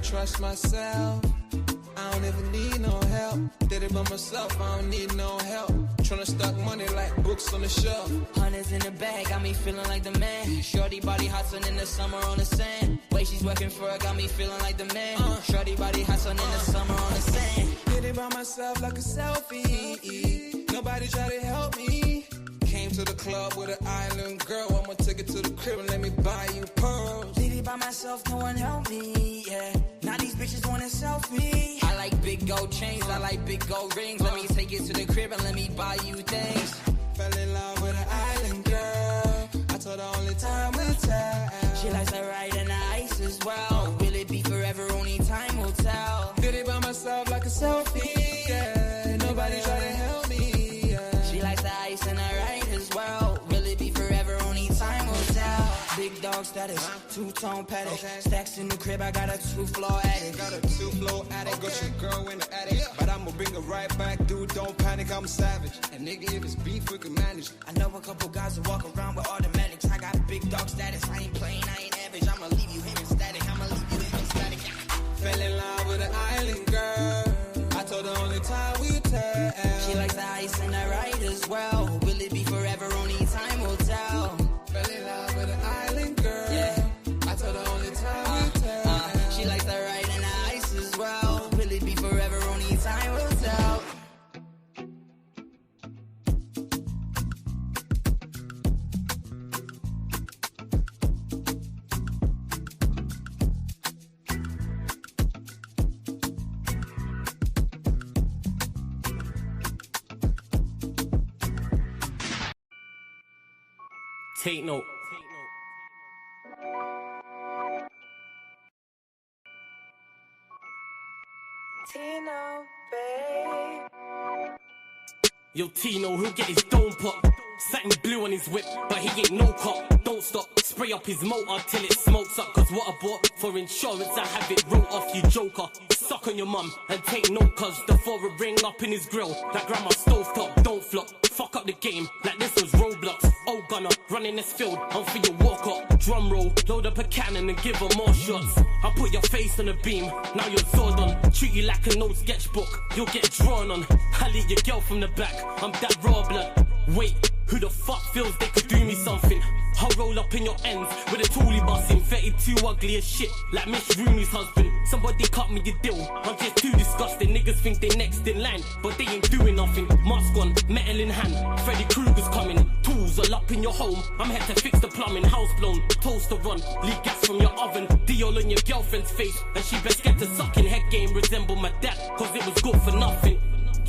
trust myself. I don't ever need no help. Did it by myself, I don't need no help. Tryna stack money like books on the shelf. Hundreds in the bag, got me feeling like the man. Shorty body hot sun in the summer on the sand. Way she's working for it, got me feeling like the man. Shorty body hot sun in the summer on the sand. Did it by myself like a selfie. Nobody try to help me. Came to the club with an island girl. I'ma take it to the crib and let me buy you pearls. Did it by myself, no one helped me, yeah. Now these bitches want a selfie. I like big gold chains, I like big gold rings. Let me take it to the crib and let me buy you things. Fell in love with an island girl. I told her only time will tell. She likes to ride in the ice as well. Will it be forever? Only time will tell. Did it by myself like a selfie, yeah. Nobody try to help me, yeah. She likes the ice and the ride as well. Will it be forever? Only time will tell. Big dog status, two-tone paddock. Stacks in the crib, I got a two-floor attic. Got a two-floor attic, got your girl in the attic. But I'ma bring her right back, dude, don't panic, I'm savage. And nigga, if it's beef, we can manage. I know a couple guys who walk around with automatics. I got big dog status, I ain't playing, I ain't average. I'ma leave you here in static, I'ma leave you here in static. Fell in love with an island girl. I told her only time we tell. She likes the ice and the ride as well. Will it be forever? Only time will tell. Fell in love with an island girl. Yeah. I told her only time we tell. She likes the ride and the ice as well. Will it be forever? Only time will tell. Take note. Tino, babe. Yo, Tino, he'll get his dome pop. Satin blue on his whip, but he ain't no cop. Don't stop, spray up his motor till it smokes up. Cause what I bought for insurance, I have it wrote off, you joker. Suck on your mum and take note, cause the foreign ring up in his grill. That grandma stovetop, don't flop. Fuck up the game like this was Roblox. Oh gunner, running this field, I'm for your walk up. Drum roll, load up a cannon and give her more shots. I put your face on a beam, now you're Zordon. Treat you like an old sketchbook, you'll get drawn on. I lead your girl from the back, I'm that raw blood. Wait, who the fuck feels they could do me something? I'll roll up in your ends with a toolie busting. 32 ugly as shit, like Miss Rooney's husband. Somebody cut me a deal, I'm just too disgusting. Niggas think they next in line, but they ain't doing nothing. Mask on, metal in hand, Freddy Krueger's coming. Tools all up in your home, I'm here to fix the plumbing. House blown, toaster run, leak gas from your oven. Diol on your girlfriend's face, and she best get to sucking. Head game resemble my dad, cause it was good for nothing.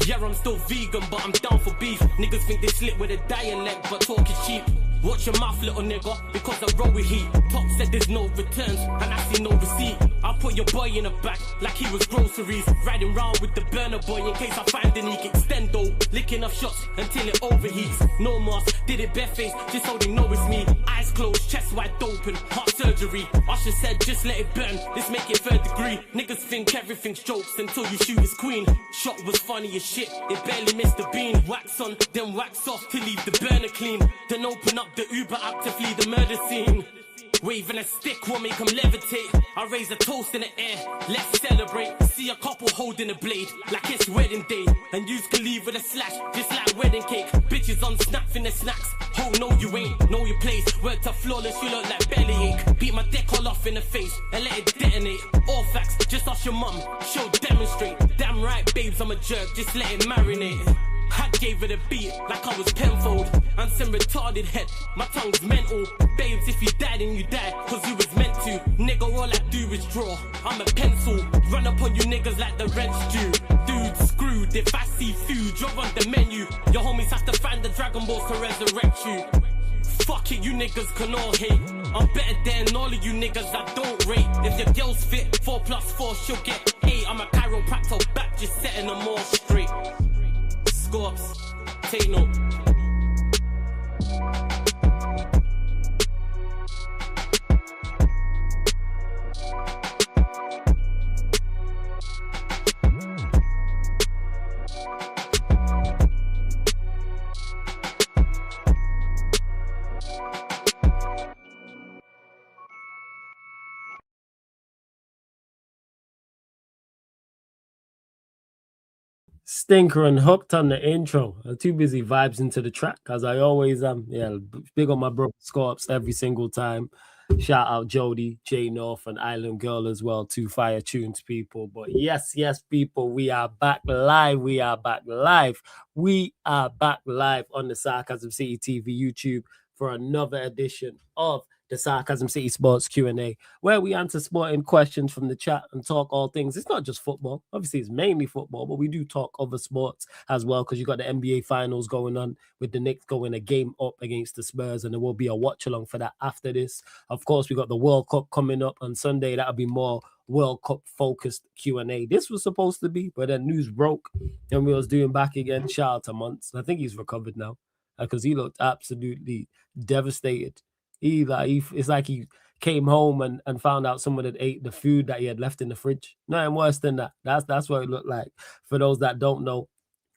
Yeah, I'm still vegan, but I'm down for beef. Niggas think they slip with a dialect, but talk is cheap. Watch your mouth, little nigga, because I roll with heat. Top said there's no returns, and I see no receipt. I put your boy in the back like he was groceries. Riding round with the burner boy in case I find an eke. Extendo, licking off shots until it overheats. No mask, did it barefaced, just so they know it's me. Eyes closed, chest wide open, heart surgery. Usher said just let it burn, let's make it third degree. Niggas think everything's jokes until you shoot his queen. Shot was funny as shit, it barely missed the bean. Wax on, then wax off to leave the burner clean. Then open up the Uber app to flee the murder scene. Waving a stick will make them levitate. I raise a toast in the air, let's celebrate. See a couple holding a blade like it's wedding day. And yous can leave with a slash, just like wedding cake. Bitches on snap in the snacks. Oh no you ain't, know your place. Worked up flawless, you look like bellyache. Beat my dick all off in the face and let it detonate. All facts, just ask your mum, she'll demonstrate. Damn right babes, I'm a jerk, just let it marinate. I gave it a beat like I was Penfold. And some retarded head, my tongue's mental. Babes, if you died and you died, cause you was meant to. Nigga, all I do is draw, I'm a pencil. Run up on you niggas like the rent's due. Dude, screwed, if I see food, you're on the menu. Your homies have to find the Dragon Balls to resurrect you. Fuck it, you niggas can all hate. I'm better than all of you niggas I don't rate. If your girl's fit, 4 plus 4, she'll get 8. I'm a chiropractor back, just setting them all straight. Scorps, take note. Stinker and hooked on the intro. I'm too busy vibes into the track as I always am. Yeah, big on my bro Scorps every single time. Shout out Jody, J North, and Island Girl as well. Two fire tunes, people. But yes, people, we are back live. We are back live. We are back live on the Sarcasm City TV YouTube for another edition of the Sarcasm City Sports Q&A, where we answer sporting questions from the chat and talk all things. It's not just football. Obviously, it's mainly football, but we do talk other sports as well because you got the NBA Finals going on with the Knicks going a game up against the Spurs, and there will be a watch-along for that after this. Of course, we got the World Cup coming up on Sunday. That'll be more World Cup focused Q&A. This was supposed to be, but then news broke and we was doing back again. Shout out to Monts. I think he's recovered now because he looked absolutely devastated. It's like he came home and found out someone had ate the food that he had left in the fridge. Nothing worse than that. That's what it looked like. For those that don't know,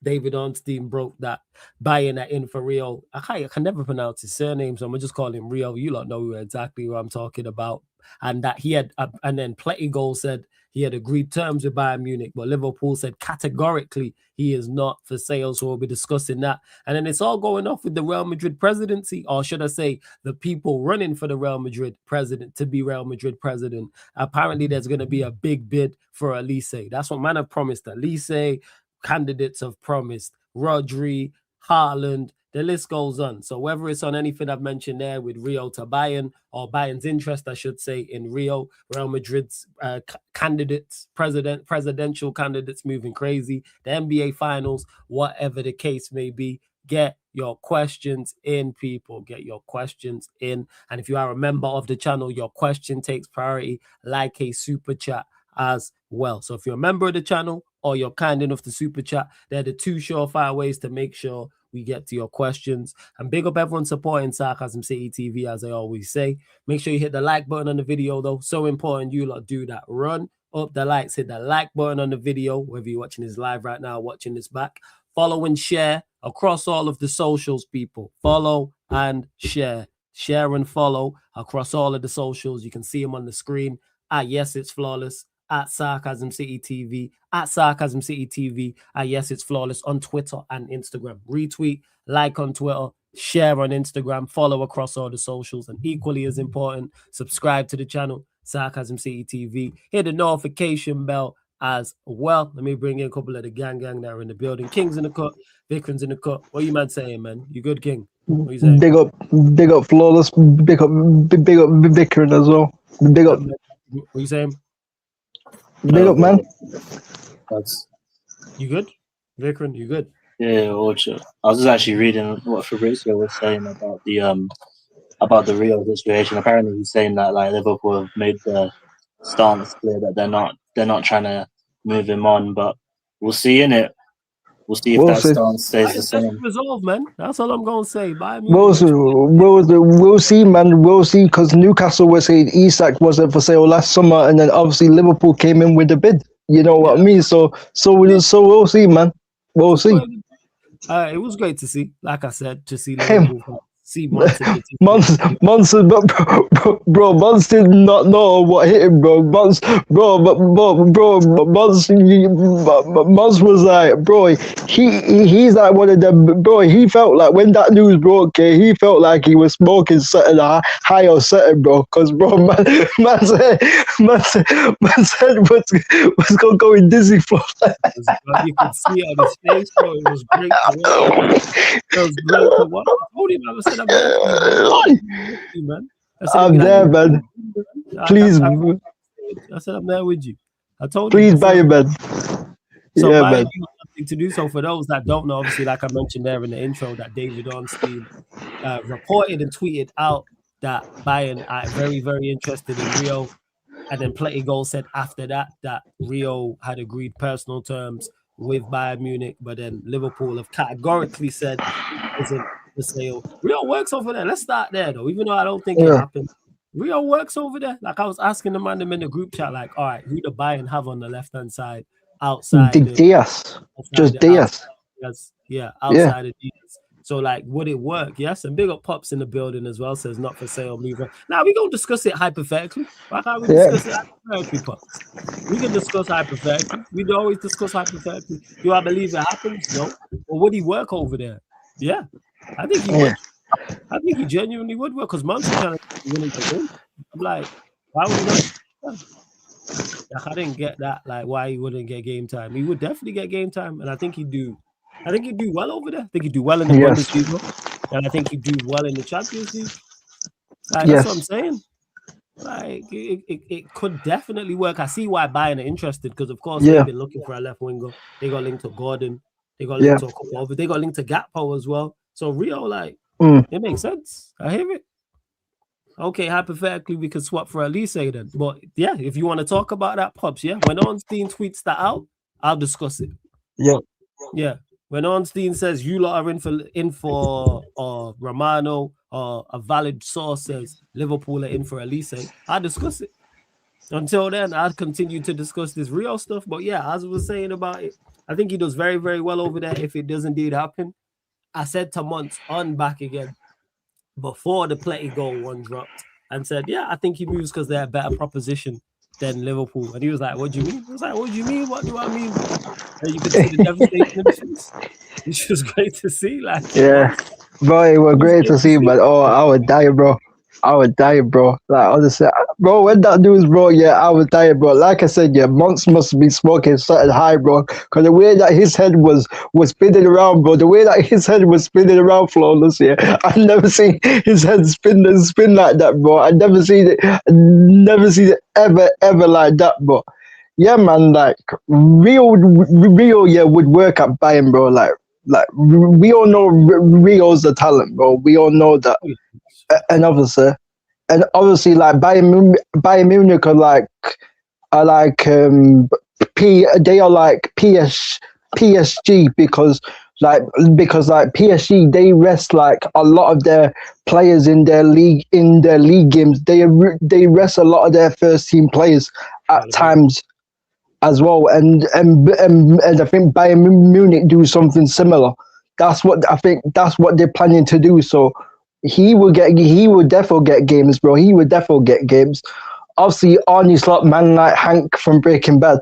David Ornstein broke that Bayern that in for Rio. I can never pronounce his surname, so I'm gonna just call him Rio. You don't know exactly what I'm talking about. And that he had, and then Plettigol said he had agreed terms with Bayern Munich, but Liverpool said categorically he is not for sale. So we'll be discussing that. And then it's all going off with the Real Madrid presidency, or should I say the people running for the Real Madrid president to be Real Madrid president. Apparently there's going to be a big bid for Olise. That's what man have promised. Olise, candidates have promised. Rodri, Haaland, the list goes on. So whether it's on anything I've mentioned there with Rio to Bayern, or Bayern's interest, I should say, in Rio, Real Madrid's candidates, presidential candidates moving crazy, the NBA Finals, whatever the case may be, get your questions in, people. Get your questions in. And if you are a member of the channel, your question takes priority, like a super chat as well. So if you're a member of the channel or you're kind enough to super chat, they're the two surefire ways to make sure we get to your questions. And big up everyone supporting Sarcasm City TV, as I always say. Make sure you hit the like button on the video, though. So important you lot do that. Run up the likes, hit the like button on the video, whether you're watching this live right now, watching this back. Follow and share across all of the socials, people. Follow and share. Share and follow across all of the socials. You can see them on the screen. Yes, it's flawless. At Sarcasm City TV, at Sarcasm City TV, yes, it's flawless on Twitter and Instagram. Retweet, like on Twitter, share on Instagram, follow across all the socials, and equally as important, subscribe to the channel, Sarcasm City TV. Hit the notification bell as well. Let me bring in a couple of the gang that are in the building. King's in the cut, Vikram's in the cut. What are you man saying, man? You good, King? What are you saying? Big up flawless, big up Vikram as well. Big up. What are you saying? Big up, man. You good? Vikram, you good? Yeah, Orchard. I was just actually reading what Fabrizio was saying about the Rio situation. Apparently, he's saying that like Liverpool have made the stance clear that they're not trying to move him on, but we'll see in it. We'll see if stance stays the same. Resolve, man. That's all I'm gonna say. We'll see, man. We'll see, because Newcastle was saying Isak wasn't for sale last summer, and then obviously Liverpool came in with a bid. You know what I mean? So we'll see, man. We'll see. It was great to see. Like I said, to see Liverpool. See Mons did not know what hit him, bro. Mons was like, bro, he's like one of them, bro. He felt like when that news broke, he felt like he was smoking something high or something, bro. Because bro, man said was gonna go in dizzy flow. You could see it on his face, bro. It was great to watch. It was great to watch. I told him, I said, I'm there, man. Please. I said I'm there with you. I told you. Please buy it, man. So yeah, man. Nothing to do. So for those that don't know, obviously, like I mentioned there in the intro, that David Ornstein reported and tweeted out that Bayern are very, very interested in Rio. And then Plettigol said after that Rio had agreed personal terms with Bayern Munich, but then Liverpool have categorically said isn't the sale. Rio works over there. Let's start there, though. Even though I don't think it happened, Rio works over there. Like I was asking the man in the group chat, like, all right, who the Bayern have on the left hand side outside? Diaz, just Diaz. Yeah, outside of Diaz. So, like, would it work? Yes. And big up Pops in the building as well. Says not for sale, mover. Now, we're going to discuss it hypothetically. Why can't we discuss it hypothetically, Pops? We can discuss hypothetically. We can always discuss hypothetically. Do I believe it happens? No. Or would he work over there? Yeah. I think he would. I think he genuinely would work because Monty kind of willing to win. I'm like, why would he not? Like, I didn't get that. Like, why he wouldn't get game time? He would definitely get game time, and I think he'd do. I think he'd do well over there. I think he'd do well in the Bundesliga, and I think he'd do well in the Champions League. Like, that's what I'm saying. Like, it could definitely work. I see why Bayern are interested because, of course, they've been looking for a left winger. They got linked to Gordon. They got linked to a couple others. They got linked to Gakpo as well. So Rio, like, it makes sense. I hear it. Okay, hypothetically, we could swap for Olise then. But yeah, if you want to talk about that, Pops, when Ornstein tweets that out, I'll discuss it. Yeah. When Ornstein says you lot are in for Romano, or a valid source says Liverpool are in for Olise, I'll discuss it. Until then, I'll continue to discuss this Rio stuff. But yeah, as I was saying about it, I think he does very, very well over there if it does indeed happen. I said to Monts on back again before the Pletty goal one dropped and said, yeah, I think he moves because they're a better proposition than Liverpool. And he was like, what do you mean? I was like, what do you mean? What do I mean? And you could see the devastation in his face, which was great to see. Like, bro, it was great to see, but I would die, bro. Like, honestly, bro, when that news, bro, I was dying, bro. Like I said, Monts must be smoking something high, bro. Because the way that his head was spinning around, bro, flawless, I never seen his head spin like that, bro. I never seen it ever like that, bro. Yeah, man, like, Rio, would work at Bayern, bro. Like, we all know Rio's the talent, bro. We all know that. And obviously, like Bayern Munich are like PSG because PSG they rest like a lot of their players in their league games. They rest a lot of their first team players at times as well, and I think Bayern Munich do something similar. That's what they're planning to do. So. He would definitely get games, bro. He would definitely get games. Obviously, Arnie Slot, man like Hank from Breaking Bad,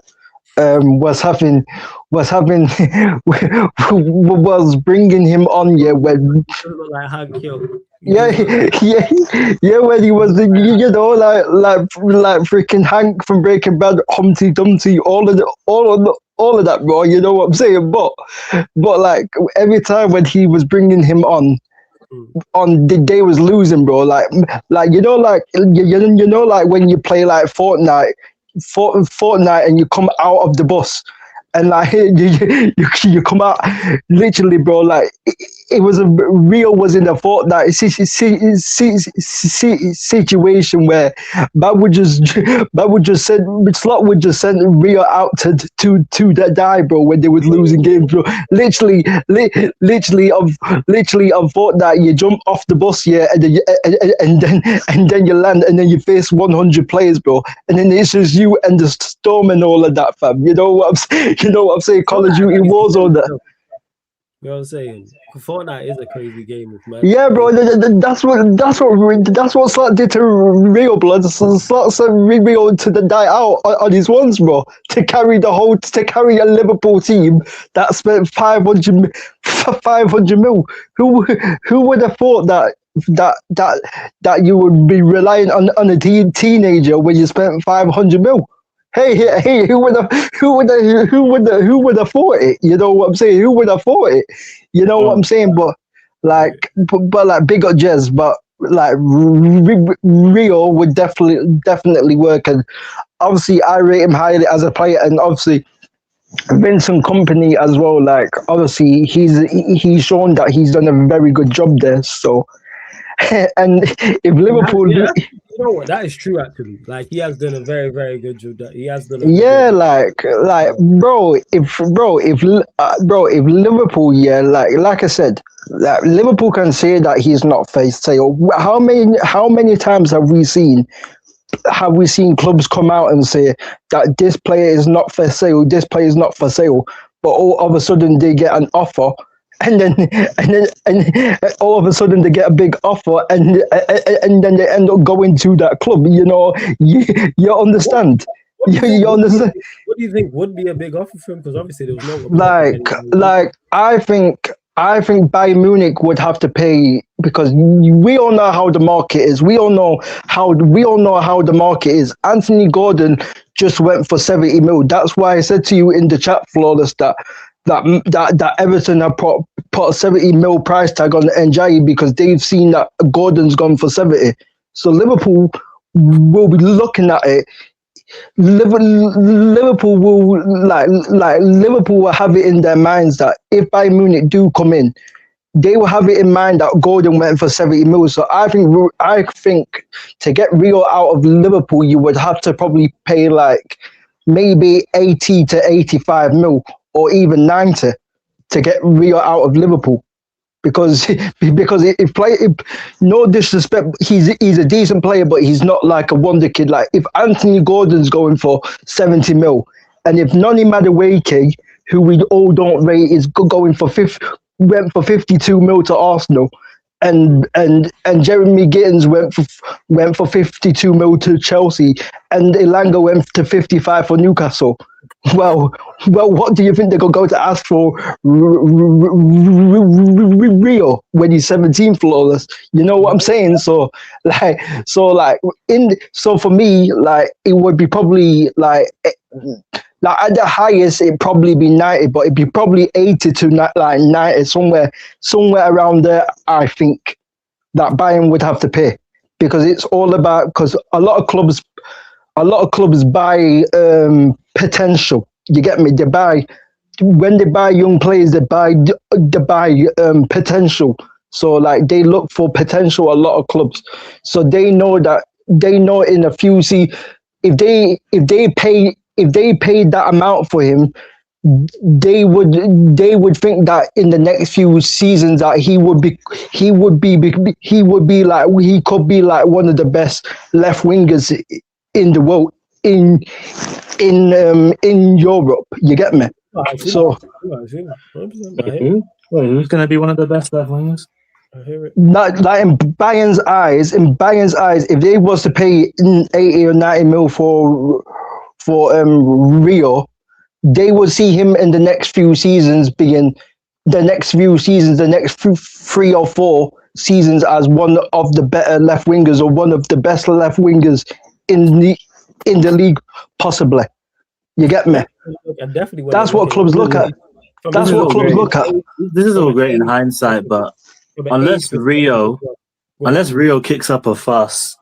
was bringing him on, when like Hank when he was like freaking Hank from Breaking Bad, Humpty Dumpty, all of that, bro. You know what I'm saying? But like every time when he was bringing him on the day was losing, bro. Like like when you play like Fortnite and you come out of the bus and like you come out literally, bro. Like it was Rio was in a Fortnite situation where Slot would just send Rio out to die, bro, when they was losing games, bro. Literally on Fortnite, you jump off the bus, and then you land, and then you face 100 players, bro, and then it's just you and the storm and all of that, fam. You know what I'm saying? Call of Duty Warzone, that. You know what I'm saying? Fortnite is a crazy game, man. Yeah, bro. That's what Slot did to Rio, blood. Slot sent Rio to the die out on his ones, bro. To carry a Liverpool team that spent 500 mil. Who would have thought that you would be relying on a teenager when you spent 500 mil? Hey, who would have thought it? You know what I'm saying? Who would have thought it? You know what I'm saying? But like big up Jez, but like Rio would definitely work, and obviously I rate him highly as a player, and obviously Vincent Kompany as well. Like obviously he's shown that he's done a very good job there. So, and if Liverpool. You know what? That is true, actually. Like he has done a very, very good job. He has done. Like, bro, if Liverpool, like I said, like Liverpool can say that he's not for sale. How many times have we seen clubs come out and say that this player is not for sale, this player is not for sale, but all of a sudden they get an offer and all of a sudden they get a big offer, and then they end up going to that club. You know, you understand. You understand. What do you think would be a big offer for him? Because obviously there was no Like I think Bayern Munich would have to pay, because we all know how the market is. We all know how the market is. Anthony Gordon just went for 70 mil. That's why I said to you in the chat, Flawless, that Everton have put a 70 mil price tag on Ndiaye because they've seen that Gordon's gone for 70. So Liverpool will be looking at it. Liverpool will have it in their minds that if Bayern Munich do come in, they will have it in mind that Gordon went for 70 mil. So I think to get Rio out of Liverpool, you would have to probably pay like maybe 80 to 85 mil or even 90 to get Rio out of Liverpool. Because no disrespect, he's a decent player, but he's not like a wonder kid. Like if Anthony Gordon's going for 70 mil, and if Noni Madueke, who we all don't rate, is going for went for 52 mil to Arsenal, and Jeremy Gittins went for 52 mil to Chelsea, and Elanga went to 55 for Newcastle. Well, what do you think they're going to ask for Rio when he's 17, Flawless? You know what I'm saying? So for me, like it would be probably like at the highest it'd probably be 90, but it'd be probably 80 to like 90, somewhere around there. I think that Bayern would have to pay, because it's all about, because a lot of clubs buy potential. You get me? When they buy young players, they buy potential. So like they look for potential, a lot of clubs. So they know in a few, if they paid that amount for him, they would think that in the next few seasons that he could be like one of the best left wingers in the world, in Europe. You get me? So who's going to be one of the best left wingers? I hear it. Like in Bayern's eyes, if they was to pay 80 or 90 mil for Rio, they would see him in the next few seasons the next 3 or 4 seasons as one of the better left wingers, or one of the best left wingers in the league, possibly. You get me? That's what clubs look at. That's what clubs look at. This is all great in hindsight, but unless Rio kicks up a fuss,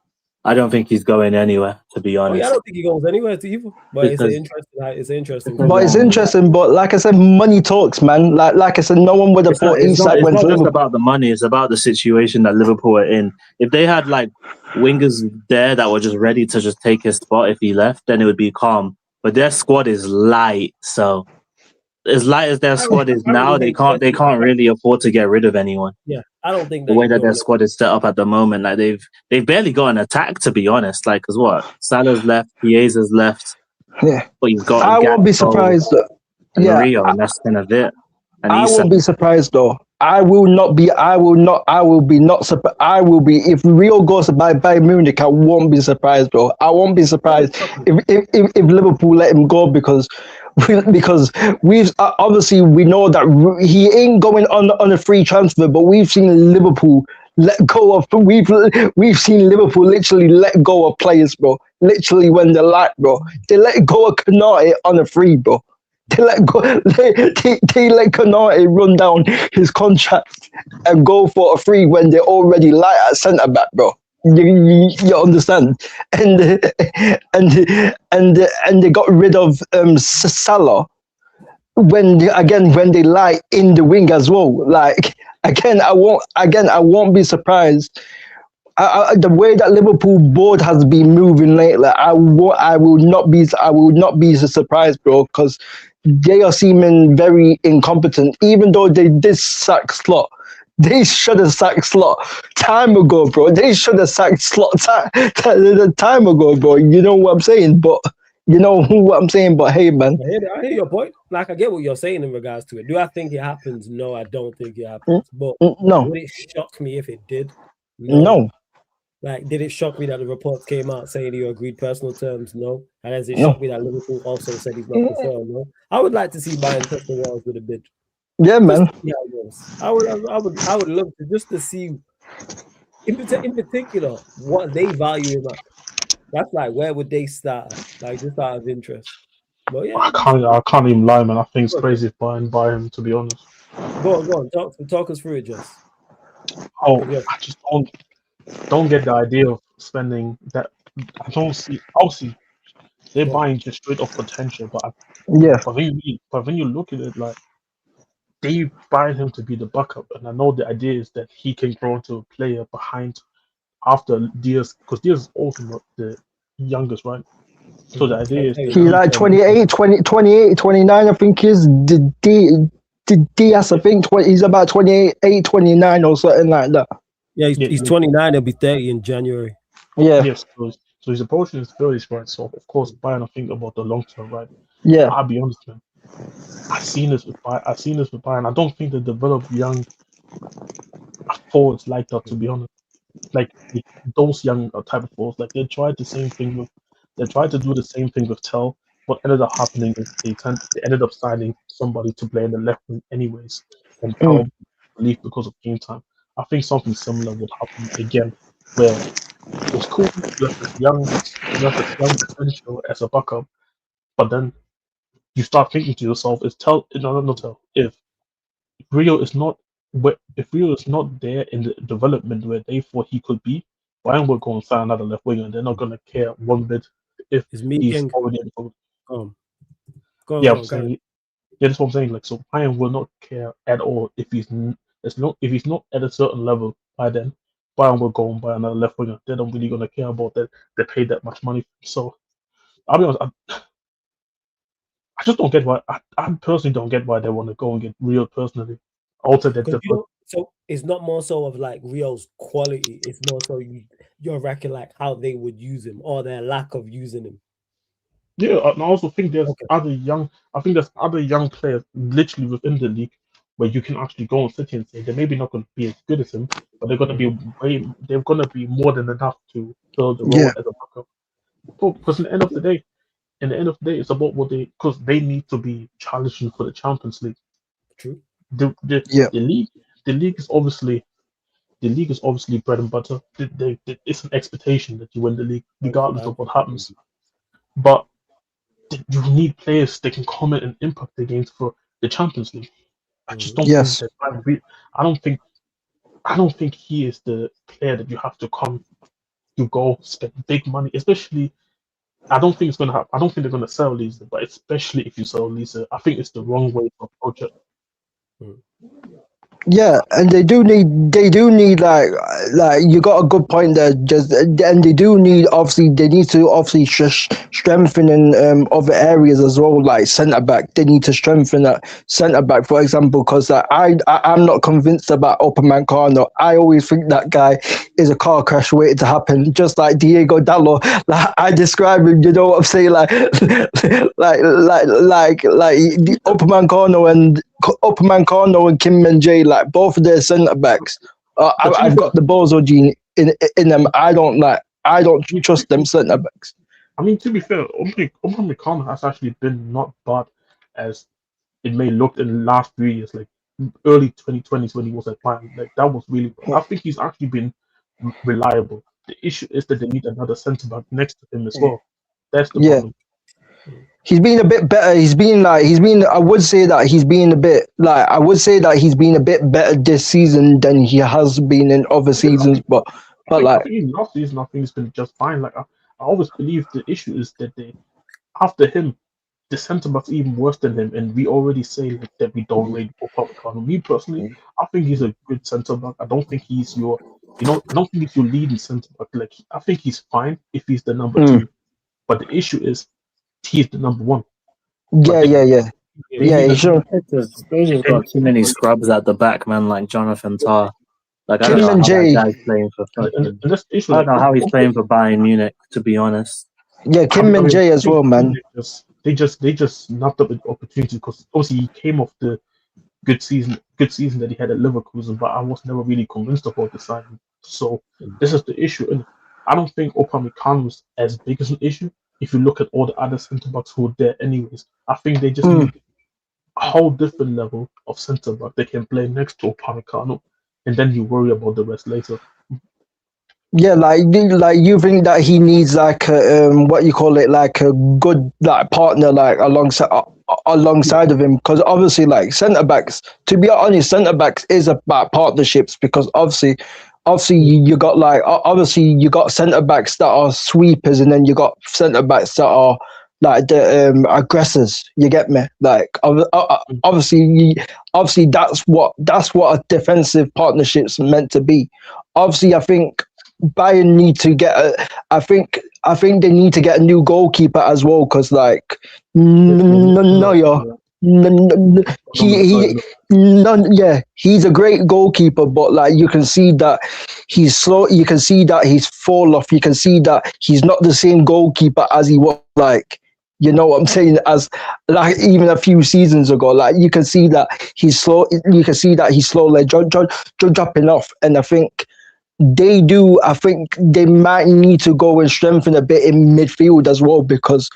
I don't think he's going anywhere, to be honest. I don't think he goes anywhere either. But it's interesting. But it's interesting. But like I said, money talks, man. Like I said, no one would have thought Isak went to Liverpool. It's not just about the money. It's about the situation that Liverpool are in. If they had like wingers there that were just ready to just take his spot if he left, then it would be calm. But their squad is light, so as light as their squad is now, they can't really afford to get rid of anyone. Yeah, I don't think the way that their squad is set up at the moment, like they've barely got an attack, to be honest. Like, cause what, Salah's left, Chiesa's left. Yeah, but you've got. I won't be surprised. Yeah, Rio, and that's kind of it. And I won't be surprised though. I will be not surprised. I will be, if Rio goes to Bayern Munich, I won't be surprised, bro. I won't be surprised if Liverpool let him go, because we've obviously, we know that he ain't going on a free transfer, but we've seen Liverpool let go of. We've seen Liverpool literally let go of players, bro. Literally when they like, bro, they let go of Konate on a free, bro. They let Konate run down his contract and go for a free when they're already light at centre back, bro. You understand? And they got rid of Salah when they lie in the wing as well. Like I won't be surprised. The way that Liverpool board has been moving lately, I will not be surprised, bro, because they are seeming very incompetent. Even though they did sack Slot, they should have sacked Slot time ago, bro. They should have sacked Slot time ago, bro. You know what I'm saying? But You know what I'm saying? But hey, man. I hear your point. Like, I get what you're saying in regards to it. Do I think it happens? No, I don't think it happens. But No. would it shock me if it did? No. Like, did it shock me that the reports came out saying he agreed personal terms? No. And has it No. shocked me that Liverpool also said he's not for sale? No. I would like to see Bayern test the waters with a bid. Yeah, man. I would love to just to see, in particular, what they value him at. That's like, where would they start at? Like, just out of interest. But yeah, I can't even lie, man. I think it's crazy buying him, to be honest. Go on. Talk us through it, Just. Oh, I just don't get the idea of spending that. I don't see. Obviously, they're buying just straight off potential, but when you look at it, like, they buying him to be the backup, and I know the idea is that he can grow into a player behind after Diaz, because Diaz is also not the youngest, right? So the idea is he's like 28, 29, I think is Diaz, I think he's about 28, 29 or something like that. Yeah, he's 29, he'll be 30 in January. Yeah. Yes, so his approach is very right. So of course Bayern are thinking about the long term, right? Yeah. I'll be honest, man. I've seen this with Bayern. I don't think they develop young forwards like that, to be honest. Like those young type of forwards, like they tried to do the same thing with Tell. What ended up happening is they ended up signing somebody to play in the left wing anyways, and Tell leave because of game time. I think something similar would happen again, where it's cool you have this young potential as a backup, but then you start thinking to yourself, if Rio is not there in the development where they thought he could be, Bayern will go and sign another left winger, and they're not going to care one bit if he's already in the that's what I'm saying. Like, so Bayern will not care at all if he's not at a certain level by then. Bayern will go and buy another left winger. They're not really going to care about that. They paid that much money. So I'll be honest, I just don't get why. I personally don't get why they want to go and get Real personally. Also, so it's not more so of like Real's quality. It's more so you're reckon like how they would use him or their lack of using him. Yeah, and I also think there's other young players literally within the league where you can actually go and sit here and say they're maybe not going to be as good as him, but they're going to be more than enough to fill the role as a backup. Because in the end of the day, it's about because they need to be challenging for the Champions League. True. The league is obviously bread and butter. It's an expectation that you win the league regardless of what happens. But you need players that can come in and impact the games for the Champions League. I just don't think that. I don't think he is the player that you have to come. You go spend big money, especially. I don't think it's gonna happen. I don't think they're gonna sell Olise, but especially if you sell Olise, I think it's the wrong way to approach it. Yeah, and they do need like you got a good point there. And they need to strengthen in other areas as well, like centre back. They need to strengthen that centre back, for example, because I'm not convinced about Upamecano. I always think that guy is a car crash waiting to happen, just like Diego Dallo. Like I describe him, you know what I'm saying, like Upamecano and Kim Min-jae, like both of their centre backs. I've got the bozo gene in them. I don't trust them centre backs. I mean, to be fair, Upamecano has actually been not bad as it may look in the last 3 years, like early 2020s when he was at Bayern. Like that was really. I think he's actually been reliable. The issue is that they need another centre back next to him as well. That's the problem. He's been a bit better. I would say that he's been a bit better this season than he has been in other seasons. But I think in last season, I think it's been just fine. Like I always believe the issue is that after him, the centre back's even worse than him, and we already say like that we don't rate Upamecano. Me personally, I think he's a good centre back. I don't think he's your leading centre back. Like I think he's fine if he's the number 2. But the issue is he's the number 1. Yeah. Sure. They just got too many scrubs at the back, man, like Jonathan Tah. Like I don't know how that guy's playing for. I don't know how he's playing for Bayern Munich, to be honest. Yeah, Kim and Jay as well, man. They just snapped up the opportunity because obviously he came off the good season that he had at Leverkusen, but I was never really convinced about the signing. So this is the issue, and I don't think Upamecano was as big as an issue. If you look at all the other centre backs who are there, anyways, I think they just need a whole different level of centre back they can play next to Upamecano, and then you worry about the rest later. Yeah, like you think that he needs like a, what you call it, like a good like partner like alongside of him, because obviously like centre backs, to be honest, centre backs is about partnerships, because obviously you got like obviously you got centre backs that are sweepers, and then you got centre backs that are like the aggressors. You get me? Like obviously that's what a defensive partnership's meant to be. Obviously, I think Bayern need to get I think they need to get a new goalkeeper as well, because like he's a great goalkeeper, but like you can see that he's slow, you can see that he's fall off, you can see that he's not the same goalkeeper as he was, like, you know what I'm saying, as like even a few seasons ago. Like you can see that he's slow, you can see that he's slowly dropping off, and I think they might need to go and strengthen a bit in midfield as well, because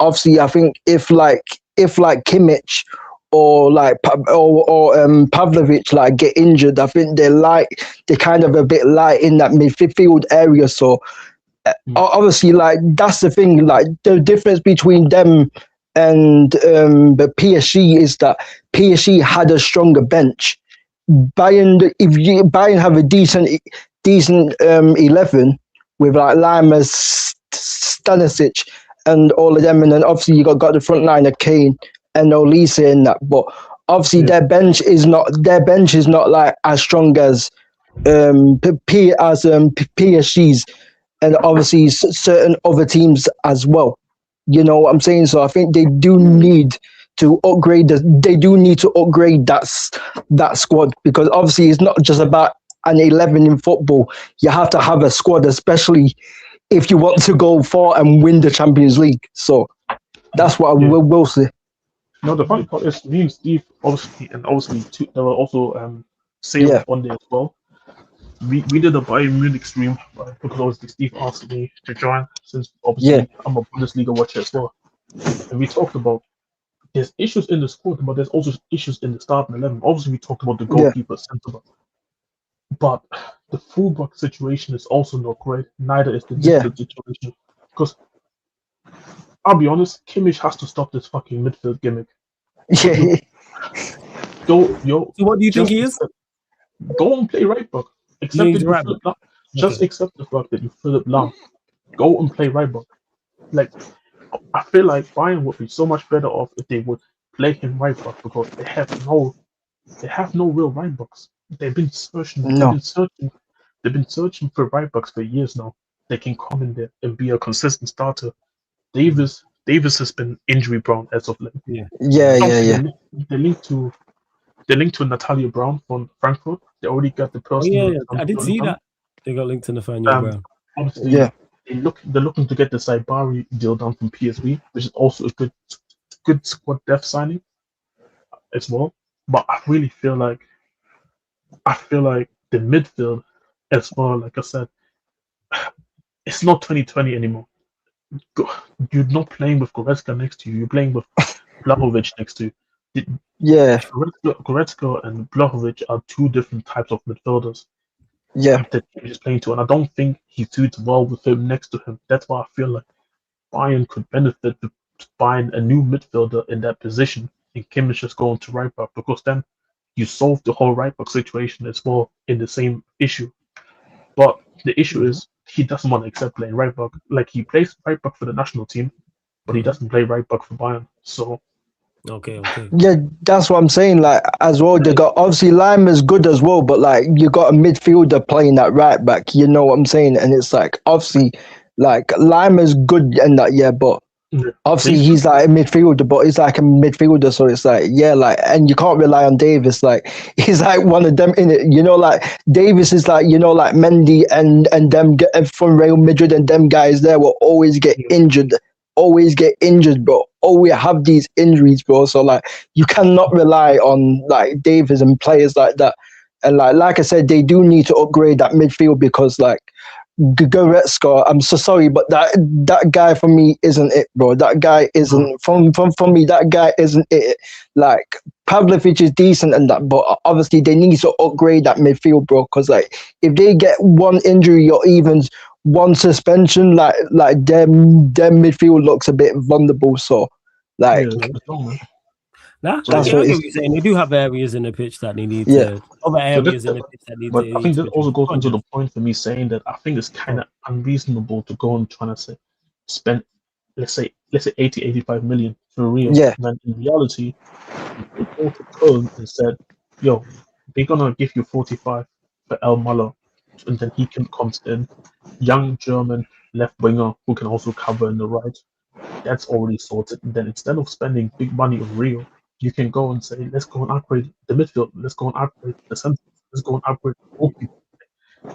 obviously I think if like Kimmich or Pavlovic like get injured, I think they're kind of a bit light in that midfield area. So obviously, like that's the thing, like the difference between them and the PSG is that PSG had a stronger bench. Bayern have a decent 11 with like Lima, Stanisic, and all of them, and then obviously you got the front line of Kane and Olise in that. But obviously their bench is not like as strong as PSG's, and obviously certain other teams as well. You know what I'm saying? So I think they do need to upgrade that squad, because obviously it's not just about an 11 in football. You have to have a squad, especially if you want to go far and win the Champions League. So that's what I will say. No, the funny part is me and Steve obviously they were also saying on there as well. We did a Bayern Munich stream, right, because obviously Steve asked me to join, since obviously I'm a Bundesliga watcher as well, and we talked about there's issues in the squad, but there's also issues in the starting 11. Obviously, we talked about the goalkeeper, centre back, but the fullback situation is also not great. Neither is the midfield situation, because I'll be honest, Kimmich has to stop this fucking midfield gimmick. Yeah. So what do you think he is? Go and play right back. Accept the fact that you Philip Lahm. Go and play right back. Like, I feel like Bayern would be so much better off if they would play him right back, because they have no real right backs. They've been searching. They've been searching for right backs for years now. They can come in there and be a consistent starter. Davis has been injury prone as of late. The link to Natalia Brown from Frankfurt. They already got the person. I did see that. They got linked to Nathaniel Brown. Obviously, they're looking to get the Saibari deal done from PSV, which is also a good squad depth signing as well. But I really feel like the midfield as well, like I said, it's not 2020 anymore. You're not playing with Goretzka next to you. You're playing with Blahovic next to you. Goretzka and Blahovic are two different types of midfielders. Yeah. That he's playing to, and I don't think he suits well with him next to him. That's why I feel like Bayern could benefit with buying a new midfielder in that position, and Kimmich just going to right back, because then you solve the whole right back situation as well in the same issue. But the issue is he doesn't want to accept playing right back. Like, he plays right back for the national team, but he doesn't play right back for Bayern. So okay. Yeah, that's what I'm saying. Like, as well, they got obviously Lima's good as well, but like you got a midfielder playing that right back. You know what I'm saying? And it's like obviously, like Lima's good and that, but Obviously, he's like a midfielder, but he's like a midfielder, so it's like, yeah, like, and you can't rely on Davis. Like, he's like one of them in it, you know. Like Davis is like, you know, like Mendy and them from Real Madrid, and them guys there will always get injured, bro. Always have these injuries, bro. So like, you cannot rely on like Davis and players like that. And like I said, they do need to upgrade that midfield because like. Goretzka, I'm so sorry, but that guy for me isn't it, bro. That guy isn't from me. That guy isn't it. Like Pavlovic is decent and that, but obviously they need to upgrade that midfield, bro. Because like if they get one injury or even one suspension, like their midfield looks a bit vulnerable. So like. That's what you're saying. They do have areas in the pitch that they need to. Other areas in the pitch that need but to. I think that also goes into the point for me saying that I think it's kind of unreasonable to go and trying to say spend, let's say 80, 85 million for Rio. Yeah. And in reality, they go to Köln and said, "Yo, we're gonna give you 45 for El Malo," and then he comes in, young German left winger who can also cover in the right. That's already sorted. And then instead of spending big money on Rio, you can go and say, let's go and upgrade the midfield. Let's go and upgrade the center. Let's go and upgrade the goalkeeper.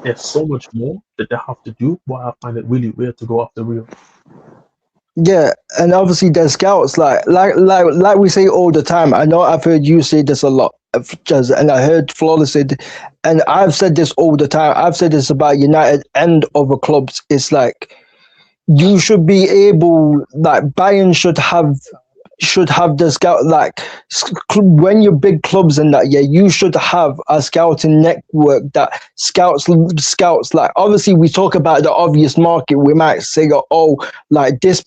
There's so much more that they have to do, but I find it really weird to go after Rio. Yeah, and obviously there's scouts like we say all the time. I know I've heard you say this a lot, and I heard Flawless say, and I've said this all the time. I've said this about United and other clubs. It's like you should be able, like Bayern should have the scout, like when you're big clubs and that, yeah, you should have a scouting network that scouts like, obviously we talk about the obvious market. We might say, oh, like this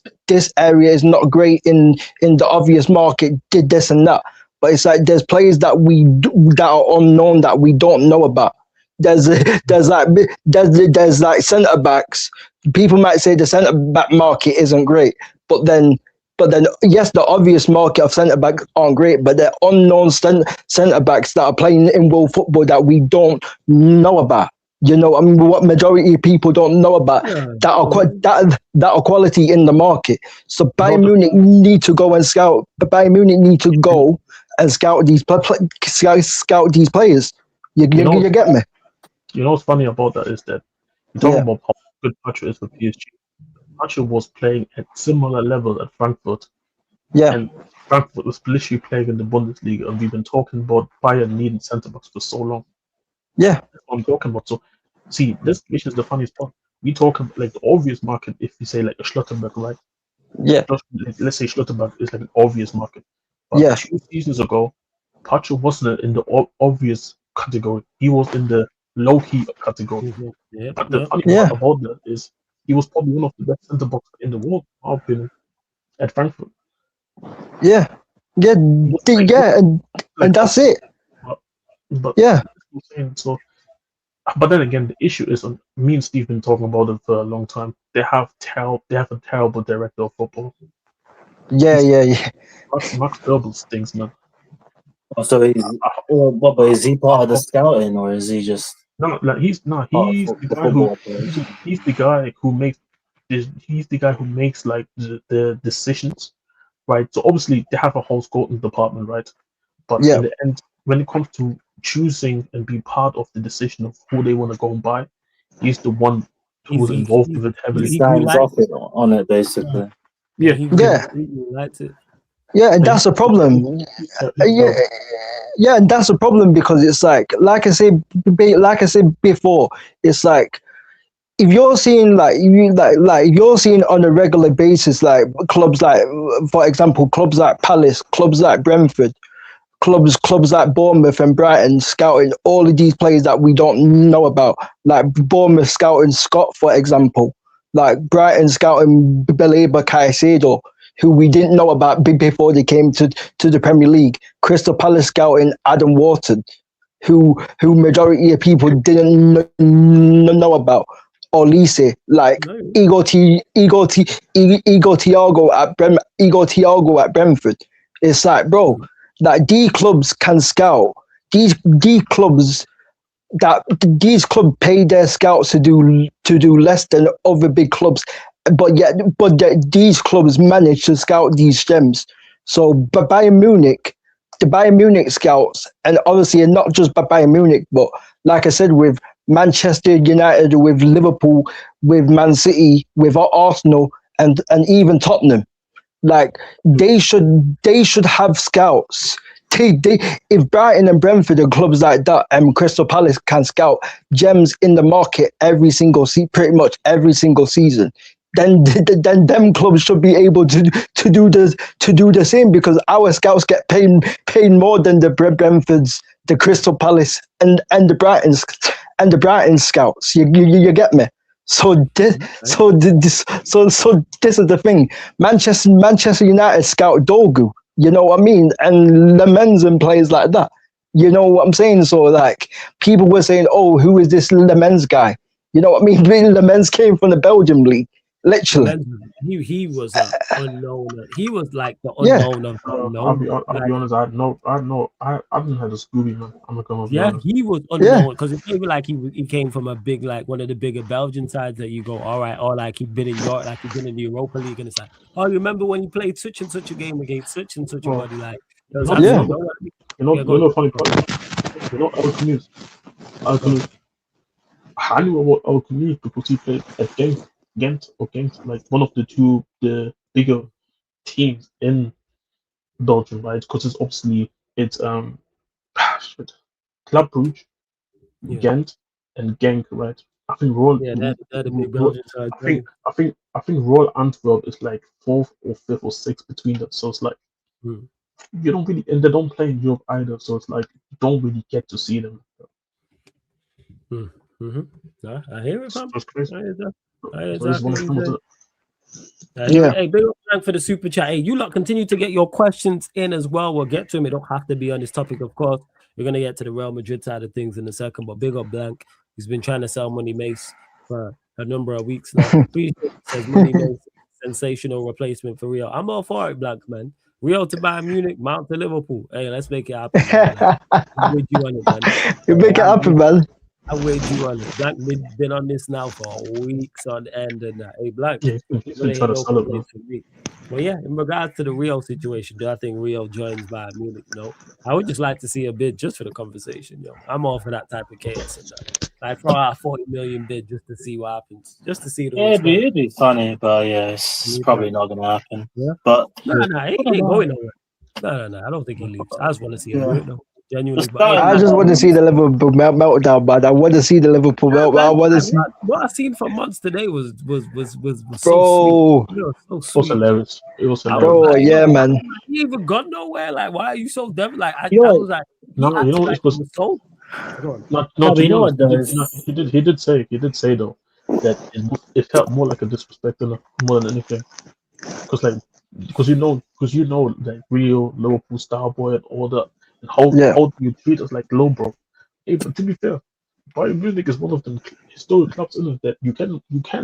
area is not great in the obvious market, did this and that, but it's like there's players that are unknown that we don't know about. There's like centre backs. People might say the centre back market isn't great, but then yes, the obvious market of centre backs aren't great, but they're unknown centre backs that are playing in world football that we don't know about. You know, I mean, what majority of people don't know about that are quality in the market. So Bayern Munich need to go and scout. But Bayern Munich need to go and scout these players. You get me? You know what's funny about that is that you're talking about how good Pacho is with PSG. Pacho was playing at similar level at Frankfurt. Yeah. And Frankfurt was literally playing in the Bundesliga, and we've been talking about Bayern needing centre backs for so long. Yeah. That's what I'm talking about. So, see, this is the funniest part. We talk about like the obvious market if you say like a Schlotterberg, right? Yeah. Let's say Schlotterberg is like an obvious market. But 2 seasons ago, Pacho wasn't in the obvious category. He was in the low-key category. But the funny part about that is he was probably one of the best centre backs in the world, in my opinion, at Frankfurt. Yeah. And that's it. But yeah. So, but then again, the issue is, me and Steve been talking about it for a long time. They have a terrible director of football. Yeah. Max Verbal stinks, man. Oh, so but is he part of the scouting, or is he just? No, like he's the guy who makes like the decisions, right? So obviously they have a whole scouting department, right? But in the end, when it comes to choosing and be part of the decision of who they want to go and buy, he's the one who's involved with it heavily. He signs off on it, basically. Yeah. He likes it. Yeah, and that's a problem. Yeah, and that's a problem because it's like I said before, it's like if you're seeing if you're seeing on a regular basis like clubs like, for example, clubs like Palace, clubs like Brentford, clubs like Bournemouth and Brighton scouting all of these players that we don't know about, like Bournemouth scouting Scott, for example, like Brighton scouting Baleba Caicedo, who we didn't know about before they came to the Premier League. Crystal Palace scouting Adam Wharton, who majority of people didn't know about. Olise, like Igor Thiago at Brentford. It's like, bro, like these clubs can scout. These clubs pay their scouts to do less than other big clubs, these clubs manage to scout these gems. So, but Bayern Munich, the Bayern Munich scouts, and obviously, and not just by Bayern Munich, but like I said, with Manchester United, with Liverpool, with Man City, with Arsenal, and even Tottenham, like they should have scouts. If Brighton and Brentford are clubs like that, and Crystal Palace can scout gems in the market pretty much every single season, then them clubs should be able to do the same, because our scouts get paid more than the Brentfords, the Crystal Palace, and the Brighton scouts. You get me? So this is the thing. Manchester United scout Dogu. You know what I mean? And Lemens and players like that. You know what I'm saying? So like people were saying, "Oh, who is this Lemens guy?" You know what I mean? Lemens came from the Belgium league, literally. He was an unknown. He was like the unknown of the unknown. I'll be honest. I haven't had a Scooby, man. I'm not gonna be honest. He was unknown because it came like he came from a big, like one of the bigger Belgian sides that you go, all right, or like he'd been in York, like he'd been in the Europa League, and it's like, oh, you remember when you played such and such a game against such and such a body, like, You know, funny part. You know, Alkmaar. I knew about Alkmaar because he played at Ghent, like one of the bigger teams in Belgium, right? Because it's obviously Club Brugge, Ghent, and Genk, right? I think they're the big Belgian side. I think Royal Antwerp is like 4th or 5th or 6th between them. So it's like you don't really, and they don't play in Europe either. So it's like you don't really get to see them. No, I hear it, fam. It's crazy. Hey, big up for the super chat. Hey, you lot continue to get your questions in as well. We'll get to them. It don't have to be on this topic, of course. We're gonna get to the Real Madrid side of things in a second. But big up Blank. He's been trying to sell Money Mace for a number of weeks now. Says Money Mace, sensational replacement for Real. I'm all for it, Blank, man. Real to Bayern Munich, Mount to Liverpool. Hey, let's make it happen. I'm with you on it, man. You make it happen, man. I'm with you on it. Blank been on this now for weeks on end, and hey, Blank. Well, yeah, in regards to the Real situation, do I think Real joins Bayern Munich? No. I would just like to see a bid just for the conversation, yo. I'm all for that type of chaos and that. Like throw out a 40 million bid just to see what happens, just to see the. Yeah, it'd be funny, but yeah, it's probably not gonna happen. Yeah. But he ain't going nowhere. No, I don't think he leaves. I just want to see him do it though. Genuinely, I just want to see the Liverpool meltdown, but I want to see the Liverpool meltdown. I want to see what I've seen for months today was bro. So sweet. It was hilarious. It was hilarious. Bro, yeah, man. He even got nowhere. Like, why are you so devil? Like, I was like, no, you know what? It was so. You know what? He did say though that it felt more like a disrespect more than anything, because you know like Real Liverpool star boy and all that. And how do you treat us like low bro? Hey, but to be fair, Bayern Munich is one of the historic clubs in it that you can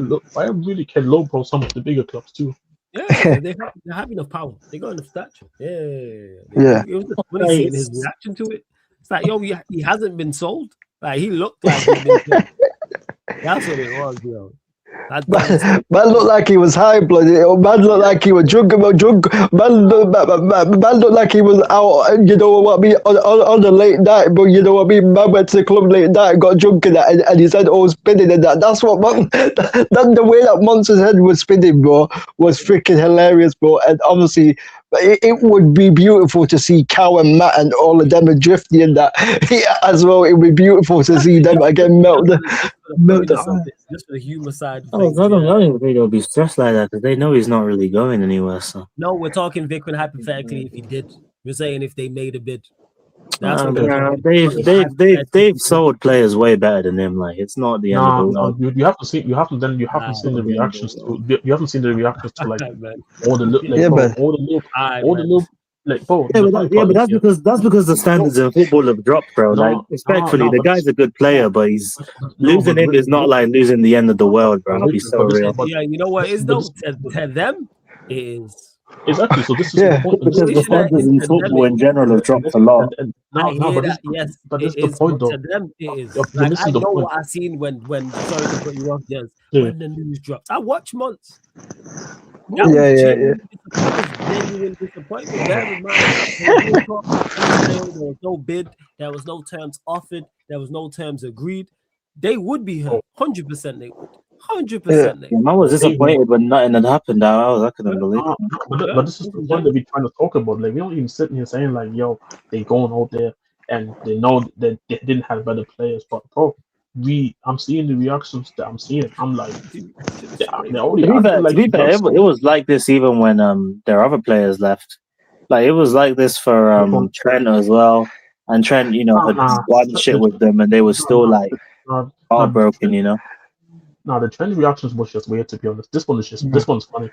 look. Bayern Munich can low bro some of the bigger clubs too. Yeah, they have enough power. They got enough stature. Yeah. It was just funny seeing his reaction to it. It's like, yo, he hasn't been sold. Like he looked like he'd been sold. That's what it was, yo. Man looked like he was high blooded. Man looked like he was drunk. Man looked like he was out. You know what I mean? On the late night, but you know what I mean. Man went to the club late night, got drunk in that, and his head all spinning and that. That's what man. The way that Monster's head was spinning, bro, was freaking hilarious, bro. And obviously, it would be beautiful to see Cow and Matt and all of them adrifting in that as well. It would be beautiful to see them again melt. Just for the humor side. I don't think they'll be stressed like that because they know he's not really going anywhere. So no, we're talking Vic when hypothetically if he did. We're saying if they made a bid. That's they've sold players way better than him. Like it's not the end of the world. You haven't seen the reactions to like all the little but that's because the standards in football have dropped, bro. Like respectfully, the guy's a good player, but he's losing him is not like losing the end of the world, bro. I'll be so real. Yeah, you know what is though? To them is Exactly. So this is Yeah. the point. Because the standards in football in general have dropped a lot. No, I hear but that. this, Yes, but it this is is. the point, But though. to them, it is. But Like this I is the know point. what I seen when. Sorry to cut you off, Jens. Yeah. When the news dropped, I watched months. That Yeah, was yeah, genuine. That was genuine disappointment. Bear in mind, there was no talk of resale, there was no bid, there was no terms offered, there was no terms agreed. They would be hurt. 100% they would. 100% they Yeah, would. man was disappointed when nothing had happened. I couldn't believe it. But this is the point that we're trying to talk about. Like, we don't even sit here saying like, yo, they going out there and they know that they didn't have better players. But bro, I'm seeing the reactions that I'm seeing. I'm like, they're already To be acting fair, like it was like this even when their other players left. Like it was like this for Trent as well. And Trent, had won shit with them, and they were still like heartbroken, No, the trend reactions was just weird, to be honest. This one's funny.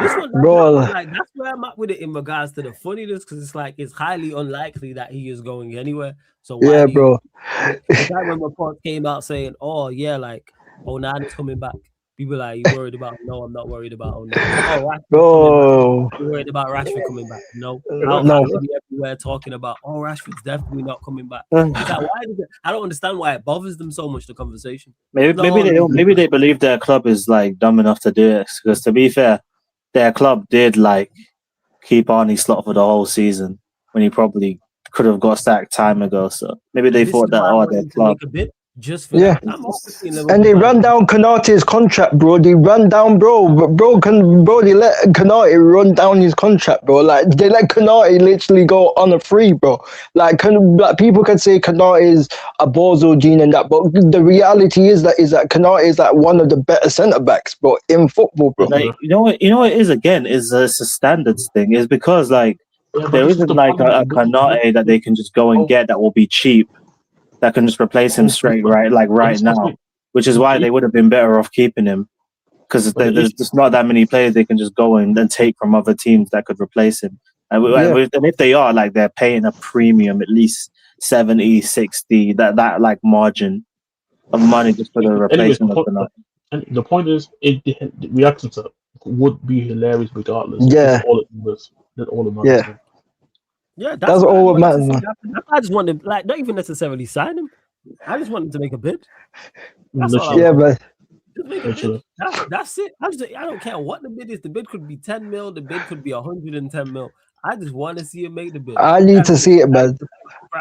This one, Bro. that's where I'm at with it in regards to the funniness, because it's like it's highly unlikely that he is going anywhere. So why Yeah, do bro. The guy when reports came out saying, "Oh yeah, like Onana's coming back," people like, "You worried about?" No, I'm not worried about Onana. Oh, Rashford's Bro. coming back. You worried about Rashford coming back? No. No. Everywhere talking about, "Oh, Rashford's definitely not coming back." It's like, I don't understand why it bothers them so much, the conversation. Maybe they believe their club is like dumb enough to do it. Because to be fair, their club did like keep Arnie Slot for the whole season when he probably could have got sacked time ago. So maybe they thought that their club. Just for yeah, that. And they run down Konate's contract, bro. They run down, bro. They let Konate run down his contract, bro. Like they let Konate literally go on a free, bro. Like people can say Konate is a Bozo gene and that, but the reality is that Konate is like one of the better centre backs, bro, in football, bro. Like, you know what it is again is it's a standards thing. Is because like there isn't like a Konate that they can just go and get that will be cheap. That can just replace him straight right now, which is why they would have been better off keeping him, because there's just not that many players they can just go and then take from other teams that could replace him. And if they are, like, they're paying a premium, at least 70, 60, that like margin of money just for the replacement of the night. And the point is, the reactions would be hilarious regardless. Yeah. That's all it matters. Yeah. Yeah, that's all that matters. I just wanted, like, not even necessarily sign him. I just wanted to make a bid. That's all yeah, but just make a bid. That's it. I don't care what the bid is. The bid could be 10 mil. The bid could be 110 mil. I just want to see him make the bid. I need to see it, man.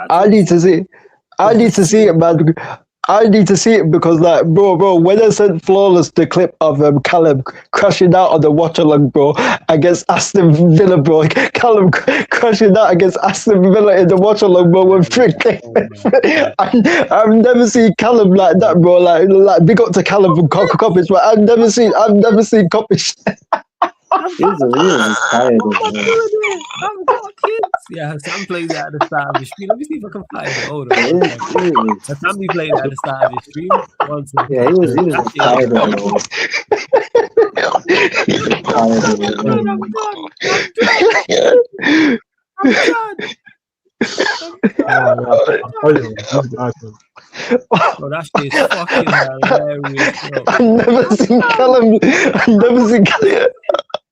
I need to see it, man. I need to see it because, like, bro, when I sent Flawless the clip of Callum crashing out on the watch-along, bro, against Aston Villa, bro. Callum crashing out against Aston Villa in the watch-along, bro, with I've never seen Callum like that, bro. Like big up to Callum from Coppage, but I've never seen Coppage. Yeah, Sam plays it at the start of the stream. Let me see if I can find it. Hold on. Sam be playing at the start of the stream. Yeah, he was tired Oh, that shit is fucking hilarious, bro.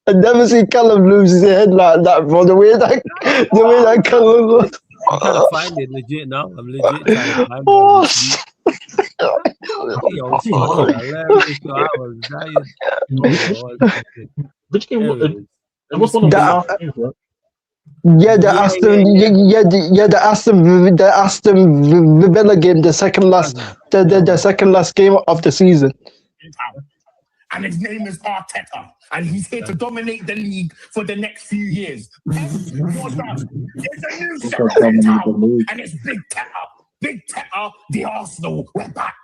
I've never seen Callum lose his head like that, bro. The way that Callum was. I'm trying to find it legit now. I'm legit trying to find it. Yo, fucking hilarious. Yo, I was dying. Which game was it? It was one of the last games, right? Yeah, the Aston Villa game, the second last game of the season. And his name is Arteta, and he's here to dominate the league for the next few years. There's a new sheriff in town, and it's Big Teta. Big Teta, the Arsenal. We're back.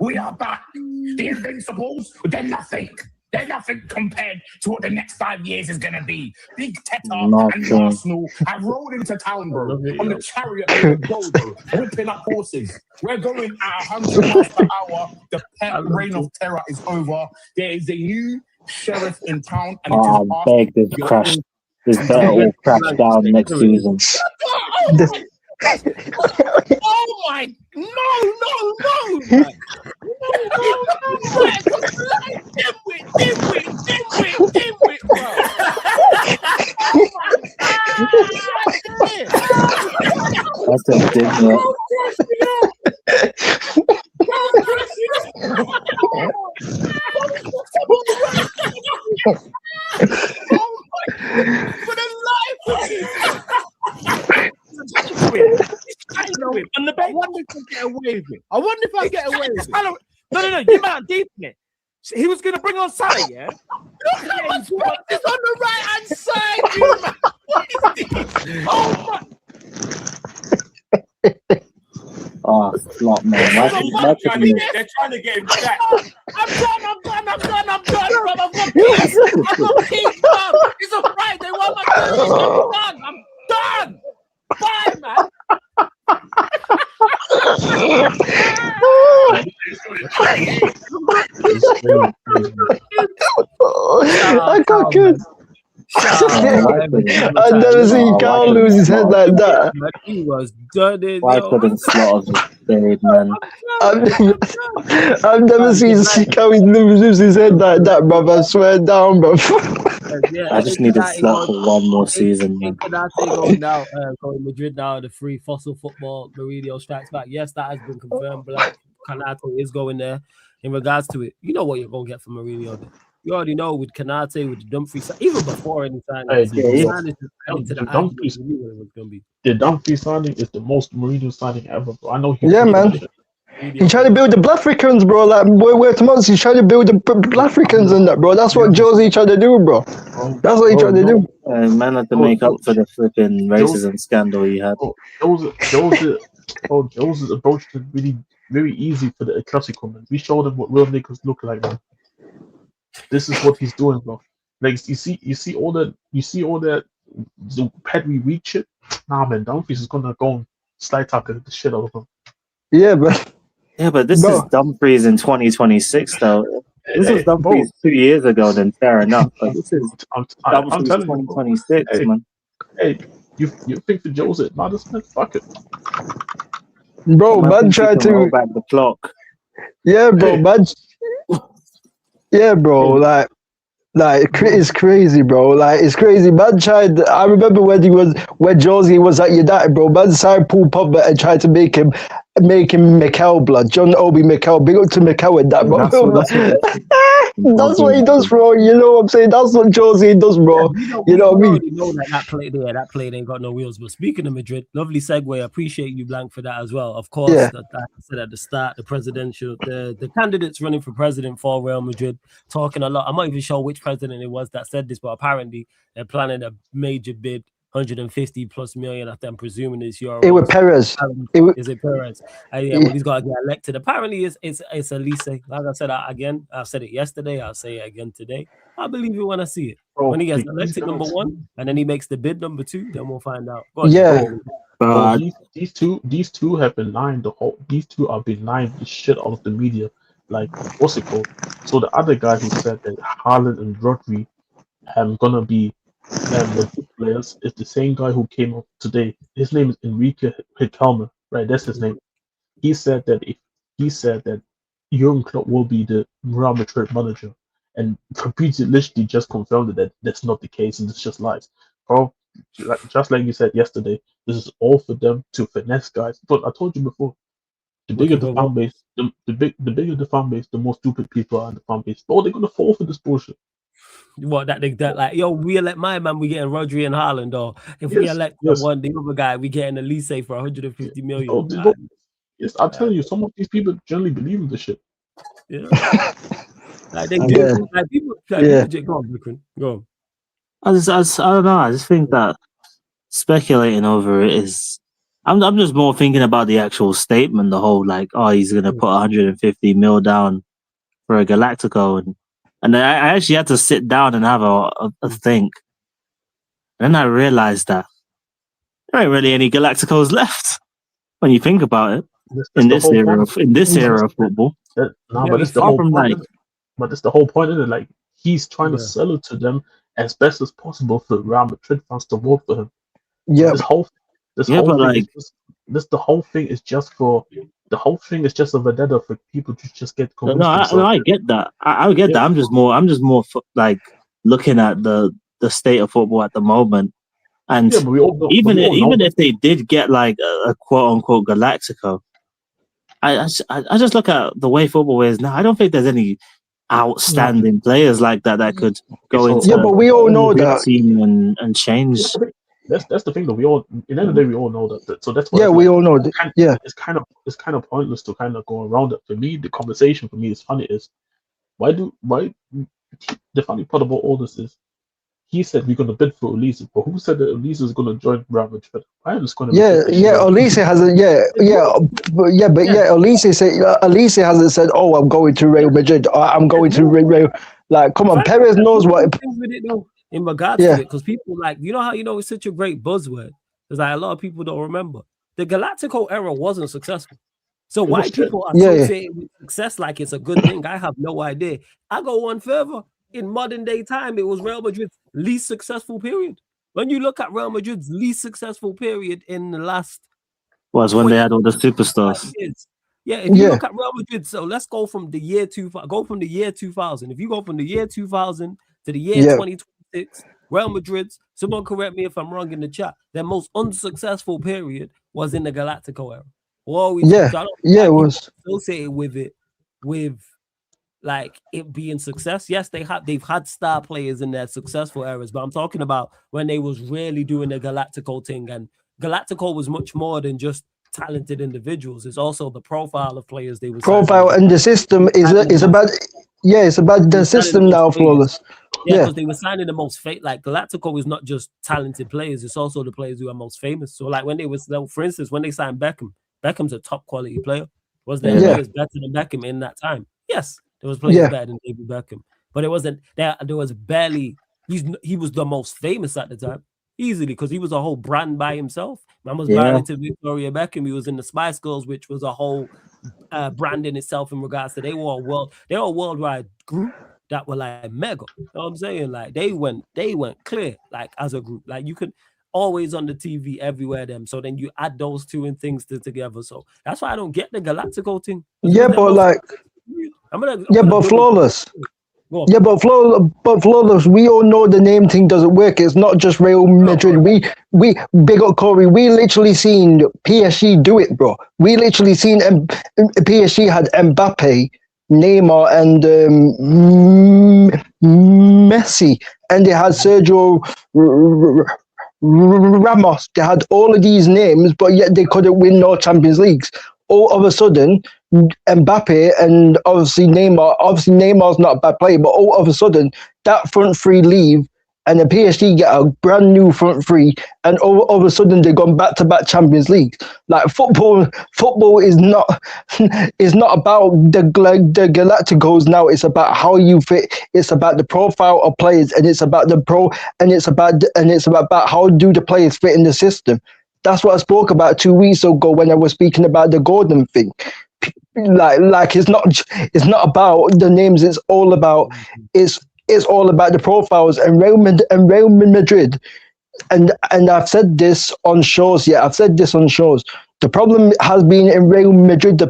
We are back. The Invincibles, they're nothing. They're nothing compared to what the next 5 years is going to be. Big Teta and Arsenal have rolled into town, bro, on the chariot of gold, whipping up horses. We're going at 100 miles per hour. The reign of terror is over. There is a new sheriff in town, and I beg this crash. This better all crash down next season. Oh my! No! Dimwit, bro. That's a big one. For the life of you. On the I wonder if I get away with it. I wonder if I get away with it. No, you might deep in it. He was gonna bring on Salah, yeah? Look how much work is on the right hand side, you man. What is this? Oh my. Oh, flop, man. Why couldn't you? They're trying to get him back. I'm done, bro. I've got peace. Bro. It's a Friday. What am I doing? I'm done. Bye, man. I got good. I've never seen Carl lose his head like that. He was done it. Why couldn't Slaughter just stayed, man? I've never seen Carl lose his head like that, bro. I swear down, bro. I just needed Slaughter for one more season, man. Going now, going Madrid now, the free fossil football, Mourinho strikes back. Yes, that has been confirmed. But Canate is going there. In regards to it, you know what you're going to get from Mourinho. You already know with Canate, with the Dumfries, even before any signing. The Dumfries signing is the most Mourinho signing ever, bro. I know. Yeah, man. He's trying to build the Black Africans, bro. Like, where tomorrow he's trying to build the Black Africans and that, bro. That's what Josie trying to do, bro. That's what he's trying to do. Man had to make up for the flipping racism scandal he had. Jose's approach is really very easy for the Classico, man. We showed him what real niggas look like, man. This is what he's doing, bro. Like you see all that the Pedri weak shit. Nah, man, Dumfries is gonna go and slide tackle the shit out of him. Yeah, but this is Dumfries in 2026, though. This was Dumfries 2 years ago, then fair enough. But this is Dumfries 2026, man. Hey, you think for Jose? Nah, this man, fuck it. Bro, man tried to roll back the clock. Yeah, bro, man. Yeah, bro, like it's crazy, bro. Like it's crazy. Man tried. I remember when Josie was at United, bro. Man signed Paul Pogba and tried to make him Mikel blood. John Obi Mikel. Big up to Mikel and that, bro. That's what he does, bro. You know what I'm saying? That's what Josie does, bro. You know what I mean? You know that plane ain't got no wheels. But speaking of Madrid, lovely segue. I appreciate you, Blank, for that as well. Of course, like I said at the start, the candidates running for president for Real Madrid talking a lot. I'm not even sure which president it was that said this, but apparently they're planning a major bid. 150 plus million, I'm presuming it's Euro. It was Perez. Is it Perez? Well, he's got to get elected. Apparently, it's Olise. Like I said, I said it yesterday. I'll say it again today. I believe you when I see it. When he gets elected number one, and then he makes the bid number two, then we'll find out. These two have been lying These two have been lying the shit out of the media. Like, what's it called? So the other guy who said that Haaland and Rodri gonna be the good players is the same guy who came up today. His name is Enrique Hicalma, right? That's his name. He said that Jurgen Klopp will be the Real Madrid manager, and Fabrizio literally just confirmed that that's not the case, and it's just lies. Bro, just like you said yesterday, this is all for them to finesse guys. But I told you before, the bigger the fan base, the bigger the fan base, the more stupid people are in the fan base. Bro, they're gonna fall for this bullshit. What that like, yo, we elect my man, we getting Rodri and Haaland, or if we elect the other guy, we getting Olise for 150 million. Yes, I'm telling you, some of these people generally believe in this shit. Yeah, like they do. Like people go on, go on. I don't know. I just think that speculating over it is. I'm just more thinking about the actual statement, the whole like, oh, he's gonna put 150 mil down for a Galactico, and I actually had to sit down and have a think. And then I realized that there ain't really any Galacticos left when you think about it. In this era of football. But it's the whole point. But it's the whole point of it. Like, he's trying to sell it to them as best as possible for Real Madrid fans to vote for him. Yeah. The whole thing is just a vendetta for people to just get convinced. I get that. I get that. I'm just more like looking at the state of football at the moment. And Yeah, but we all know, even we all know even that. if they did get like a quote unquote Galactico, I just look at the way football is now. I don't think there's any outstanding players like that could go into Yeah, but we all know a big that. team and change. That's the thing that we all. In the end of the day, we all know that. So that's why Yeah, it's we like all know that. Yeah, it's kind of pointless to kind of go around it. For me, the conversation for me is funny. Is why the funny part about all this is he said we're going to bid for Olise, but who said that Olise is going to join Real Madrid? Bayern is going to yeah, Olise hasn't. Olise hasn't said, "Oh, I'm going to Real Madrid. Or I'm going to Real." Like, come on, Perez knows what. Things with it though, in regards Yeah, to it, because people like, you know how it's such a great buzzword. Because like a lot of people don't remember the Galactico era wasn't successful. So why people associate with success like it's a good thing, I have no idea. I go one further. In modern day time, it was Real Madrid's least successful period. When you look at Real Madrid's least successful period in the last was when they had all the superstars. years. Yeah, if you look at Real Madrid, so let's go from the year 2000. Go from the year 2000. If you go from the year 2000 to the year 2026, Real Madrid's, someone correct me if I'm wrong in the chat, their most unsuccessful period was in the Galactico era. It was associated with it, with like it being success. Yes, they've had star players in their successful eras, but I'm talking about when they was really doing the Galactico thing, and Galactico was much more than just talented individuals. It's also the profile of players they were profile and the system is about. Yeah, it's about the system now, Flawless. Yeah, because they were signing the most like Galactico is not just talented players; it's also the players who are most famous. So, like when they was, for instance, when they signed Beckham, Beckham's a top quality player. Was there players better than Beckham in that time? Yes, there was players better than David Beckham, but it wasn't there. There was barely. He was the most famous at the time, easily, because he was a whole brand by himself. Man was married to Victoria Beckham. He was in the Spice Girls, which was a whole brand in itself in regards to they were a worldwide group that were like mega. You know what I'm saying? Like they went clear, like as a group. Like you could always on the TV everywhere them. So then you add those two and things together. So that's why I don't get the Galactico thing. Yeah, but like Flawless. Yeah, but Flawless, we all know the name thing doesn't work. It's not just Real Madrid. We big up Corey. We literally seen PSG do it, bro. We literally seen PSG had Mbappe, Neymar, and Messi, and they had Sergio Ramos. They had all of these names, but yet they couldn't win no Champions Leagues. All of a sudden, Mbappe and obviously Neymar. Obviously, Neymar's not a bad player, but all of a sudden, that front three leave, and the PSG get a brand new front three, and all of a sudden they've gone back-to-back Champions League. Like football is not about the Galacticos now. It's about how you fit. It's about the profile of players, and it's about it's about how do the players fit in the system. That's what I spoke about 2 weeks ago when I was speaking about the Gordon thing. Like it's not about the names. It's all about all about the profiles and Real Madrid. And I've said this on shows. Yeah, I've said this on shows. The problem has been in Real Madrid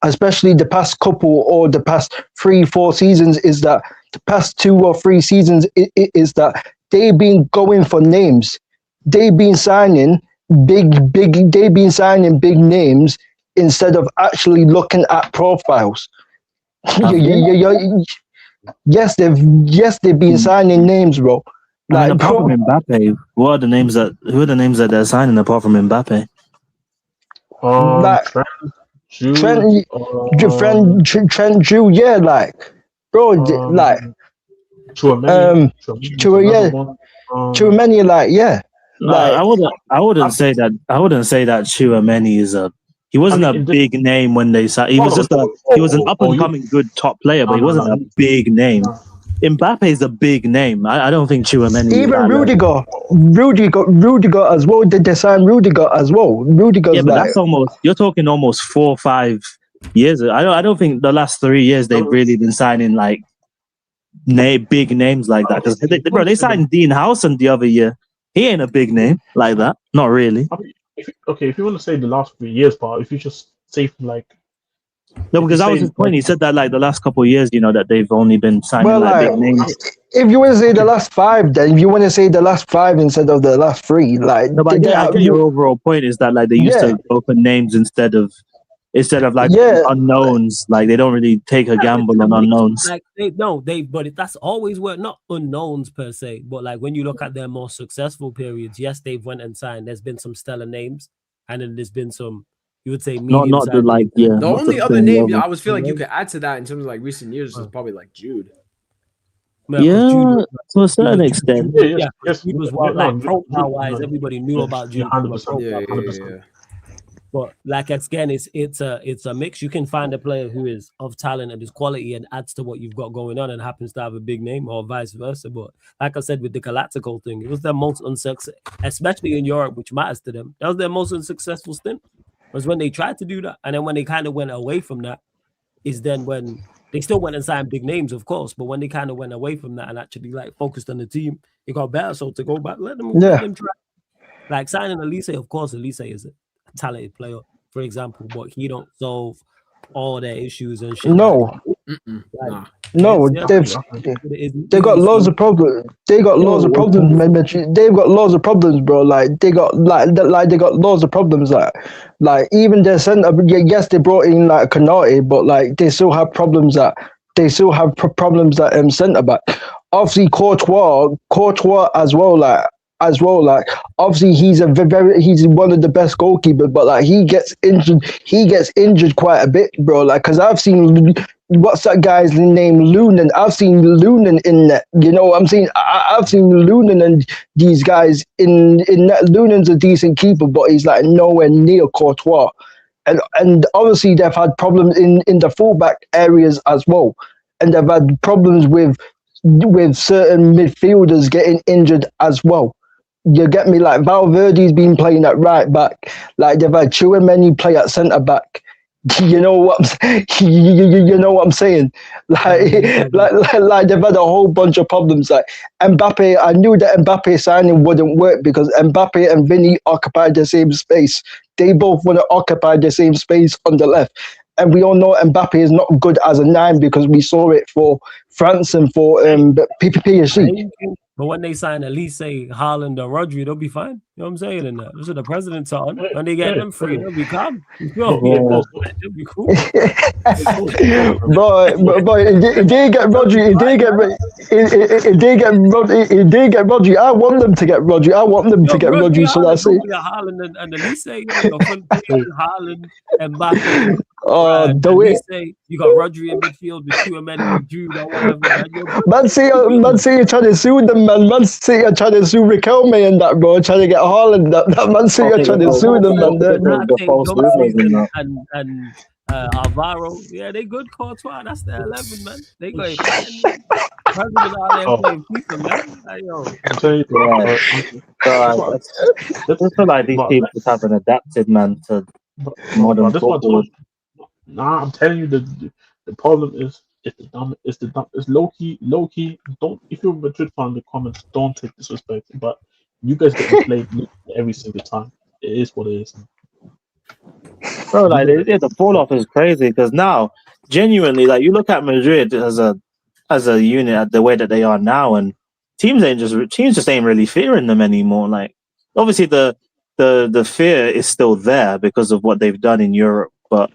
especially the past couple or the past 3-4 seasons, is that the past 2 or 3 seasons is that they've been going for names. They've been signing big names instead of actually looking at profiles. Yes, they've been signing names, bro. Like apart from Mbappe, who are the names that they're signing apart from Mbappe? Trent, Drew, yeah, like, bro, like, Chouameni, like, yeah. Like, I wouldn't say that Chouameni is he wasn't a big name when they signed. He was just he was an up and coming good top player, but he wasn't a big name. Mbappe is a big name. I don't think Chouameni. Even Rudiger as well. Did they sign Rudiger as well? Rudiger's but that's you're talking almost 4 or 5 years. I don't think the last 3 years they've really been signing like big names like that. Because they signed Dean Howson the other year. He ain't a big name like that. Not really. If you want to say the last 3 years, but if you just say from like No, because that was his point. He said that like the last couple of years, that they've only been signing Well, like like, big names. if you want to say the last 5, then if you want to say the last 5 instead of the last 3, like, No, but I get your overall point is that like they used to open names instead of like unknowns. Like they don't really take a gamble on unknowns. Like but that's always where not unknowns per se, but like when you look at their more successful periods, yes, they've went and signed. There's been some stellar names, and then there's been some, you would say, medium. Not the like, yeah. The only other name I was feeling like you could add to that in terms of like recent years is probably like Jude. Yeah, to a certain extent. Yeah, Jude was like profile wise, everybody knew about Jude. 100%. But like again, it's a mix. You can find a player who is of talent and is quality and adds to what you've got going on and happens to have a big name, or vice versa. But like I said with the Galactical thing, it was their most unsuccessful, especially in Europe, which matters to them. That was their most unsuccessful stint. Was when they tried to do that, and then when they kind of went away from that, is then when they still went and signed big names, of course. But when they kind of went away from that and actually like focused on the team, it got better. So to go back, let them try. Like signing Olise, of course, Olise is a talented player, for example, but he don't solve all their issues and shit. No. Like, No, they got loads of problems. They got loads of problems. They've got loads of problems, bro. Like they got they got loads of problems. Like even their center. Yes, they brought in like Canate, but like they still have problems at centre back. Obviously, Courtois as well. Like obviously he's he's one of the best goalkeepers, but like he gets injured quite a bit, bro. Like because I've seen what's that guy's name, Lunan. I've seen Lunan in that. You know what I'm saying? I've seen Lunan and these guys in that. Lunan's a decent keeper, but he's like nowhere near Courtois. And obviously they've had problems in the fullback areas as well, and they've had problems with certain midfielders getting injured as well. You get me? Like Valverde's been playing at right back. Like they've had Tchouaméni play at centre back. You know what I'm saying? Like they've had a whole bunch of problems. Like Mbappe, I knew that Mbappe signing wouldn't work because Mbappe and Vinny occupied the same space. They both want to occupy the same space on the left. And we all know Mbappe is not good as a 9 because we saw it for France and for PSG. But when they sign Olise, Haaland, or Rodri, they'll be fine. You know what I'm saying? And that's what the president's on. When they get them free, they'll be calm. They'll be cool. But if they get Rodri, I want them to get Rodri. So that's it. Haaland and Olise, Haaland, Mbappe. You got Rodri in midfield with Tchouaméni, Jude, or whatever. Man City trying to sue them, man. Man City are trying to sue Riquelme and that, bro. Trying to get Haaland. That Man City are trying to sue them, man. And Alvaro, yeah, they good. Courtois, that's their 11, man. They got it. President out there playing FIFA, man. I feel like these teams just haven't adapted, man, to modern football. Nah, I'm telling you, the problem is it's low key. Don't, if you're a Madrid fan in the comments, don't take disrespect. But you guys get played every single time. It is what it is. Bro, like the fall off is crazy because now, genuinely, like you look at Madrid as a unit at the way that they are now, and teams just ain't really fearing them anymore. Like obviously the fear is still there because of what they've done in Europe, but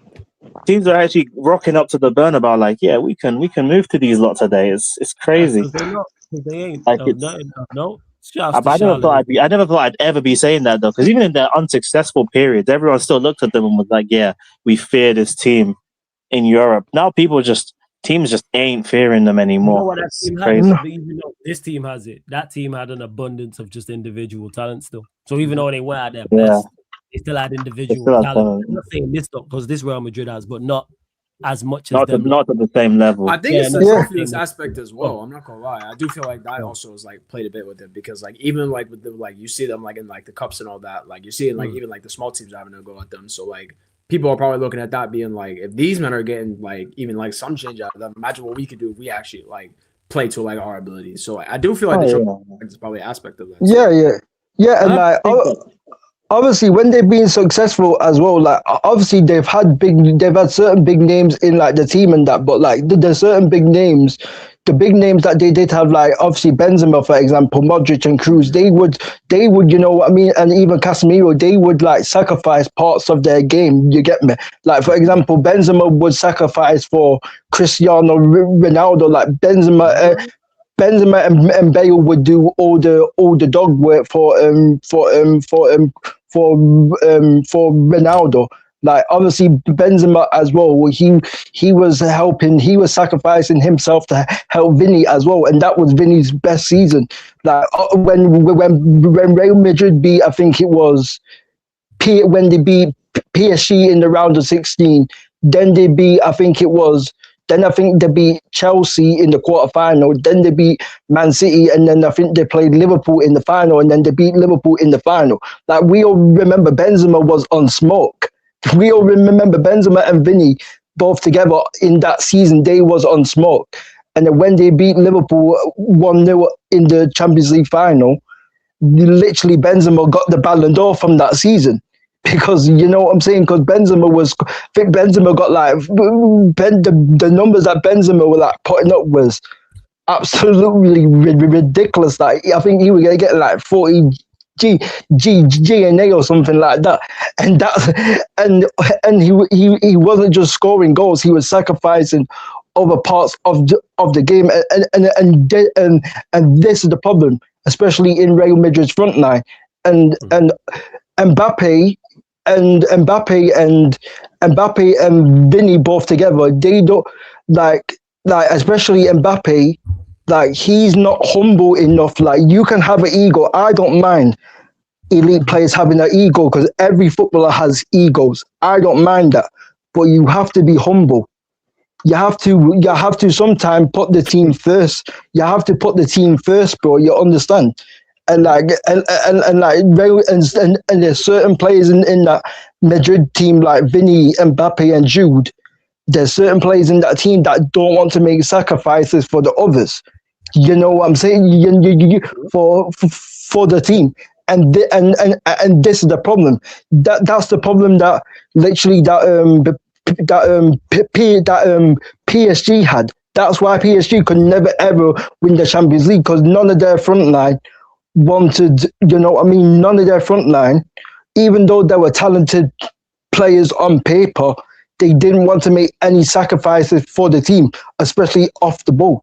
teams are actually rocking up to the Bernabeu like, yeah, we can move to these lots today. It's crazy. They ain't. Like No. I never thought I'd ever be saying that though, because even in their unsuccessful periods, everyone still looked at them and was like, "Yeah, we fear this team in Europe." Now teams just ain't fearing them anymore. You know what that team has? Even though this team has it, that team had an abundance of just individual talent still. So even though they were at their best, they still had individual talent. I'm not saying this stuff because this Real Madrid has, but not as much as them. Not at the same level. I think it's the confidence aspect as well. I'm not gonna lie. I do feel like that also is like played a bit with it because like even like with the like you see them like in like the cups and all that, like you see it like even like the small teams having to go at them. So like people are probably looking at that being like, if these men are getting like even like some change out of them, imagine what we could do if we actually like play to like our abilities. So like, I do feel like the is probably an aspect of that. Yeah. And obviously when they've been successful as well, like obviously they've had certain big names in like the team and that, but like there's certain big names. The big names that they did have, like obviously Benzema, for example, Modric and Cruz, they would, you know what I mean, and even Casemiro, they would like sacrifice parts of their game. You get me? Like for example, Benzema would sacrifice for Cristiano Ronaldo. Like Benzema and Bale would do all the dog work for Ronaldo. Like obviously Benzema as well. He was sacrificing himself to help Vinny as well, and that was Vinny's best season. Like when Real Madrid beat, I think it was when they beat PSG in the round of 16. Then they beat, I think they beat Chelsea in the quarterfinal. Then they beat Man City, and then I think they played Liverpool in the final, and then they beat Liverpool in the final. Like we all remember, Benzema was on smoke. We all remember Benzema and Vinny both together in that season. They was on smoke, and then when they beat Liverpool 1-0 in the Champions League final, literally Benzema got the Ballon d'Or from that season. Because you know what I'm saying? Because I think Benzema got like the numbers that Benzema was like putting up was absolutely ridiculous. Like I think he was gonna get like 40 GNA or something like that, and he wasn't just scoring goals; he was sacrificing other parts of the game, and this is the problem, especially in Real Madrid's front line, and Mbappe and Vinny both together, they don't like especially Mbappe, like he's not humble enough. Like you can have an ego. I don't mind elite players having an ego because every footballer has egos. I don't mind that, but you have to be humble. You have to sometimes put the team first. You have to put the team first, bro. You understand? And there's certain players in that Madrid team like Vinny, Mbappe, and Jude. There's certain players in that team that don't want to make sacrifices for the others. You know what I'm saying? For the team, and this is the problem. That's the problem that literally that PSG had. That's why PSG could never ever win the Champions League, because none of their front line wanted, you know what I mean, none of their front line, even though they were talented players on paper, they didn't want to make any sacrifices for the team, especially off the ball.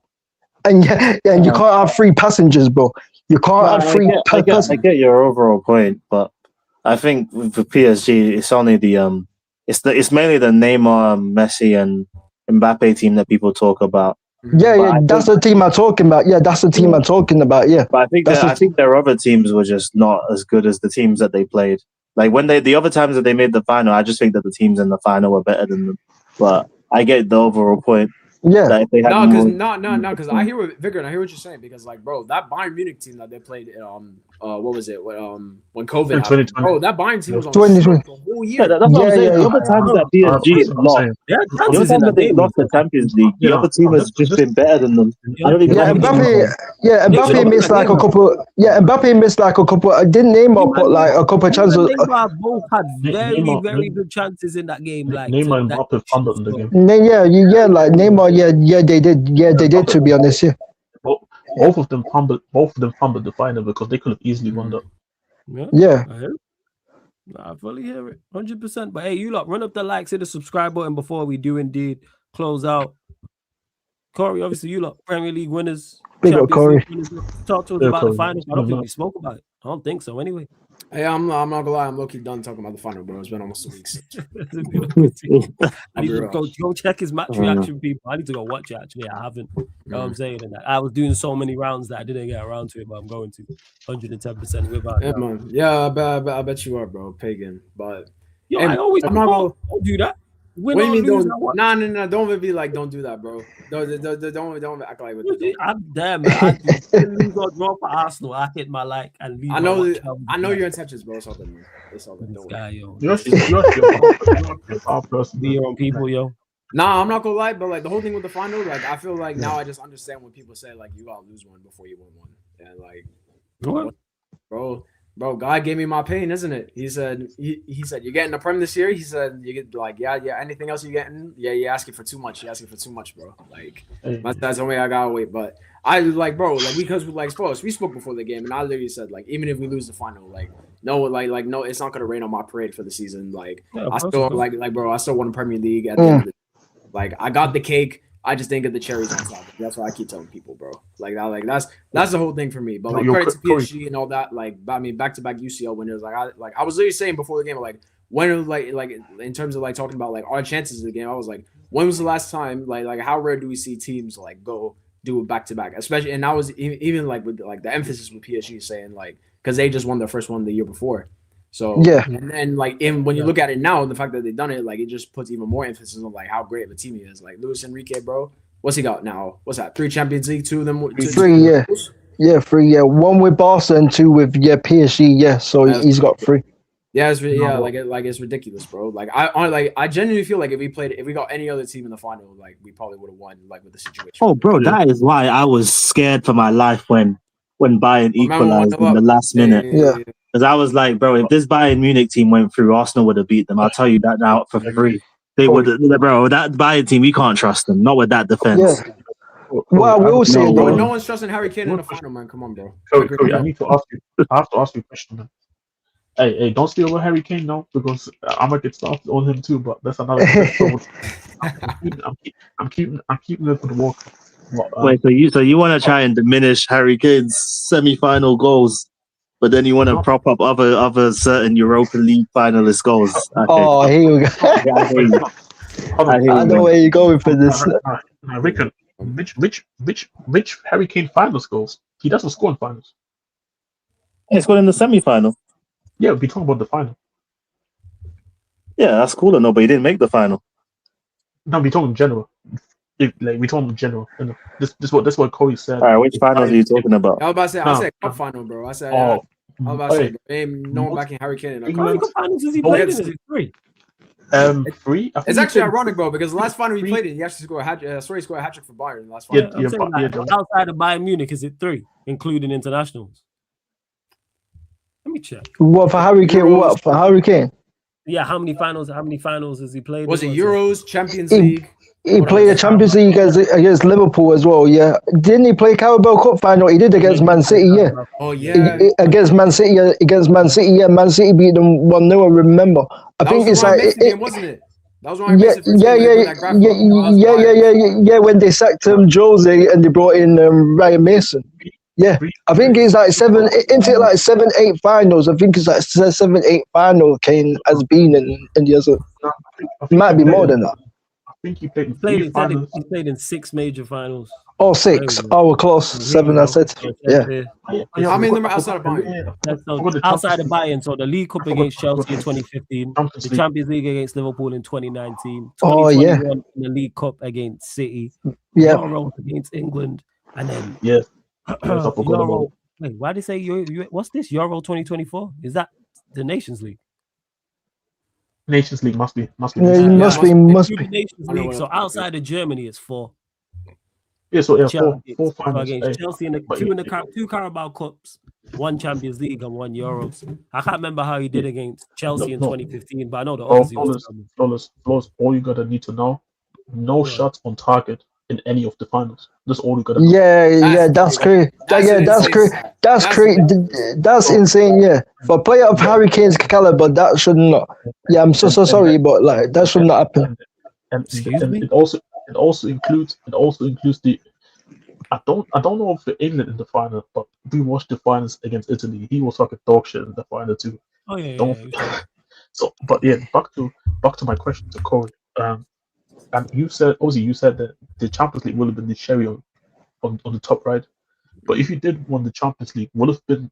And you can't have three passengers, bro. You can't have three passengers. I get your overall point, but I think with PSG, it's only it's mainly the Neymar, Messi, and Mbappe team that people talk about. Yeah, that's the team I'm talking about. Yeah, that's the team I'm talking about. Yeah, but I think their other teams were just not as good as the teams that they played. Like when the other times that they made the final, I just think that the teams in the final were better than them. But I get the overall point. Yeah. That if they had because I hear what Victor, and I hear what you're saying, because like, bro, that Bayern Munich team that they played, what was it? When COVID happened, bro, that Bayern team was on 2020 the whole year. Yeah, that's what I'm saying. The other times that PSG lost, the other time that they lost the Champions League, the other team has just been better than them. Mbappe missed like a couple. Yeah, Mbappe missed like a couple. I didn't Neymar put like a couple of chances. Neymar both had very good chances in that game. Like Neymar and Mbappe fumbled in the game. Like Neymar, they did. To be honest, yeah. Both of them fumbled the final because they could have easily won that. Yeah. I fully hear it, 100%. But hey, you lot, run up the likes, hit the subscribe button before we do indeed close out. Corey, obviously you lot Premier League winners. Big up, Corey. Talk to us about the finals. I don't think we spoke about it. I don't think so. Anyway. Hey, I'm not gonna lie, I'm low-key done talking about the final, bro. It's been almost 2 weeks. I need to go check his match reaction, people. I need to go watch it. Actually, I haven't. You know what I'm saying? And I was doing so many rounds that I didn't get around to it, but I'm going to 110% without. Yeah, man. Yeah, I bet you are, bro. Pagan, but I always don't do that. What do you mean? No. Don't be like, don't do that, bro. Don't act like with it. I'm damn, man. I lose or draw for Arsenal. I hit my like and leave. I know your intentions, bro. It's all good, man. It's all good. Don't worry. You're be your own people, yo. Nah, I'm not gonna lie, but like the whole thing with the final, like I feel like now I just understand when people say like you gotta lose one before you win one, and like, what? Bro, Bro, God gave me my pain, isn't it? He said, he said, you're getting the Prem this year. He said, you get like, yeah. Anything else you getting? Yeah, you're asking for too much. You're asking for too much, bro. Like, my dad's only I gotta wait. But I like, bro, like because like sports, we spoke before the game, and I literally said like, even if we lose the final, like, no, like no, it's not gonna rain on my parade for the season. Like, I still like, bro, I still won the Premier League at the end of the. Like, I got the cake. I just didn't get the cherries on top. That's what I keep telling people, bro. Like that's the whole thing for me. But like credit to PSG and all that. Like, I mean, back-to-back UCL winners. Like I was literally saying before the game, like when like in terms of like talking about like our chances of the game, I was like, when was the last time like how rare do we see teams like go do it back-to-back? Especially, and that was even like with like the emphasis with PSG saying like because they just won their first one the year before. So and then like when you look at it now, the fact that they've done it, like it just puts even more emphasis on like how great of a team he is. Like Luis Enrique, bro, what's he got now? What's that? 3 Champions League, 2 of them. 3, yeah, 3, yeah. 1 with Barca and 2 with PSG, yeah. So he's got 3. Yeah, it's it's ridiculous, bro. Like I genuinely feel like if we got any other team in the final, like we probably would have won, like with the situation. Oh, bro, that is why I was scared for my life when Bayern equalized in the last minute. Yeah. Because I was like, bro, if this Bayern Munich team went through, Arsenal would have beat them. I'll tell you that now for free. They would, bro. That Bayern team, we can't trust them. Not with that defense. Yeah. Well, I will say, bro, no one's trusting Harry Kane in the final, man. Come on, bro. Cody, I need to ask you. I have to ask you a question, man. Hey, don't steal over Harry Kane now because I'm gonna get started on him too. But that's another. I'm keeping it for the walk. Wait, so you want to try and diminish Harry Kane's semi-final goals? But then you want to prop up other certain Europa League finalist goals. Okay. Oh, here we go. I know where you're going for this. I reckon which Harry Kane finalist goals? He doesn't score in finals. He scored in the semi-final. Yeah, we're talking about the final. Yeah, that's cool or no, but he didn't make the final. No, we're talking in general. We talking in general. You know, this what Cody said. All right, which finals are you talking about? I was about to say, I said cup final, bro. I said, I was about to say, ain't no one backing Harry Kane in a cup. What finals has he played in? Is it 3? 3. It's actually ironic, bro, because the last final he played in, he actually scored a hat trick for Bayern in the last final. Outside of Bayern Munich, is it 3, including internationals? Let me check. What for Harry Kane? What for Harry Kane? Yeah, how many finals has he played? Was it Euros, Champions League? He played a Champions League against Liverpool as well, yeah. Didn't he play Carabao Cup final? He did against Man City, yeah. Oh, yeah. Against Man City, yeah. Man City beat them 1-0, I remember. I think it's like... game, wasn't it? That was when yeah, when they sacked Jose and they brought in Ryan Mason. Yeah, I think it's like 7, 8 finals. I think it's like 7, 8 finals Kane has been in the other. It might be more than that. I think he played in 6 major finals. Oh, 6. Oh, we're close. 7, I said. Yeah. I mean, outside of Bayern. Outside of Bayern, so the League Cup against Chelsea in 2015, the Champions League against Liverpool in 2019, 2021 in the League Cup against City, Euro against England, and then Euro. Wait, why did they say what's this? Euro 2024? Is that the Nations League? Nations League must be. Must be. Nations League. So outside of Germany, it's 4. Yeah, so four finals against Chelsea in the 2 Carabao Cups, 1 Champions League and 1 Euros. I can't remember how he did against Chelsea in 2015, but I know the flawless. All you gotta need to know: no shots on target in any of the finals. That's all you gotta know. Yeah, that's crazy. That's crazy. That's crazy. That's insane. Yeah, for a player of Harry Kane's caliber, that should not. Yeah, I'm so sorry, but like that should not happen. And it also includes the. I don't know if the England in the final, but we watched the finals against Italy. He was like a dog shit in the final too. Oh yeah. So, but yeah, back to my question to Corey. And you said that the Champions League would have been the cherry on the top, right? But if you did won the Champions League, would have the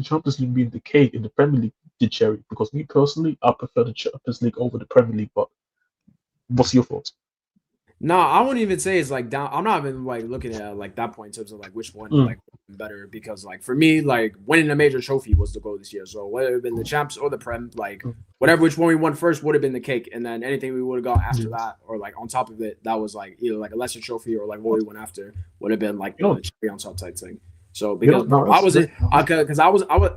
Champions League been the cake in the Premier League the cherry? Because me personally, I prefer the Champions League over the Premier League. But what's your thoughts? No, I wouldn't even say it's like down. I'm not even like looking at like that point in terms of like which one like better, because like for me, like winning a major trophy was the goal this year. So whether it have been the champs or the Prem, like which one we won first would have been the cake, and then anything we would have got after that or like on top of it, that was like either like a lesser trophy or like what we went after would have been like the cherry on top type thing. So because No, I it's- wasn't,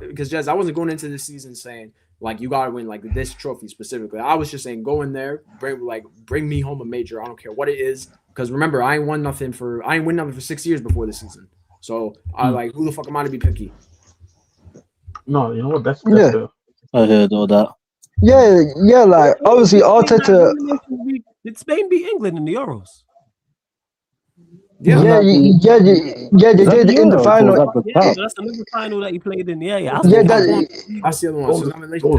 because Jez, I wasn't going into the season saying like you gotta win like this trophy specifically. I was just saying go in there, bring me home a major. I don't care what it is. Because remember, I ain't win nothing for 6 years before the season. So I like who the fuck am I to be picky? No, you know what? That's Yeah. fair. I heard all that. Yeah, like obviously Arteta. Did Spain beat England in the Euros? Yeah, they did in the final. Yeah, that's another final that he played in. Yeah. That's the other one. So I'm in All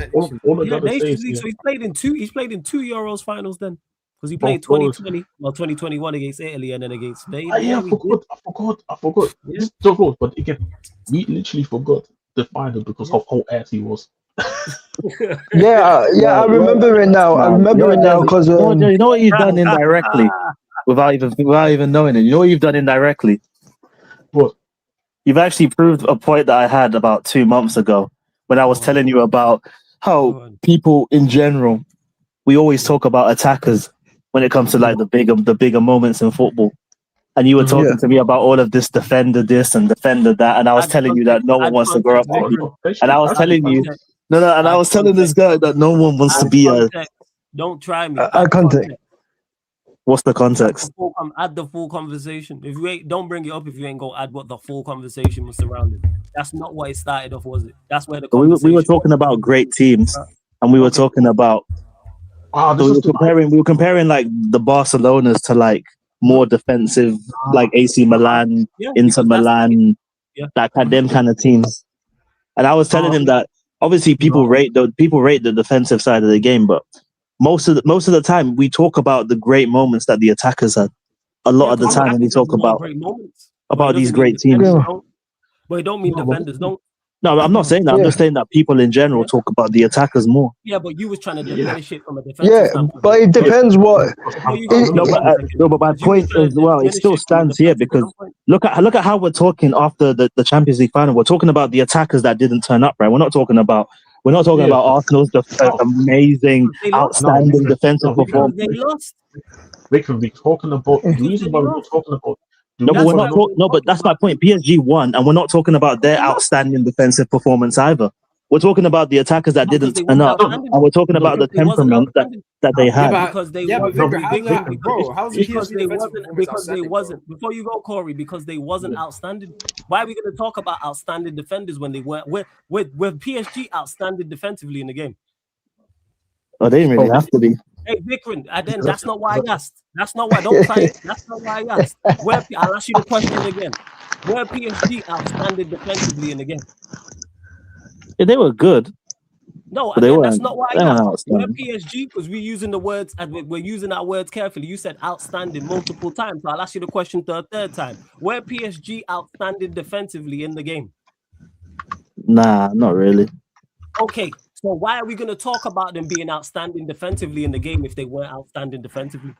I Yeah, gotta say is, so he's played in two. He's played in two Euros finals then, because he Of played course. 2020, 2021 against Italy, and then against Spain. yeah, I forgot. Just so close, but again, we literally forgot the final because of how ass he was. Yeah, I remember it now. I remember it now because you know what you've done indirectly, without even knowing it. You know what you've done indirectly. What? You've actually proved a point that I had about 2 months ago when I was telling you about how people in general, we always talk about attackers when it comes to like the bigger moments in football. And you were talking to me about all of this defender this and defender that, and I was telling you that no one wants to grow up. And I was telling you, and I was telling this guy that no one wants to be a. Don't try me. Add context. What's the context? Add the full conversation. If you ain't, don't bring it up if you ain't go add what the full conversation was surrounding. That's not what it started off, was it? That's where the conversation. We were talking about great teams, and we were talking about. We were comparing like the Barcelonas to like more defensive, like AC Milan, Inter Milan, them kind of teams. And I was telling him that obviously people rate the defensive side of the game, but most of the time we talk about the great moments that the attackers had. A lot of the time when we talk about these great teams. But it don't mean defenders don't. No, I'm not saying that. I'm just saying that people in general talk about the attackers more. Yeah, but you was trying to diminish it from a defensive standpoint. But it depends what. But my point as well, it still stands here because look at how we're talking after the Champions League final. We're talking about the attackers that didn't turn up, right? We're not talking about Arsenal's amazing, outstanding defensive performance. They lost. Victor, we're talking about the reason why we're talking about. But that's my point. PSG won, and we're not talking about their outstanding defensive performance either. We're talking about the attackers that didn't turn up, and we're talking about the temperament that they had. Because they wasn't. Before you go, Corey, because they wasn't outstanding. Why are we going to talk about outstanding defenders when they weren't? With PSG outstanding defensively in the game. Oh, they didn't really have to be. Hey, Vikram, then that's not why I asked. That's not why. Don't try it. That's not why I asked. I'll ask you the question again. Where PSG outstanding defensively in the game? Yeah, they were good. No, but again, that's not why I asked. Where PSG, because we're using the words and we're using our words carefully. You said outstanding multiple times. So I'll ask you the question a third time. Where PSG outstanding defensively in the game? Nah, not really. Okay. So why are we going to talk about them being outstanding defensively in the game if they weren't outstanding defensively?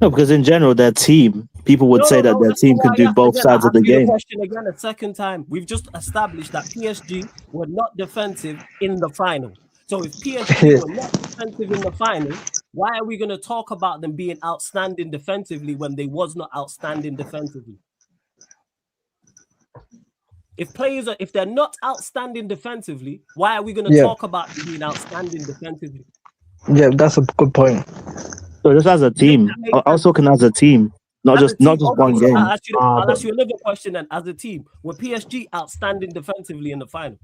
No, because in general, their team, people would say that their team could do both sides of the game. Question again a second time. We've just established that PSG were not defensive in the final. So if PSG were not defensive in the final, why are we going to talk about them being outstanding defensively when they was not outstanding defensively? If they're not outstanding defensively, why are we going to talk about them being outstanding defensively? Yeah, that's a good point. So just as a team, I was talking as a team, not just one game. I'll ask you another question then. As a team, were PSG outstanding defensively in the final?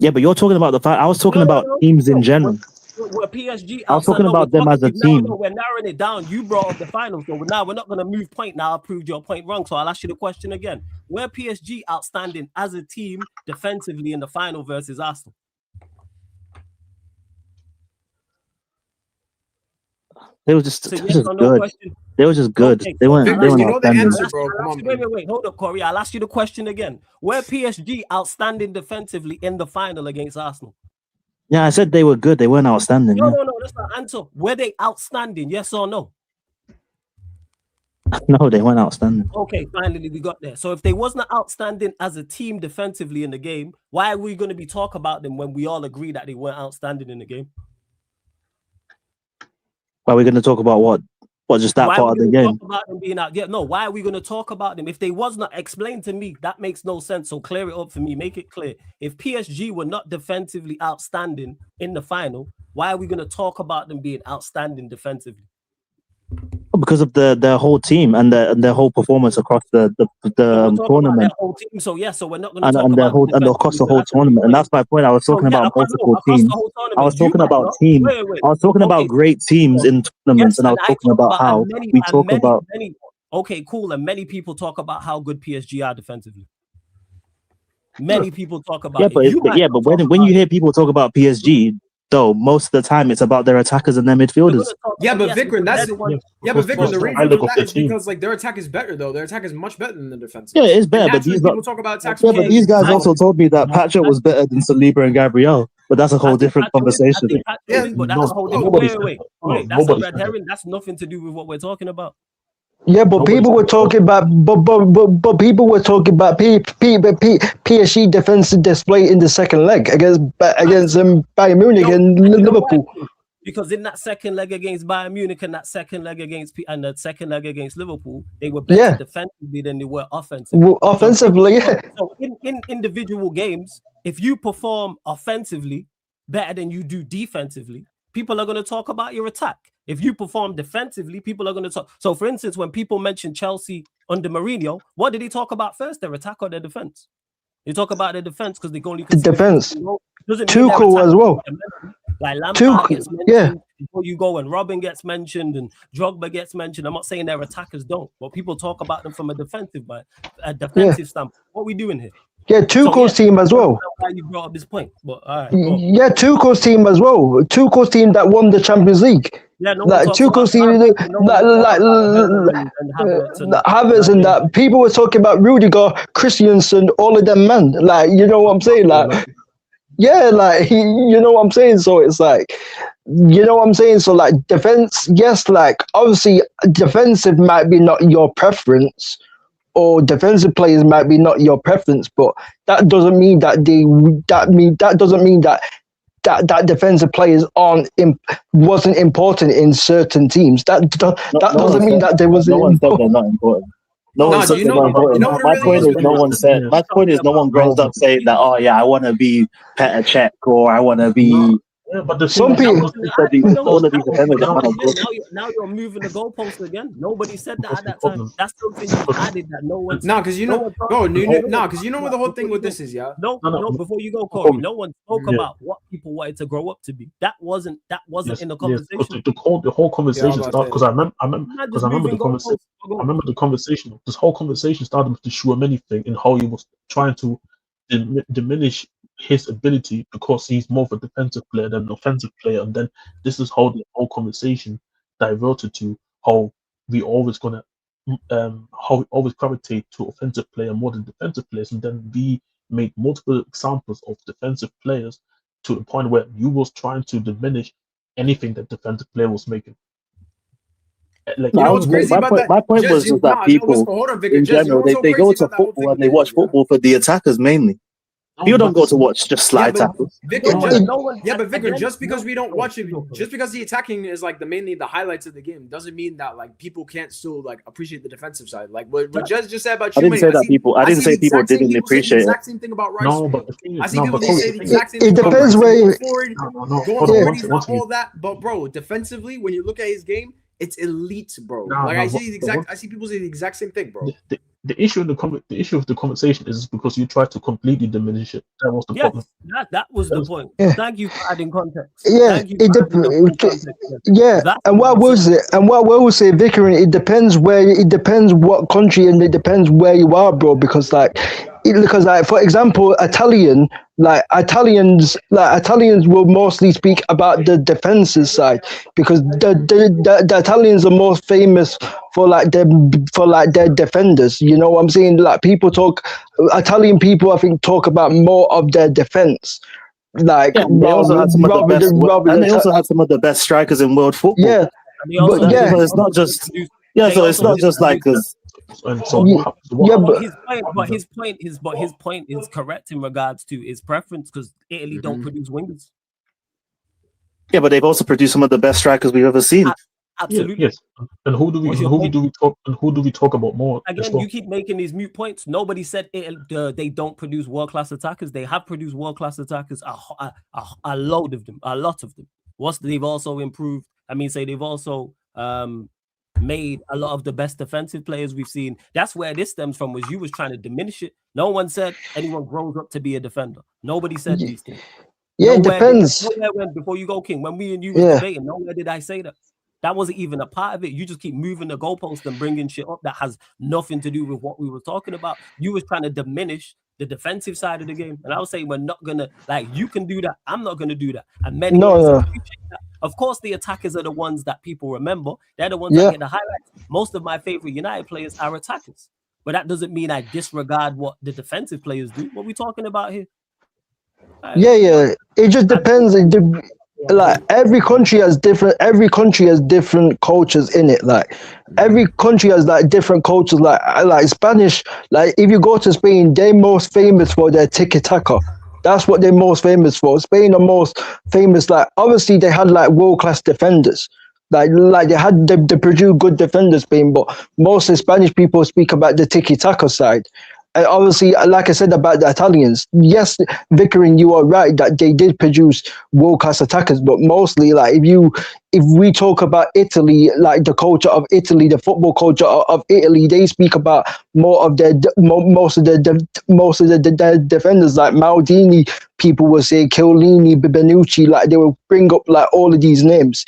Yeah, but you're talking about the final. I was talking about teams in general. Were PSG I was talking about them as a team. We're narrowing it down. You brought up the finals, so now we're not going to move point. Now I proved your point wrong, so I'll ask you the question again. Were PSG outstanding as a team defensively in the final versus Arsenal? They were just good. They were just good. Okay. They weren't. They weren't you know the outstanding. answer, bro. Come on, Wait. Hold up, Corey. I'll ask you the question again. Were PSG outstanding defensively in the final against Arsenal? Yeah, I said they were good. They weren't outstanding. No, that's not answer. Were they outstanding? Yes or no? No, they weren't outstanding. Okay, finally we got there. So if they wasn't outstanding as a team defensively in the game, why are we going to be talking about them when we all agree that they weren't outstanding in the game? Are we going to talk about what? What, just that Why part are of we the going to game? talk about them being out? Yeah, no. Why are we going to talk about them if they was not explained to me? That makes no sense. So clear it up for me. Make it clear. If PSG were not defensively outstanding in the final, why are we going to talk about them being outstanding defensively? Because of their whole team and their whole performance across the tournament. Their whole team. So yeah, so we're not going to talk And their about whole and across the whole tournament. And that's my point. I was talking about multiple teams. I was talking about teams. I was talking about great teams in tournaments, and I was talking about how we talk about. Okay, cool. And many people talk about how good PSG are defensively. Many people talk about but when you hear people talk about PSG, though, most of the time it's about their attackers and their midfielders. Yeah, but Vikram, the reason for that is because like their attack is better though. Their attack is much better than the defense. Yeah, it is better. But these people talk about attacks. Yeah, but these guys also told me that Patrick was better than Saliba and Gabriel. But that's a whole different conversation. But that's a whole different. Wait. That's a red herring. That's nothing to do with what we're talking about. Yeah, but people were talking about, but people were talking about PSG defensive display in the second leg against Bayern Munich and Liverpool. Because in that second leg against Bayern Munich and that second leg against Liverpool, they were better defensively than they were offensively. Offensively, So in individual games, if you perform offensively better than you do defensively, people are going to talk about your attack. If you perform defensively, people are going to talk. So, for instance, when people mention Chelsea under Mourinho, what did he talk about first? Their attack or their defense? They talk about their defense because they only the defense. Tuchel as well. Like Lampard gets mentioned before you go, and Robin gets mentioned, and Drogba gets mentioned. I'm not saying their attackers don't, but people talk about them from a defensive standpoint. What are we doing here? Yeah, Tuchel's team as well. Why you brought up this point? But yeah, Tuchel's team as well. Tuchel's team that won the Champions League. Yeah, no like Tuchel's team, Havertz and that. People were talking about Rudiger, Christensen, all of them, man. Like, you know what I'm saying? Like, yeah, like you know what I'm saying. So it's like, you know what I'm saying. So like defense, yes, like obviously defensive might be not your preference, or defensive players might be not your preference, but that doesn't mean that that defensive players wasn't important in certain teams. That doesn't mean that they wasn't. No one said they're not important. No one said they're not important. My point is, no one said. My point is, no one grows up saying that. Oh yeah, I want to be Petr Cech or I want to be. Yeah, but some people. Now you're moving the goalpost again. Nobody said that at that time. That's something you added that no one. Because you know, because you know what the whole thing with this is, yeah. No. Before you go, Corey, no one spoke about what people wanted to grow up to be. That wasn't in the conversation. Yes, the whole conversation started because I remember the conversation. This whole conversation started with the Chouameni thing and how he was trying to diminish his ability because he's more of a defensive player than an offensive player, and then this is how the whole conversation diverted to how we always gravitate to offensive player more than defensive players, and then we made multiple examples of defensive players to the point where you was trying to diminish anything that defensive player was making. Like, you know what's crazy about that? My point was just that people in general they go to football and they watch football for the attackers mainly. You don't go to watch just slide tackles. But Victor, just because we don't watch it, just because the attacking is like mainly the highlights of the game, doesn't mean that like people can't still like appreciate the defensive side. Like what just said about I didn't say that people. I didn't say people didn't appreciate it. The exact same thing about Rice. No, but I see people say the exact same thing. It depends where you. All that, but bro, defensively, when you look at his game, it's elite, bro. I see people say the exact same thing, bro. The issue of the conversation is because you try to completely diminish it. That was the problem. That was the point. Yeah. Thank you for adding context. Yeah, and what was it? And what we will say, Vicar, it depends what country, and it depends where you are, bro. Because for example, Italians will mostly speak about the defensive side because the Italians are most famous for their defenders. You know what I'm saying? Like Italian people, I think, talk about more of their defense. Like they also had some of the best strikers in world football. Yeah, it's not just So it's not just like because. But his point is correct in regards to his preference because Italy don't produce wingers. Yeah, but they've also produced some of the best strikers we've ever seen. Absolutely. Yes. And who do we talk about more? Again, you keep making these mute points. Nobody said they don't produce world-class attackers. They have produced world-class attackers, a load of them, a lot of them. They've also improved. They've also made a lot of the best defensive players we've seen. That's where this stems from, was you was trying to diminish it. No one said anyone grows up to be a defender. Nobody said these things. Yeah, it depends. Before you go, King, when we and you was debating, nowhere did I say that. That wasn't even a part of it. You just keep moving the goalpost and bringing shit up that has nothing to do with what we were talking about. You was trying to diminish the defensive side of the game. And I was saying, we're not going to, you can do that. I'm not going to do that. And many appreciate that. Of course, the attackers are the ones that people remember. They're the ones that get the highlights. Most of my favorite United players are attackers. But that doesn't mean I disregard what the defensive players do. What are we talking about here? It just depends. Every country has different cultures in it. Every country has different cultures. Like Spanish, if you go to Spain, they're most famous for their tiki-taka. That's what they're most famous for. Spain are most famous. Obviously they had world-class defenders. They produced good defenders, Spain, but most of the Spanish people speak about the tiki-taka side. And obviously, like I said about the Italians, yes, Vickering, you are right that they did produce world-class attackers, but mostly, if we talk about Italy, the culture of Italy, the football culture of Italy, they speak about most of the defenders, like Maldini. People will say Chiellini, Benucci, they will bring up all of these names.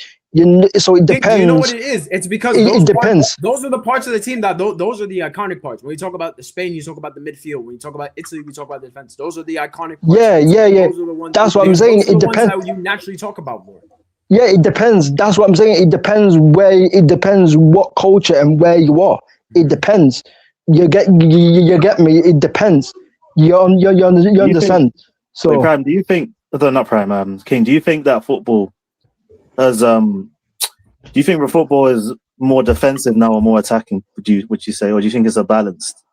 So it depends. Do you know what it is? It's because it depends. Those are the parts of the team that those are the iconic parts. When you talk about Spain, you talk about the midfield. When you talk about Italy, we talk about the defense. Those are the iconic parts. Yeah. Those are the ones. That's what I'm saying. It depends. That you naturally talk about more. Yeah, it depends. That's what I'm saying. It depends what culture and where you are. It depends. You get me. It depends. You understand? So, Prime, do you think? Not Prime. King, do you think that football has do you think the football is more defensive now or more attacking? Would you say, or do you think it's a balanced?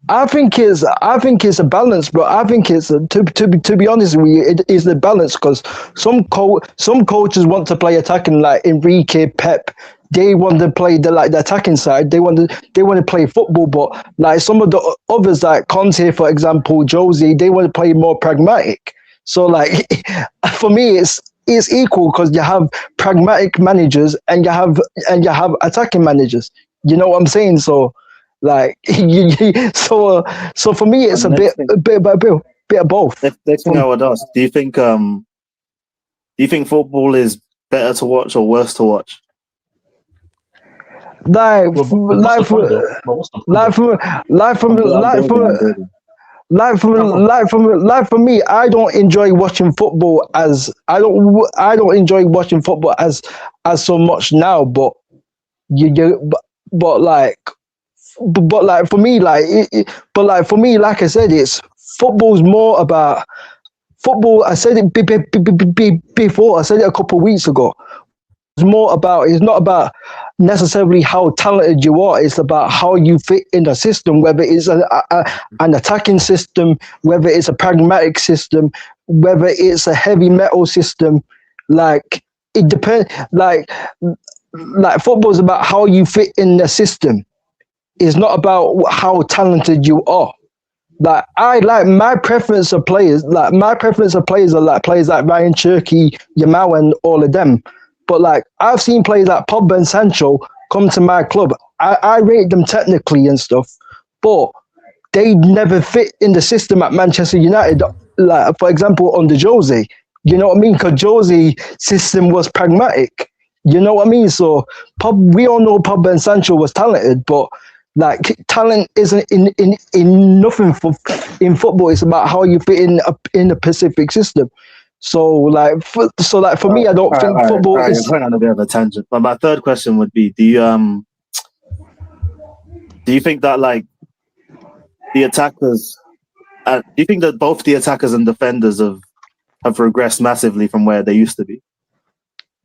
I think it's a balance, but I think it's to be honest with you, it is the balance, because some coaches want to play attacking, like Enrique, Pep. They want to play the attacking side. They want to play football, but some of the others, like Conte, for example, Jose, they want to play more pragmatic. So for me, it's equal, because you have pragmatic managers and you have attacking managers. You know what I'm saying? So so for me, it's a bit of both. Next thing I would ask: do you think football is better to watch or worse to watch? For me, I don't enjoy watching football as so much now. But for me, like I said, it's football's more about football. I said it before. I said it a couple of weeks ago. It's not about necessarily how talented you are. It's about how you fit in the system, whether it's an attacking system, whether it's a pragmatic system, whether it's a heavy metal system. It depends. Football is about how you fit in the system. It's not about how talented you are. My preference of players are players like Ryan Cherky, Yamal, and all of them. But I've seen players like Pogba and Sancho come to my club. I rate them technically and stuff, but they never fit in the system at Manchester United. For example, under Jose, you know what I mean? Because Jose's system was pragmatic. You know what I mean? So we all know Pogba and Sancho was talented, but talent isn't in nothing in football. It's about how you fit in the specific system. So for me, I don't think football is. You're going on a bit of a tangent, but my third question would be: do you think that the attackers? Do you think that both the attackers and defenders have regressed massively from where they used to be?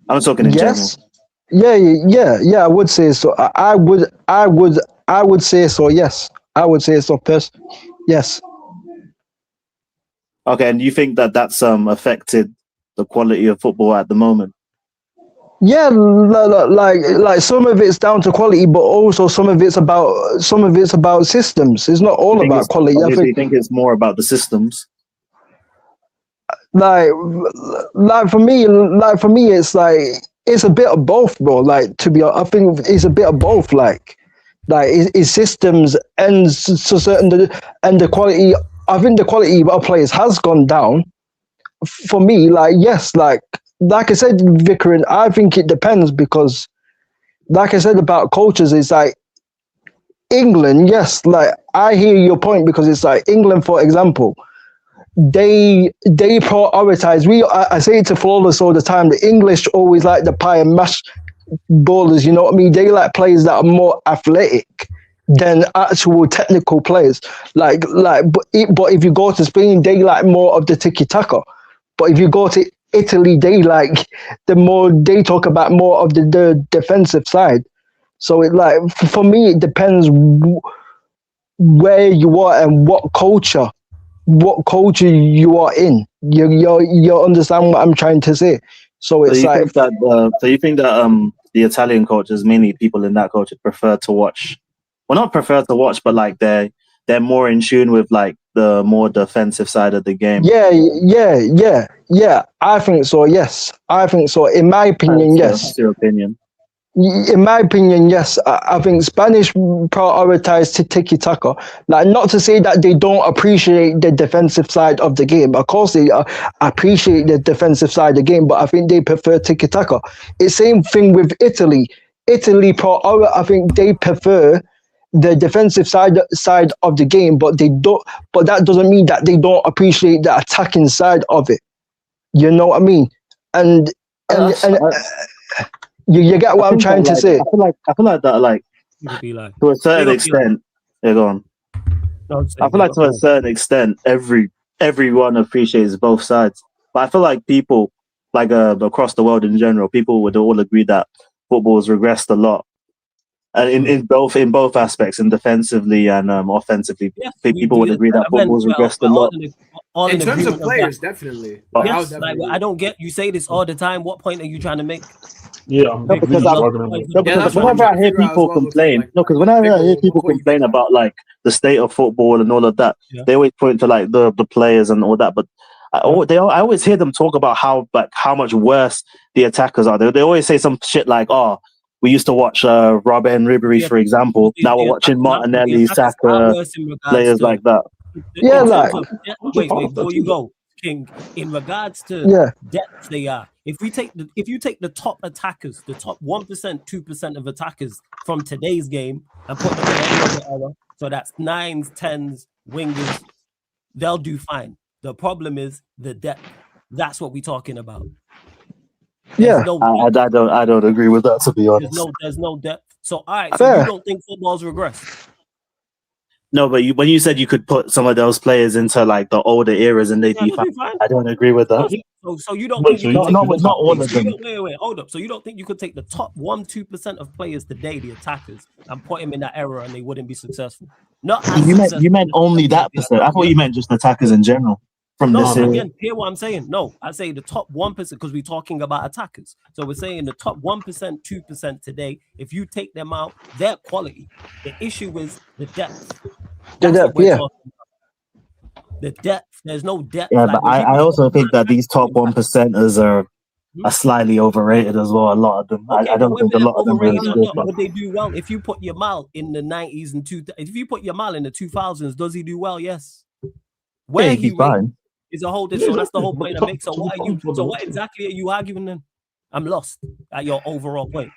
I'm talking in general. Yeah. I would say so. I would say so. Yes, I would say so. Yes. Okay, and do you think that that's affected the quality of football at the moment? Yeah, like some of it's down to quality, but also some of it's about systems. It's not all about quality. I You think think it's more about the systems? like for me, it's like it's a bit of both, bro. Like to be honest, I think it's a bit of both. Like it's systems and to certain and the quality. I think the quality of players has gone down. For me, like yes, like I said, Vicarin, I think it depends because, like I said about coaches, it's like England. Yes, like I hear your point because it's like England, for example, they prioritize. I say it to Flawless all the time. The English always like the pie and mash ballers. You know what I mean? They like players that are more athletic than actual technical players. But if you go to Spain, they like more of the tiki taka. But if you go to Italy, they talk about more of the defensive side. So it like for me, it depends where you are and what culture you are in. You understand what I'm trying to say. So it's so you think that the Italian cultures, mainly people in that culture, prefer to watch. Well, not prefer to watch, but like they're more in tune with like the more defensive side of the game. Yeah. I think so. Yes, I think so. In my opinion, yes. That's your opinion. In my opinion, yes. I think Spanish prioritize tiki taka. Like, not to say that they don't appreciate the defensive side of the game. Of course, they appreciate the defensive side of the game, but I think they prefer tiki taka. It's same thing with Italy. I think they prefer the defensive side of the game, but they don't. But that doesn't mean that they don't appreciate the attacking side of it. You know what I mean? And you get what I'm trying to say. I feel like that, like to a certain extent. Yeah, go on. I feel like to a certain extent, everyone appreciates both sides. But I feel like people, like across the world in general, people would all agree that football has regressed a lot, and in both aspects, in defensively and offensively, people would agree that football's regressed a lot. In terms of players, definitely. Yes, like, I don't get you say this all the time. What point are you trying to make? Yeah, because whenever I hear people complain, about like the state of football and all of that, they always point to like the players and all that. But I always hear them talk about how much worse the attackers are. They always say some shit like, "Oh, we used to watch Robert and Ribery, for example. Now we're watching Martinelli, Saka, players like that." Yeah, like wait, before you go, King. In regards to depth, they are. If you take the top attackers, the top 1%, 2% of attackers from today's game and put them in any other era, so that's 9s, 10s, wingers, they'll do fine. The problem is the depth. That's what we're talking about. I don't agree with that, to be honest. There's no depth. So all right, so you don't think football's regressed? No, but when you said you could put some of those players into like the older eras and they'd be fine, I don't agree with that. So you don't think you could take not all of them. Wait, hold up. So you don't think you could take the top 1-2% of players today, the attackers, and put them in that era and they wouldn't be successful? You meant only that percent. I thought you meant just attackers in general. Again, hear what I'm saying. No, I say the top 1% because we're talking about attackers. So we're saying the top 1%, 2% today. If you take them out, their quality. The issue is the depth. The depth. There's no depth. Yeah, but I also think that these top 1%ers are slightly overrated as well. A lot of them. I don't think a lot of them really good. Would they do well if you put Yamal in the 90s and if you put Yamal in the 2000s? Does he do well? Yes. Where he's fine. Is a whole different. So that's the whole point I make. So what exactly are you arguing then? I'm lost at your overall point.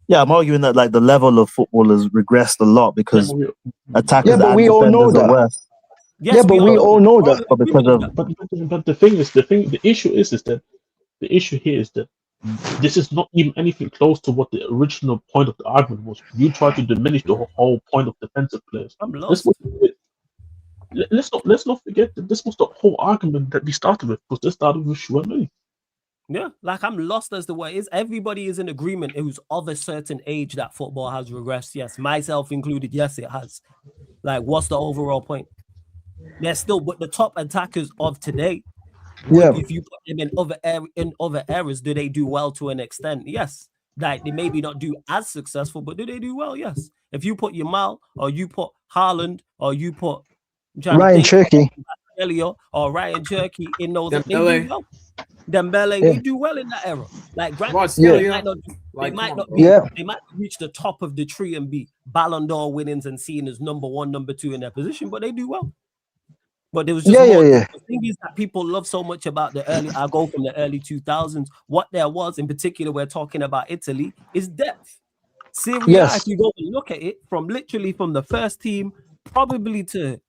Yeah, I'm arguing that like the level of football has regressed a lot because attackers and we all know defenders are worse. Yes, but we all know that. But the issue here is that this is not even anything close to what the original point of the argument was. You try to diminish the whole point of defensive players. I'm lost. Let's not forget that this was the whole argument that we started with, because this started with Shuameni. Yeah, like I'm lost as to what is. Everybody is in agreement who's of a certain age that football has regressed. Yes, myself included. Yes, it has. Like, what's the overall point? They're still, but the top attackers of today, If you put them in other areas, do they do well to an extent? Yes. Like they maybe not do as successful, but do they do well? Yes. If you put Yamal or you put Haaland or you put Ryan Cherky, Elliot or Ryan Cherky in those, they do well. Dembele, they do well in that era. Like granted, they might not reach the top of the tree and be Ballon d'Or winnings and seen as number 1, number 2 in their position, but they do well. But there was just the thing is that people love so much about the early. I go from the early 2000s. What there was in particular, we're talking about Italy, is depth. Serie A, if you go and look at it, from the first team probably to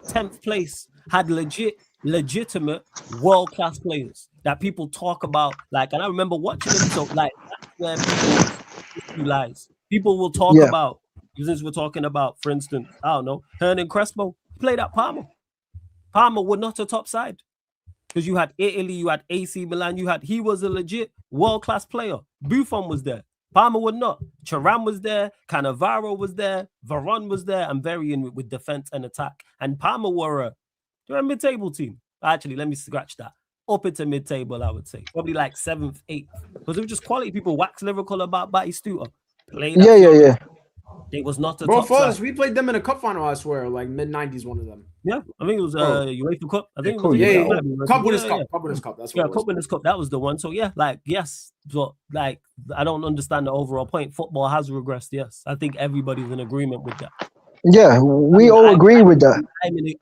10th place, had legitimate world-class players that people talk about. Like, and I remember watching them. So, like, that's where people lies. People will talk about. Since we're talking about, for instance, I don't know, Hernan Crespo played at Parma. Parma were not a top side because you had Italy, you had AC Milan, he was a legit world-class player. Buffon was there. Parma would not. Thuram was there. Cannavaro was there. Varane was there. I'm very in with defense and attack. And Parma were a mid-table team. Actually, let me scratch that. Up into mid-table, I would say. Probably like 7th, 8th. Because it was just quality people wax lyrical about Batistuta. It was not a top side. We played them in a cup final, I swear, like mid-90s, one of them. Yeah, I think it was UEFA Cup. I think it was Cup Winners' Cup. Cup Winners' Cup. That's what Cup Winners' Cup. That was the one. So yeah, like yes, but like I don't understand the overall point. Football has regressed. Yes, I think everybody's in agreement with that. Yeah, we all agree with that.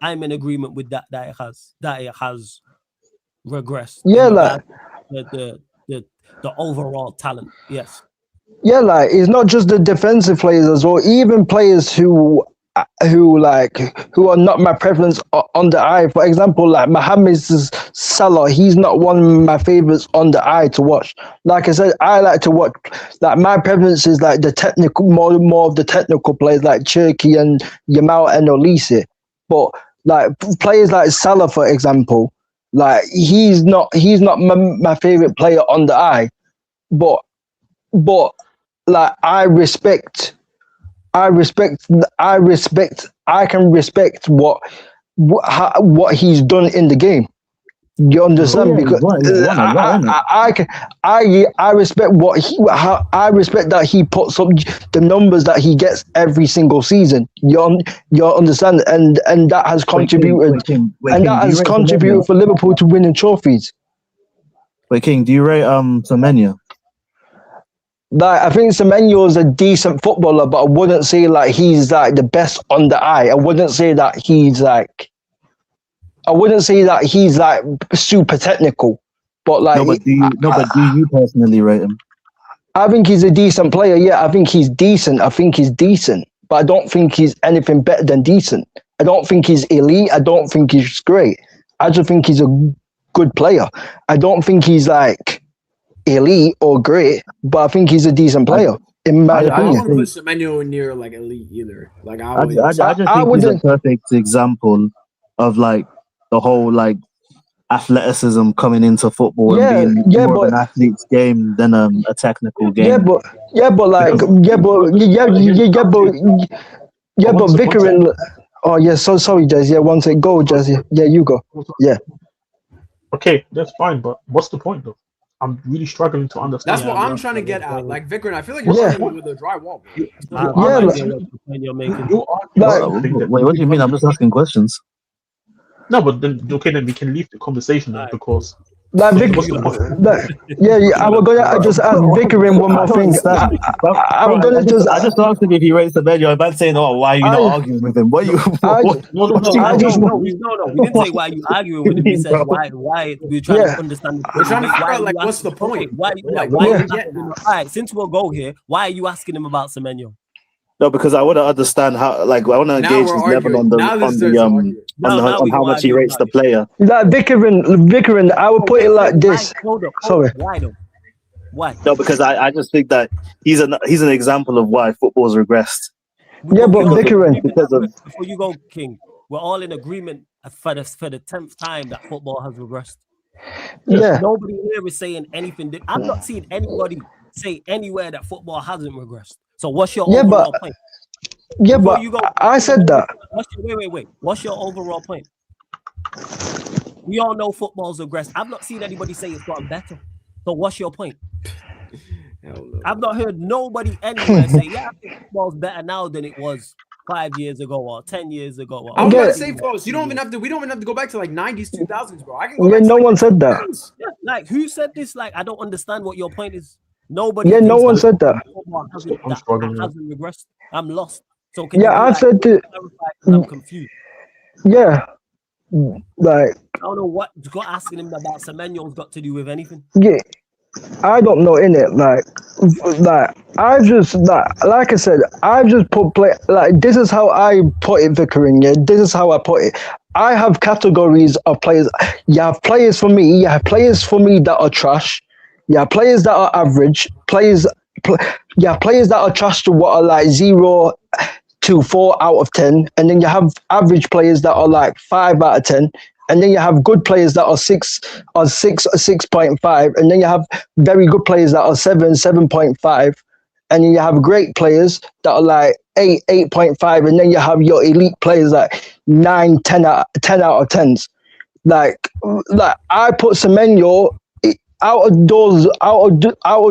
I'm in agreement with that. That it has regressed. Yeah, like the overall talent. Yes. Yeah, like it's not just the defensive players as well. Even players who are not my preference on the eye. For example, like Mohamed Salah, he's not one of my favorites on the eye to watch. Like I said, I like to watch. Like my preference is like the technical, more of the technical players like Cherky and Yamal and Olise. But like players like Salah, for example, like he's not my favorite player on the eye. But like I can respect what he's done in the game. You understand? Because I respect I respect that he puts up the numbers that he gets every single season. You understand? And that has contributed for Liverpool to winning trophies. Wait, King, do you rate Semenyo? Like I think Semenyo is a decent footballer, but I wouldn't say like he's like the best on the eye. I wouldn't say that he's like super technical. But like, do you personally rate him? I think he's a decent player. Yeah, I think he's decent. But I don't think he's anything better than decent. I don't think he's elite. I don't think he's great. I just think he's a good player. I don't think he's like elite or great, but I think he's a decent player in my opinion. I don't want to put Semenyo near like elite either. Like I just think he's a perfect example of like the whole like athleticism coming into football and being more of an athlete's game than a technical game. But Vickering. Oh yeah, so sorry, Jazz. Yeah, one sec. Go, Jazz. Yeah, you go. Yeah. Okay, that's fine, but what's the point though? I'm really struggling to understand. That's what I'm trying to get at. Like Vickering, I feel like you're saying with a dry wall. Wait, what do you mean? I'm just asking questions. No, but then we can leave the conversation then because. I was gonna just ask Vickering one more thing. I just asked him if he rates the video. I'm about saying, "Oh, why are you not arguing with him? What you?" No. We didn't say why you arguing with him. We said why. We're trying to understand. We're trying to figure out like what's the point. Why? All right, since we'll go here, why are you asking him about Semenyo? No, because I want to understand how. Like, I want to engage his level on how much he rates the player. Like Vickering, I would put it like this. Sorry. Why? No, because I just think that he's an example of why football's regressed. Yeah, but Vickering, before you go, King, we're all in agreement for the 10th time that football has regressed. Yeah. Nobody here is saying anything. I'm not seeing anybody say anywhere that football hasn't regressed. So what's your overall point? Yeah, but I said that. Wait. What's your overall point? We all know football's regressed. I've not seen anybody say it's gotten better. So what's your point? I've not heard nobody anywhere say, yeah, I think football's better now than it was 5 years ago or 10 years ago. Or I was about to say, folks, we don't even have to go back to like 90s, 2000s, bro. I can go back no to one said that. Yeah, like, who said this? Like, I don't understand what your point is. Nobody. Yeah, no one said that. Hasn't regressed. I'm lost. So can I said that. I'm confused. Yeah, like I don't know what asking him about Semenyo's got to do with anything. Yeah, I don't know in it. Like I just like I said, I just put play like this is how I put it, Vickering. Yeah, this is how I put it. I have categories of players. You have players for me. You have players for me that are trash. You have players that are average. Players that are trash to what are like 0 to 4 out of 10, and then you have average players that are like 5 out of 10, and then you have good players that are 6 or 6.5, and then you have very good players that are 7.5, and then you have great players that are like 8.5, and then you have your elite players like 9, 10 out of 10s. Like I put Semenyo out of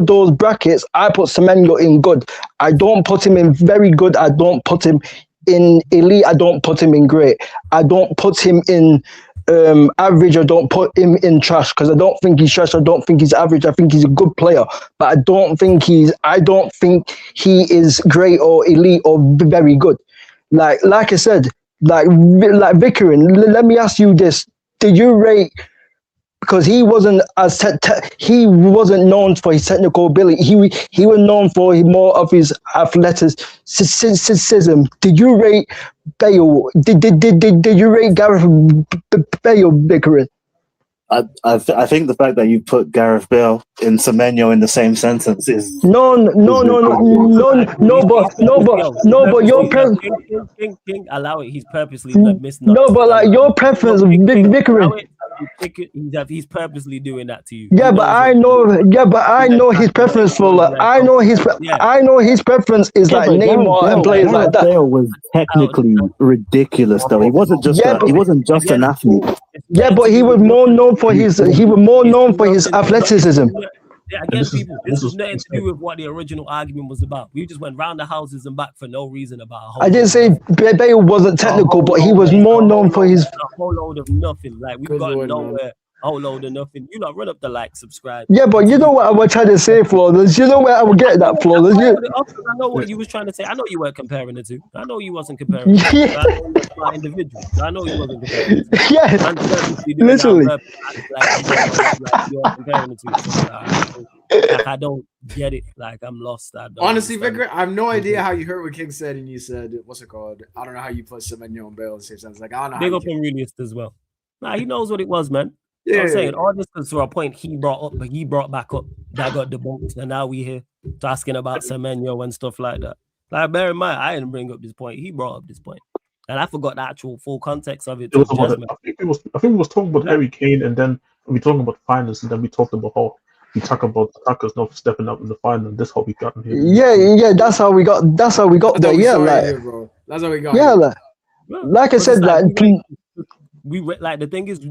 those brackets. I put Semenyo in good. I don't put him in very good. I don't put him in elite. I don't put him in great. I don't put him in average. I don't put him in trash because I don't think he's trash. I don't think he's average. I think he's a good player, but I don't think he is great or elite or very good. Like I said, like Vickering. Let me ask you this: did you rate? Because he wasn't he wasn't known for his technical ability. He was known for more of his athleticism. Did you rate Bale? Did you rate Gareth Bale, Vickering? I think the fact that you put Gareth Bale and Semenyo in the same sentence is no, but your King, allow it. He's purposely missing. No, but like your preference, Vickering. He's purposely doing that to you. Yeah, but I know his preference for like, I know his preference is like Neymar and players like that. Bale was technically ridiculous though. He wasn't just an athlete. Yeah, but he was more known for his athleticism. Yeah, again, people, this is nothing to do with what the original argument was about. We just went round the houses and back for no reason about a whole I didn't say Bale wasn't technical, but he was more known for his a whole load of nothing. Like we've got nowhere. A whole load of nothing. You run up the like, subscribe. Yeah, but you know what I was trying to say, Flawless. You know where I would get that, Flawless. I know what you was trying to say. I know you weren't comparing the two. I know you wasn't comparing the two. I know you were individual. I know you wasn't comparing the two. Yeah, literally. Like you're comparing the two. I don't get it. Like I'm lost. Honestly, Vicar, I have no idea how you heard what King said, and you said, "What's it called?" I don't know how you put Semenyo and Bale at the same time. It's like I don't know. Big up Aurelius as well. Nah, he knows what it was, man. Yeah, I'm saying all this is to a point he brought back up that got debunked, and now we here asking about Semenyo and stuff like that. Like, bear in mind, I didn't bring up this point. He brought up this point, and I forgot the actual full context of it. I think we was talking about Harry Kane, and then we talking about finals, and then we talked about how we talk about attackers not stepping up in the final, and that's how we got in here. Yeah, that's how we got there. Yeah, like bro. That's how we got. Yeah, like I said, we like the thing is.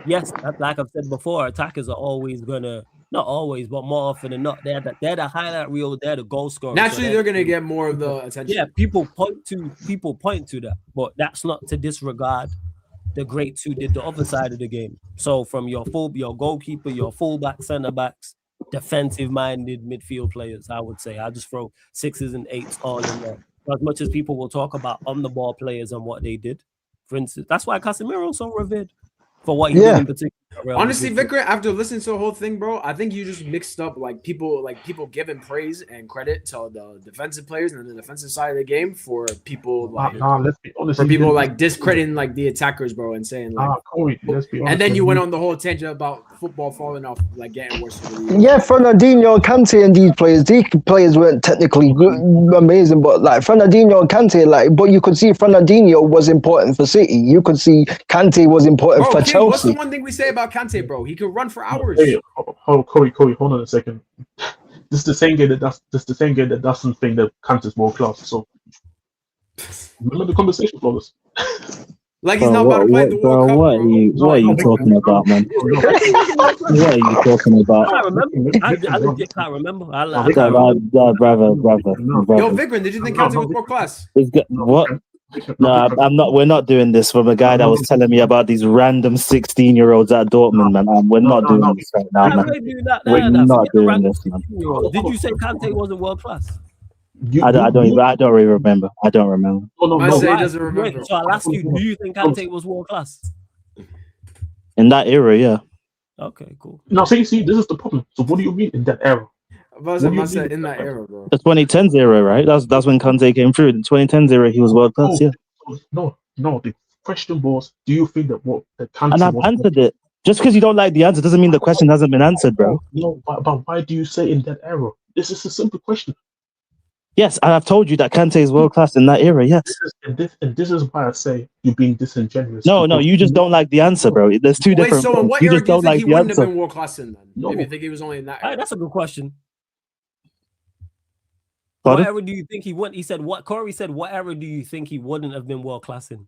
Yes, like I've said before, attackers are always gonna, not always, but more often than not, they're the highlight reel, they're the goal scorer. Naturally, so they're gonna get more of the attention. Yeah, people point to that, but that's not to disregard the greats who did the other side of the game. So from your goalkeeper, your fullback, centre backs, defensive-minded midfield players, I would say. I'll just throw 6s and 8s all in there. As much as people will talk about on the ball players and what they did, for instance, that's why Casemiro's so revered. For what he did in particular. Honestly, Vicar, after listening to the whole thing, bro, I think you just mixed up people giving praise and credit to the defensive players and the defensive side of the game for people let's be honest. For people discrediting the attackers, bro, and saying Corey, let's be honest. And then you went on the whole tangent about football falling off, getting worse. Yeah, Fernandinho, Kante, and these players weren't technically amazing, but Fernandinho and Kante, but you could see Fernandinho was important for City. You could see Kante was important for Chelsea. What's the one thing we say about Kante, bro? He could run for hours. Hey, Corey, hold on a second. This is the same game that doesn't think that Kante's world class. So remember the conversation, Flawless. Like he's not about to play the World Cup, What are you talking about, man? What are you talking about? I remember. I legit can't remember. Brother. Yo, Vigran, did you think Kante was world class? What? No, I'm not. We're not doing this from a guy that was telling me about these random 16-year-olds at Dortment, man. We're not doing this right now, man. We're not doing this, man. Did you say Kante wasn't world class? I don't really remember. I don't remember. I say he doesn't remember. So I'll ask you: do you think Kante was world class? In that era, yeah. Okay, cool. No, see, this is the problem. So what do you mean in that era? I said in that era, bro. The 2010s era, right? That's when Kante came through. The 2010s era, he was world class, yeah. No. The question was, do you think that Kante? And I've answered it. Just because you don't like the answer doesn't mean the question hasn't been answered, bro. No, but why do you say in that era? This is a simple question. Yes, and I've told you that Kante is world class in that era. Yes. This is why I say you're being disingenuous. No, you just don't like the answer, bro. There's two different. So in what you era just do you don't think like he the wouldn't have answer. been world class in then? No. If you think he was only in that era. That's a good question. Pardon? What era do you think he wouldn't? He said what? Corey said, what era do you think he wouldn't have been world class in?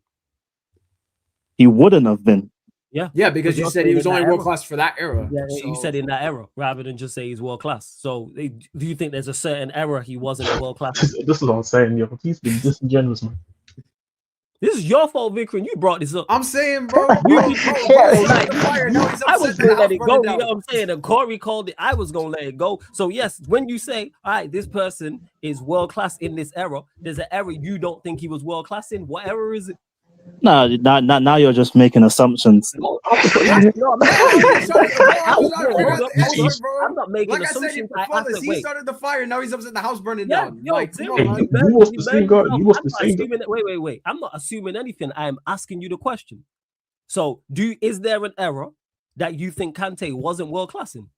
He wouldn't have been. Yeah, because you said he was only world class for that era. Yeah, so. you said in that era rather than just say he's world class. So do you think there's a certain era he wasn't world class? This is what I'm saying, yo. He's been disingenuous, man. This is your fault, Vikram. You brought this up. I'm saying, bro. I was gonna let it go. You know what I'm saying? And Corey called it. I was gonna let it go. So yes, when you say, all right, this person is world class in this era, there's an era you don't think he was world class in. What era is it? No, now you're just making assumptions. I'm not making assumptions. He started the fire. Now he's upset the house burning down. You was the same guy. You was the same guy. Wait. I'm not assuming anything. I'm asking you the question. So, is there an era that you think Kante wasn't world class in?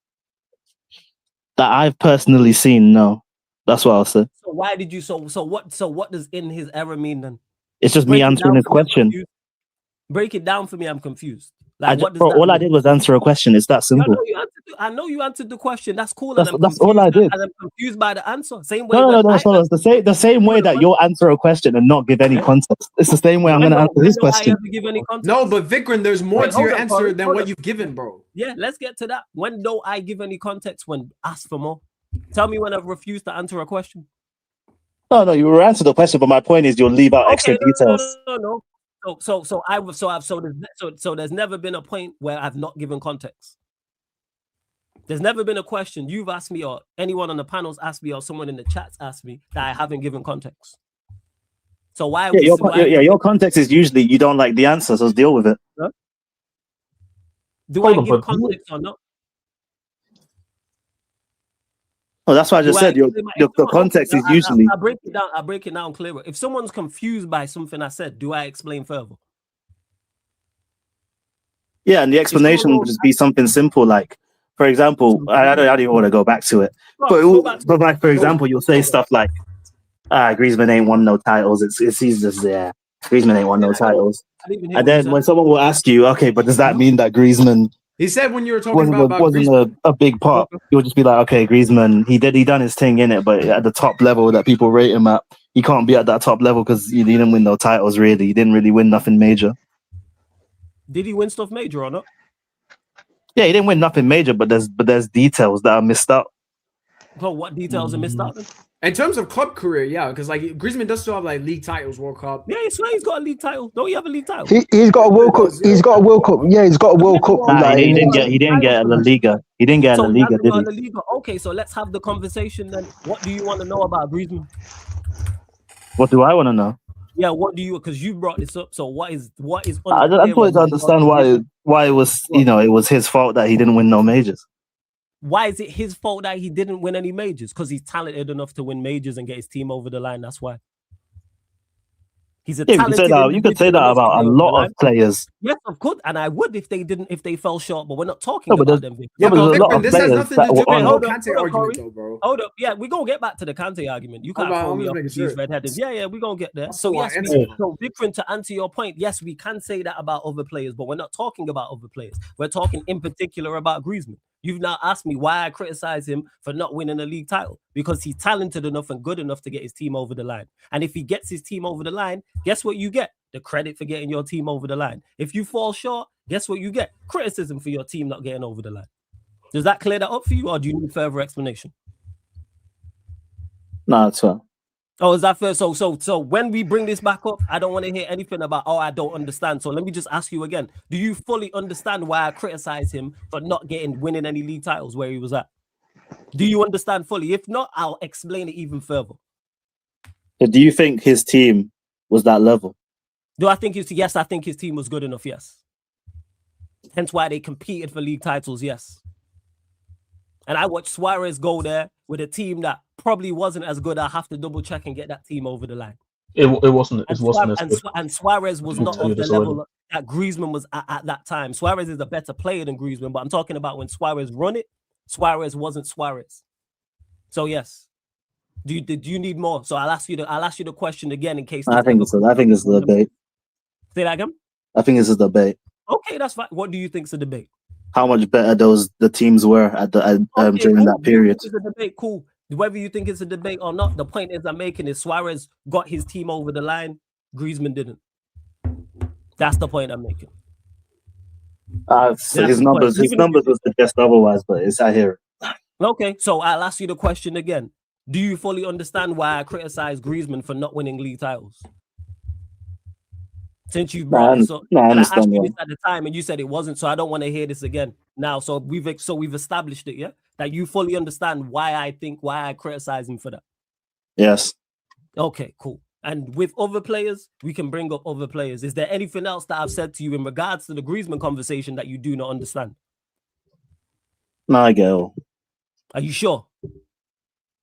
That I've personally seen, no. That's what I'll say. So why did you? So what does in his era mean then? It's just me answering his question. Break it down for me. I'm confused. Like, all I did was answer a question. It's that simple. I know you answered the question. That's cool. That's all I did. And I'm confused by the answer. Same way. No. It's the same way that you'll answer a question and not give any context. It's the same way I'm going to answer this question. No, but Vikram, there's more to your answer than what you've given, bro. Yeah, let's get to that. When don't I give any context when asked for more? Tell me when I've refused to answer a question. No, you will answer the question, but my point is you'll leave out extra details. No. So there's never been a point where I've not given context. There's never been a question you've asked me or anyone on the panel's asked me or someone in the chats asked me that I haven't given context. So why? Your context is usually you don't like the answer, so deal with it. Huh? Do I give context or not? Oh, that's why I just said the context is usually. I break it down clearer. If someone's confused by something I said, do I explain further? Yeah, and the explanation would just be something simple, like, for example, I don't even want to go back to it, but like, for example, you'll say stuff like, Griezmann ain't won no titles. He's just there. Griezmann ain't won no titles. And then when someone will ask you, okay, but does that mean that Griezmann? He said when you were talking about wasn't a big part. You'll just be like, okay, Griezmann, he done his thing in it, but at the top level that people rate him at, he can't be at that top level because he didn't win no titles. Really, he didn't really win nothing major. Did he win stuff major or not? Yeah, he didn't win nothing major, but there's details that are missed out. So what details are missed out then? In terms of club career, yeah, because like Griezmann does still have like league titles, World Cup. Yeah, he's got a league title. Don't he have a league title? He's got a World Cup. He's got a World Cup. Yeah, he's got a World Cup. He didn't get a La Liga. He didn't get a La Liga, did he? Okay, so let's have the conversation then. What do you want to know about Griezmann? What do I want to know? Yeah, what do you? Because you brought this up. So what is? I just wanted to understand why it was it was his fault that he didn't win no majors. Why is it his fault that he didn't win any majors? Because he's talented enough to win majors and get his team over the line. That's why. He's a talented. You could say that about a lot of players. Yes, of course, and I would if they fell short. But we're not talking about them. Yeah, but there's a lot of players that were on. Hold up, hold up. Yeah, we're gonna get back to the Kante argument. You can't throw me off with these red-headed. Yeah, we're gonna get there. So yes, so different to answer your point. Yes, we can say that about other players, but we're not talking about other players. We're talking in particular about Griezmann. You've now asked me why I criticize him for not winning a league title because he's talented enough and good enough to get his team over the line. And if he gets his team over the line, guess what you get? the credit for getting your team over the line. If you fall short, guess what you get? Criticism for your team not getting over the line. Does that clear that up for you, or do you need further explanation? No, it's fine. Oh, is that fair? So when we bring this back up, I don't want to hear anything about, oh, I don't understand. So let me just ask you again. Do you fully understand why I criticize him for not winning any league titles where he was at? Do you understand fully? If not, I'll explain it even further. So do you think his team was that level? Do I think yes, I think his team was good enough, yes. Hence why they competed for league titles, yes. And I watched Suarez go there with a team that probably wasn't as good. I have to double check and get that team over the line. It wasn't as good. And Suarez was not of the level that Griezmann was at that time. Suarez is a better player than Griezmann, but I'm talking about when Suarez run it, Suarez wasn't Suarez. So yes. Do you need more? So I'll ask you the question again in case. I think it's the debate. Say that again? I think it's a debate. Okay, that's fine. What do you think is a debate? How much better the teams were at during that period? It's a debate, cool. Whether you think it's a debate or not, the point is I'm making is Suarez got his team over the line, Griezmann didn't. That's the point I'm making. So his numbers would suggest otherwise, but I hear it. Okay, so I'll ask you the question again. Do you fully understand why I criticize Griezmann for not winning league titles? Since you brought this up, I asked you this at the time, and you said it wasn't, so I don't want to hear this again. Now, so we've established it, yeah, that you fully understand why I criticize him for that. Yes. Okay, cool. And with other players, we can bring up other players. Is there anything else that I've said to you in regards to the Griezmann conversation that you do not understand? No, I get it. Are you sure?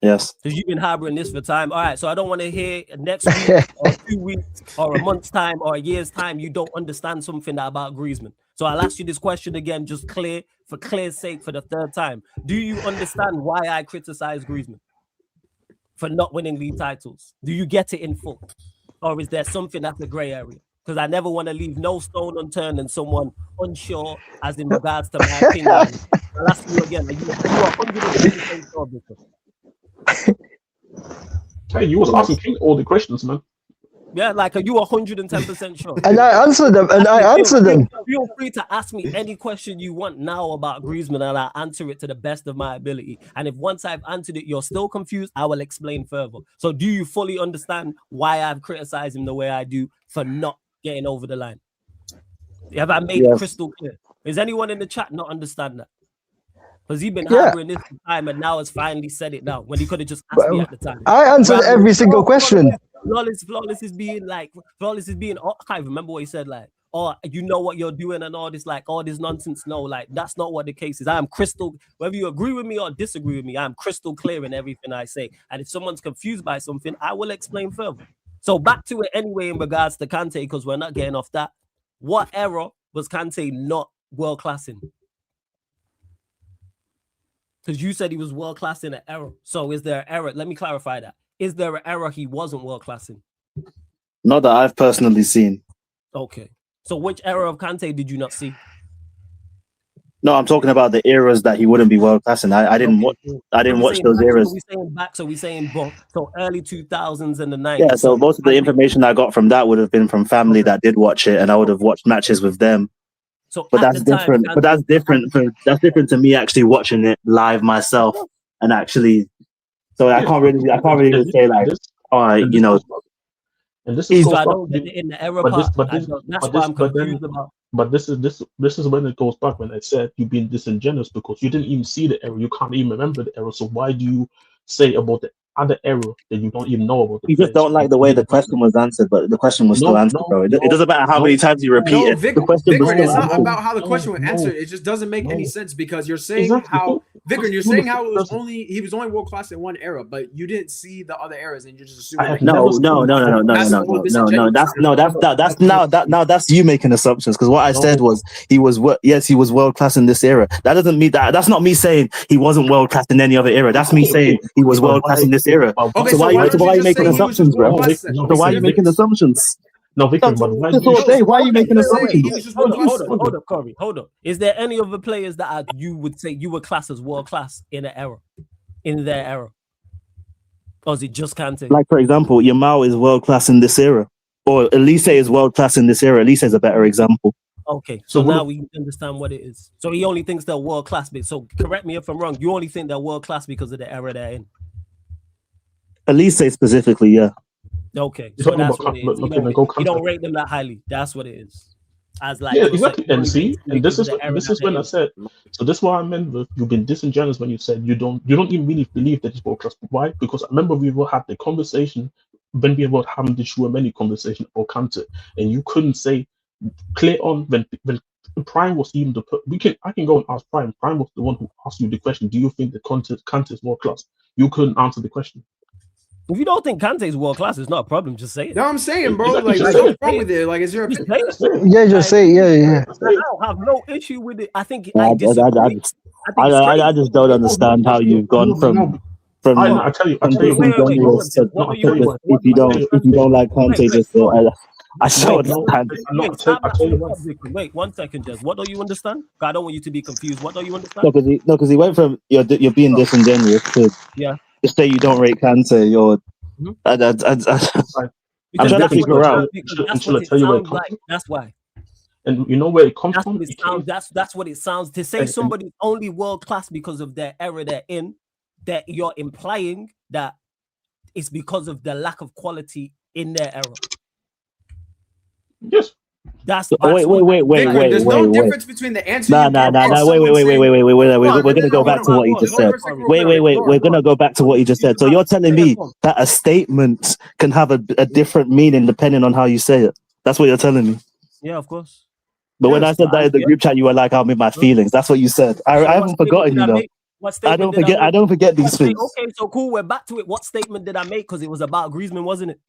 Yes. Because you've been harboring this for time. All right, so I don't want to hear next week or 2 weeks or a month's time or a year's time you don't understand something about Griezmann. So I'll ask you this question again, just for clear sake, for the third time. Do you understand why I criticize Griezmann for not winning league titles? Do you get it in full? Or is there something that's a gray area? Because I never want to leave no stone unturned and someone unsure as in regards to my opinion. I'll ask you again. Are you 100% sure, Victor? Hey, you was asking King all the questions, man. Yeah, like, are you 110% sure? And I answered them. Feel free to ask me any question you want now about Griezmann, and I'll answer it to the best of my ability. And if once I've answered it, you're still confused, I will explain further. So do you fully understand why I've criticized him the way I do for not getting over the line? Have I made it crystal clear? Is anyone in the chat not understand that? Because he's been harboring this time and now has finally said it now when he could have just asked me at the time. I answered every single question. Flawless is being I can't even remember what he said, like, oh, you know what you're doing and all this, like, all this nonsense. No, like, that's not what the case is. I am crystal, whether you agree with me or disagree with me, I'm crystal clear in everything I say. And if someone's confused by something, I will explain further. So back to it anyway in regards to Kante, because we're not getting off that. What error was Kante not world class in? Because you said he was world class in an error. So is there an error? Let me clarify that. Is there an error he wasn't world class in? Not that I've personally seen. Okay. So which error of Kante did you not see? No, I'm talking about the eras that he wouldn't be world class in. I didn't watch those eras. So we saying so early 2000s and the 90s. Yeah, so most of the information I got from that would have been from family that did watch it, and I would have watched matches with them. So but that's different. But that's different. That's different to me actually watching it live myself and actually. So I can't really even say like, you know. And this is I don't get it in the error part. That's what I'm confused about. But this is when it goes back when I said you've been disingenuous because you didn't even see the error. You can't even remember the error. So why do you say about the other error that you don't even know about? You just don't like the way the question was answered, but the question was still answered, bro. It doesn't matter how many times you repeat it. Victor, the question was it's not about how the question was answered. It just doesn't make any sense because you're saying how Victor, you're saying how he was only world class in one era, but you didn't see the other eras, and you're just assuming. No. That's you making assumptions because what I said was he was world class in this era. That doesn't mean that. That's not me saying he wasn't world class in any other era. That's me saying he was world class in this era. Okay, so why are you making assumptions, bro? So why are you making assumptions? No, Victor, but why are you making assumptions? Hold up, Corey. Hold up. Is there any other players that you would say you were classed as world class in an era, in their era? Or is it just Kante? Like, for example, Yamal is world class in this era. or Olise is world class in this era. Olise is a better example. Okay, so now we understand what it is. So he only thinks they're world class. So correct me if I'm wrong. You only think they're world class because of the era they're in. Olise specifically, yeah. Okay, so that's what it is. You don't rate them that highly. That's what it is. As like exactly. And see, and this is when I said. So this is what I meant with you've been disingenuous when you said you don't even really believe that he's world class. Why? Because I remember we will have the conversation when we were having the Chouameni conversation or Kante, and you couldn't say clear on when Prime was even I can go and ask Prime. Prime was the one who asked you the question. Do you think that Kante is world class? You couldn't answer the question. If you don't think Kante is world class, it's not a problem. Just say it. No, I'm saying, bro. Like, what's wrong with it? Like, is there a Yeah, just say it. Yeah. I don't have no issue with it. I think I just don't understand how you've gone from. I tell you. If you don't like Kante, just I don't understand. Wait 1 second, Jez. What don't you understand? I don't want you to be confused. What don't you understand? No, because he went from you're being disingenuous to just say you don't rate Kante. You're I'm trying to figure out. That's why. And you know where it comes from? That's what it sounds to say. Somebody's only world class because of their era they're in. That you're implying that it's because of the lack of quality in their era. Yes. That's wait. There's no difference between the answer. No. Wait. We're gonna go back to what he just said. Wait. We're gonna go back to what he just said. So you're telling me that a statement can have a different meaning depending on how you say it. That's what you're telling me. Yeah, of course. But when I said that in the group chat, you were like, "I'm in my feelings." That's what you said. I haven't forgotten, you know. I don't forget these things. Okay, so cool. We're back to it. What statement did I make? Because it was about Griezmann, wasn't it?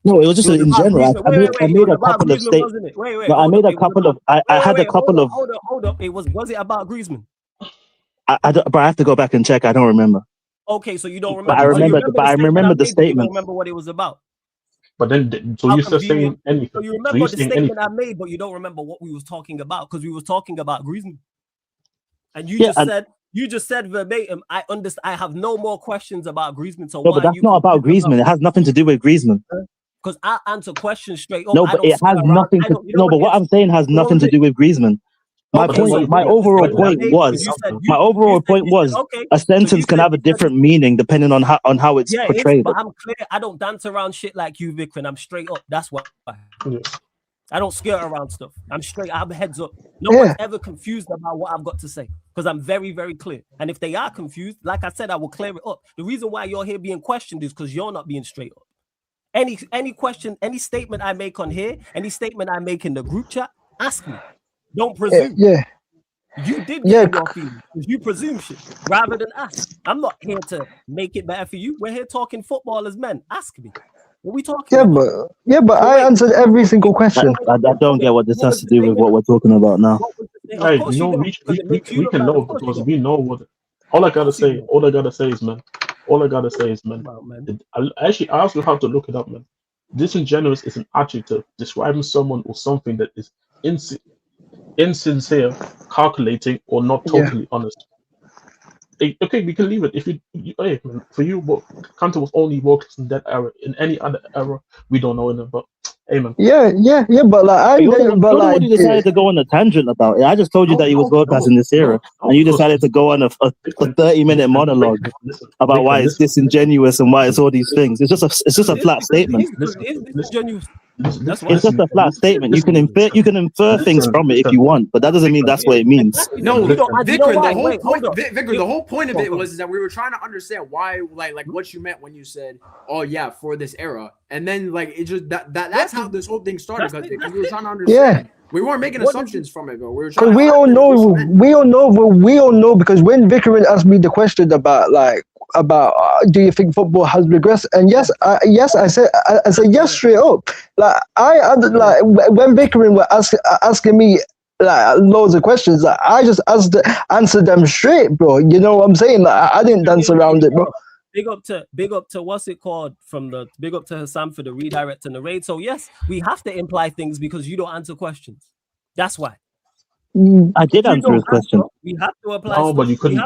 No, it was just in general. I made a couple of statements. I made a couple of. I had a couple of. Hold up. Was it about Griezmann? But I have to go back and check. I don't remember. Okay, so you don't remember. But I remember the statement. You don't remember what it was about. But then, so you're just saying anything. So you remember the statement I made, but you don't remember what we was talking about because we was talking about Griezmann. And you just said verbatim, I understand. I have no more questions about Griezmann. So no, but that's not about Griezmann. It has nothing to do with Griezmann. Because I answer questions straight up. No, but it has nothing to. No, but what I'm saying has nothing to do with Griezmann. My overall point was a sentence can have a different meaning depending on how it's portrayed. But I'm clear. I don't dance around shit like you, Vic, and I'm straight up. That's why. I don't skirt around stuff. I'm straight. I have heads up. No one's ever confused about what I've got to say because I'm very, very clear. And if they are confused, like I said, I will clear it up. The reason why you're here being questioned is because you're not being straight up. Any question, any statement I make on here, any statement I make in the group chat, ask me. Don't presume. You did get your feelings because you presume shit rather than ask. I'm not here to make it better for you. We're here talking football as men. Ask me. What we talking about? But I answered every single question. I don't get what this has to do with what we're talking about now. Right, we can know because we know what. All I gotta say is, man. Actually, I also have to look it up, man. Disingenuous is an adjective describing someone or something that is insincere, calculating, or not totally honest. Okay, we can leave it. If hey, man, for you, Kante was only worked in that era. In any other era, we don't know it. But hey, man. But like you decided to go on a tangent about it. I just told you that he was world class in this era, and you decided to go on a 30-minute monologue about why it's disingenuous and why it's all these things. It's just a flat statement. It's just a flat statement. You can infer things from it if you want, but that doesn't mean that's what it means. No, Vicar, the whole point of it was that we were trying to understand why, like what you meant when you said, "Oh yeah, for this era," and then like it just that's how this whole thing started because we were trying to understand. We weren't making assumptions from it, bro. We all know because when Vicar asked me the question about do you think football has regressed? And yes, I said yes straight up. Like when Vicar were asking me like loads of questions, like I just answered them straight, bro. You know what I'm saying? Like I didn't dance around it, bro. Big up to what's it called big up to Hassan for the redirect and the raid. So yes, we have to imply things because you don't answer questions. That's why. I did answer his question. We have to apply. No, but you couldn't.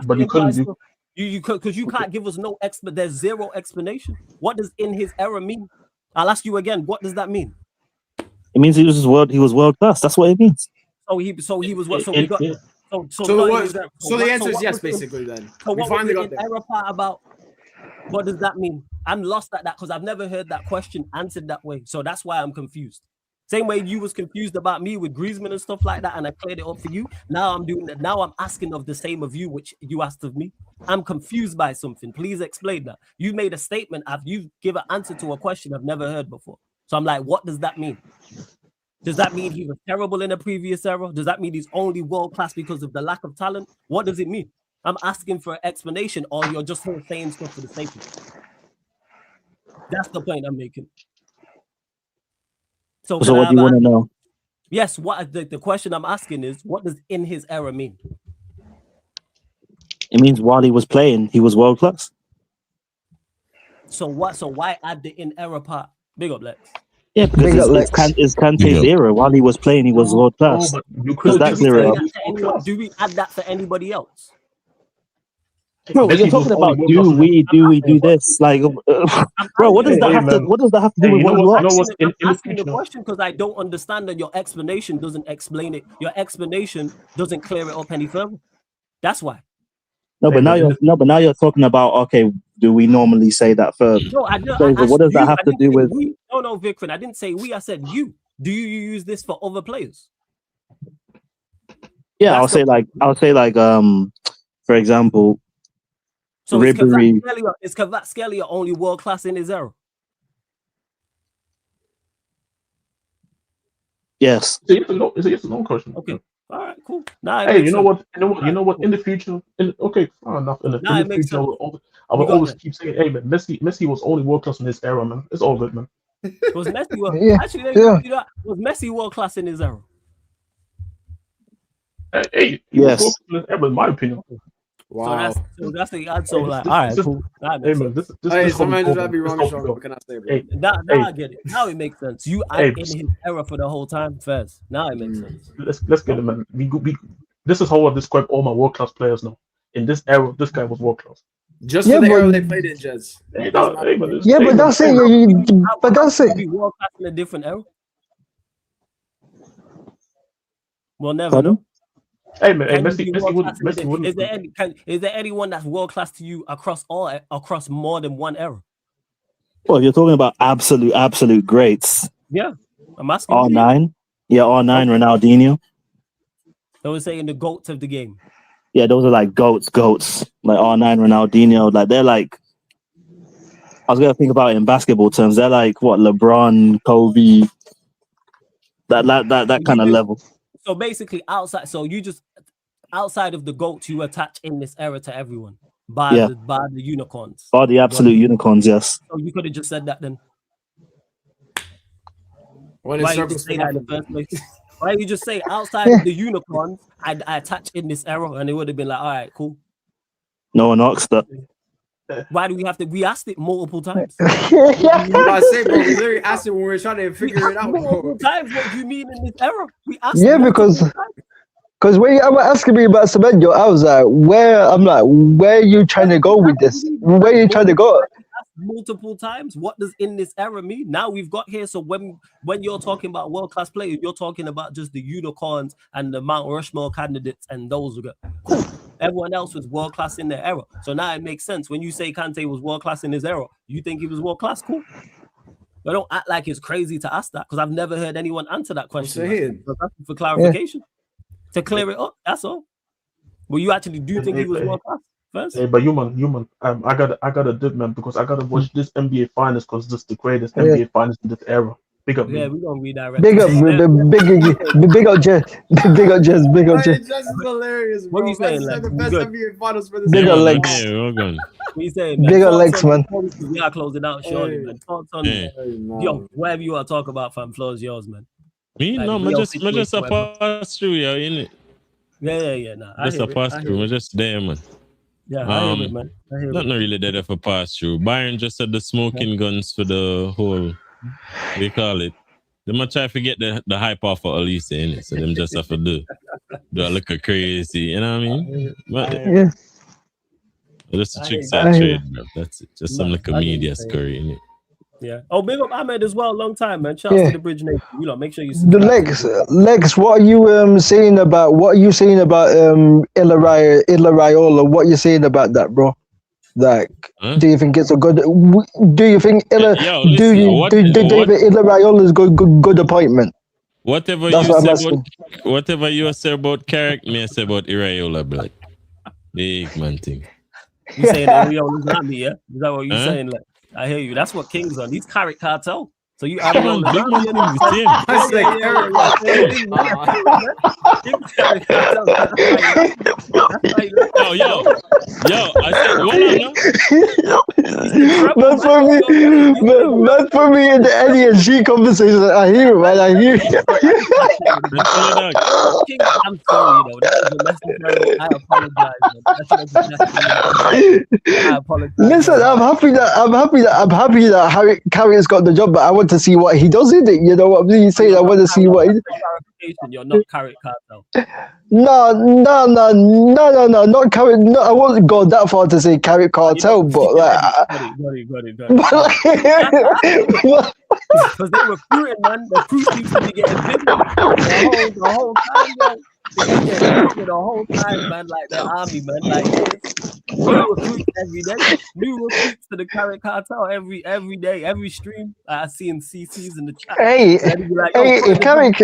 You could because you can't give us no there's zero explanation. What does in his era mean? I'll ask you again. What does that mean? It means he was world class. That's what it means. So he was what? So we got. So the answer is yes, basically. Then so we what finally was got the there. error part about? What does that mean? I'm lost at that because I've never heard that question answered that way. So that's why I'm confused. Same way you was confused about me with Griezmann and stuff like that, and I cleared it up for you. Now I'm doing that. Now I'm asking of the same of you, which you asked of me. I'm confused by something. Please explain that. You made a statement. You give an answer to a question I've never heard before. So I'm like, what does that mean? Does that mean he was terrible in a previous era? Does that mean he's only world class because of the lack of talent? What does it mean? I'm asking for an explanation, or you're just here saying stuff for the sake of it. That's the point I'm making. So what do you want to know? Yes, what the question I'm asking is, what does in his era mean? It means while he was playing, he was world class. So what? So why add the in era part? Big up, Lex. Yeah, because it's Kante's era. While he was playing, he was world class. Do we add that for anybody else? Bro, you're talking about do we do this? Like, bro, what does that have to? What does that have to do with what you asked? I'm asking the question because I don't understand that your explanation doesn't explain it. Your explanation doesn't clear it up any further. That's why. No, but now you're talking about, okay, do we normally say that further? No, I don't. So what does that have to do with? No, Vikram, I didn't say we. I said you. Do you use this for other players? Yeah, I'll say like, for example. So is Kvaratskhelia only world class in his era? Yes. It's a yes or no question. Okay. All right. Cool. Nah, hey, you know what? In the future, okay, fair enough. In the future, I will always keep saying, "Hey, man, Messi was only world class in his era, man. It's all good, man." Was Messi was Messi world class in his era? Hey, yes. In my opinion. Wow. So that's the answer. Like, all right, cool. Hey, man, sometimes just be wrong. What can I say, bro? Now I get it. Now it makes sense. You add in his era for the whole time first. Now it makes sense. Let's get it, man. This is how I describe all my world class players now. In this era, this guy was world class. Just for the era they played in, Jez. But that's it. But that's it. Be world class in a different era. Well, never know. Hey man, Messi wouldn't. Is there anyone that's world class to you across more than one era? Well, you're talking about absolute greats. Yeah, I'm asking. R9, yeah, R9, Ronaldinho. I was saying the goats of the game. Yeah, those are like goats. Like R9, Ronaldinho. Like they're like. I was gonna think about it in basketball terms. They're like what LeBron, Kobe. That kind of level. So basically, outside of the GOATs, you attach in this era to everyone by the unicorns. By the absolute unicorns, yes. So you could have just said that then. Why you just say that in the first place? Why you just say outside of the unicorns, I attach in this era, and it would have been like, all right, cool. No one asked that. Why do we have to? We asked it multiple times. I say, bro, we literally asked it when we were trying to figure it out. Multiple times. What do you mean in this era? We asked. Yeah, because when you were asking me about Semenyo, I was like, where are you trying to go with this? Where are you trying to go? Multiple times. What does in this era mean? Now we've got here. So when you're talking about world class players, you're talking about just the unicorns and the Mount Rushmore candidates, and those were cool. Everyone else was world class in their era. So now it makes sense. When you say Kante was world class in his era, you think he was world class? Cool. But don't act like it's crazy to ask that because I've never heard anyone answer that question. For clarification, to clear it up. That's all. Well, you actually do think he was world class first? Hey, but human. I gotta dip, man, because I gotta watch this NBA finals because this is the greatest NBA finals in this era. Big up, yeah, we're gonna redirect. Big up, big up, Jess. Big up, Jess. Big up, Jess. Jess is hilarious, bro. What are you saying, Lex? The best NBA finals for this. Big up, Lex. What you saying, man? Big up, Lex, man. We are closing out shortly, man. Thoughts on yo, whatever you want to talk about, fam. Floor is yours, man. Me no, I just a pass through, yo, innit? Yeah. Nah, just a pass through. I'm just there, man. Yeah, I hear it, man. Not really there for pass through. Bayern just had the smoking guns for the whole. They call it. They might try to get the hype off of Olise in it, so them just have to do a look crazy. You know what I mean? But, just a trick side trade, bro. That's it. Just some like a media scurry in it. Yeah. Oh, big up Ahmed as well. Long time, man. Shouts to the Bridge Nation. You know, make sure you The subscribe. Lex, what are you saying about Ilaraiola? What are you saying about that, bro? Like, do you think it's a good? Do you think David Ilaraiola is good appointment? Whatever That's you what I'm say asking. whatever you say about Carrick, me I say about Iraola, blood. Big man thing. You saying Ariola's army, yeah? Is that what you Huh? saying? Like, I hear you. That's what King's on. He's Carrick Cartel. So you Come on, Ariola's big army. man You thing, know? same. I said Carrick Cartel. King's Carrick Cartel. That's why he left. Yo, I said, hold on now. That's for me in the Eddie and G conversation. I hear it, man. I hear it. King, I'm sorry, you know, that was unnecessary. I apologize, man. That should have been necessary. I apologize. Listen, I'm happy that Carrick's got the job, but I want to see what he does in it. You know what I'm saying? I want to see what he. You're not Carrick Cartel. No, not Carrick. No, I won't go that far to say Carrick Cartel, but like, because they're recruiting, man. The crew seems to be getting bigger the whole time, man. They're getting bigger the whole time, man. Like the army, man. Like new recruits every day. New recruits to the Carrick Cartel every day, every stream. I see in CCs in the chat. If Carrick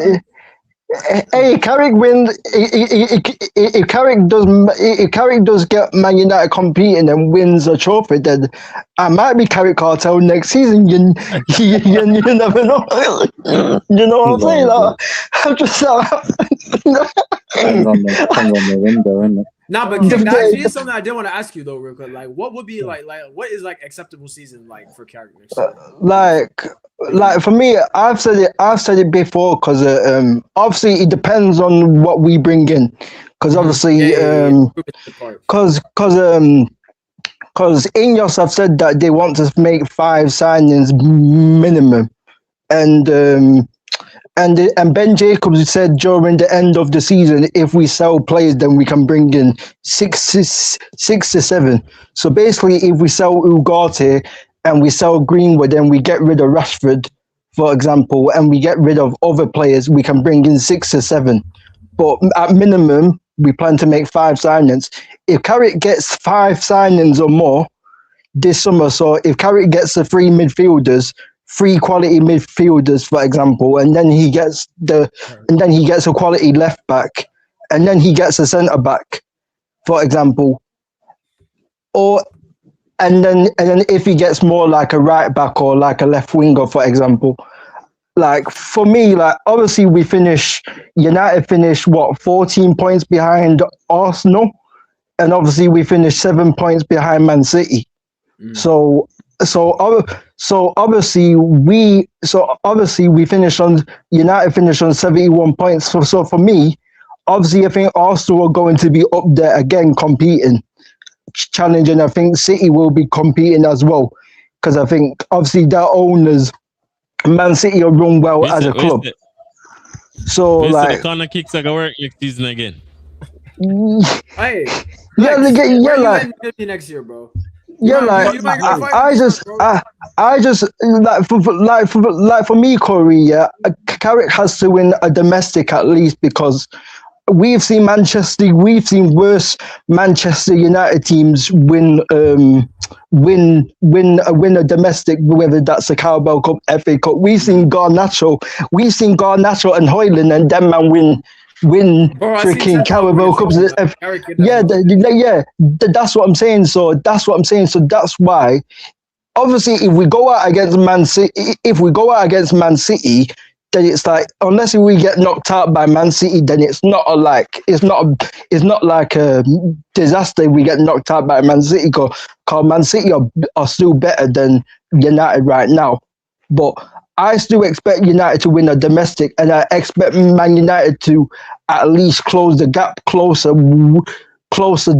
wins. If Carrick does get Man United competing and wins a trophy, then I might be Carrick Cartel next season. You never know. You know what I'm saying? Like, I'm just. Depends on the window, isn't it? Nah, but King, that actually is something I did want to ask you though, real quick. Like, what would be like what is like acceptable season like for Carrick next year? Like for me, I've said it before because obviously it depends on what we bring in, because obviously because Ineos have said that they want to make 5 signings minimum, and Ben Jacobs said during the end of the season, if we sell players, then we can bring in 6 to 7. So basically, if we sell Ugarte and we sell Greenwood, then we get rid of Rashford, for example, and we get rid of other players, we can bring in 6 to 7. But at minimum, we plan to make 5 signings. If Carrick gets 5 signings or more this summer, so if Carrick gets the 3 quality midfielders, for example, and then he gets a quality left back, and then he gets a centre back, for example, and then if he gets more like a right back or like a left winger, for example, like for me, like obviously United finish 14 points behind Arsenal, and obviously we finished 7 points behind Man City. So obviously we finished on United finished on 71 points. So for me, obviously I think Arsenal are going to be up there again competing, challenging. I think City will be competing as well, because I think obviously their owners, Man City, are run well as a club. So like, the corner kicks are gonna work next season again. Hey, like next year, bro. Yeah, like I just like for me, Corey. Yeah, Carrick has to win a domestic at least, because we've seen worse Manchester United teams win a domestic, whether that's the Carabao Cup, FA Cup. We've seen Garnacho and Højlund and them man win freaking Carabao Cups. That's what I'm saying. So that's why, obviously, if we go out against Man City, then it's like, unless we get knocked out by Man City, then it's not like a disaster if we get knocked out by Man City, because Man City are still better than United right now. But I still expect United to win a domestic, and I expect Man United to at least close the gap closer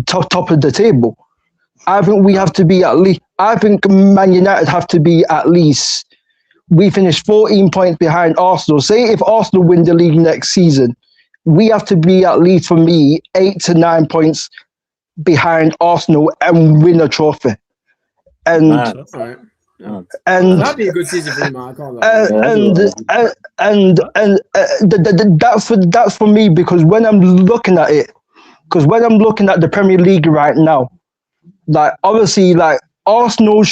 top of the table. I think we have to be at least. I think Man United have to be at least. We finished 14 points behind Arsenal. Say if Arsenal win the league next season, we have to be at least, for me, 8 to 9 points behind Arsenal and win a trophy. And And that'd be a good season for him. I can't lie. That's for me, because when I'm looking at it, the Premier League right now, like obviously, like Arsenal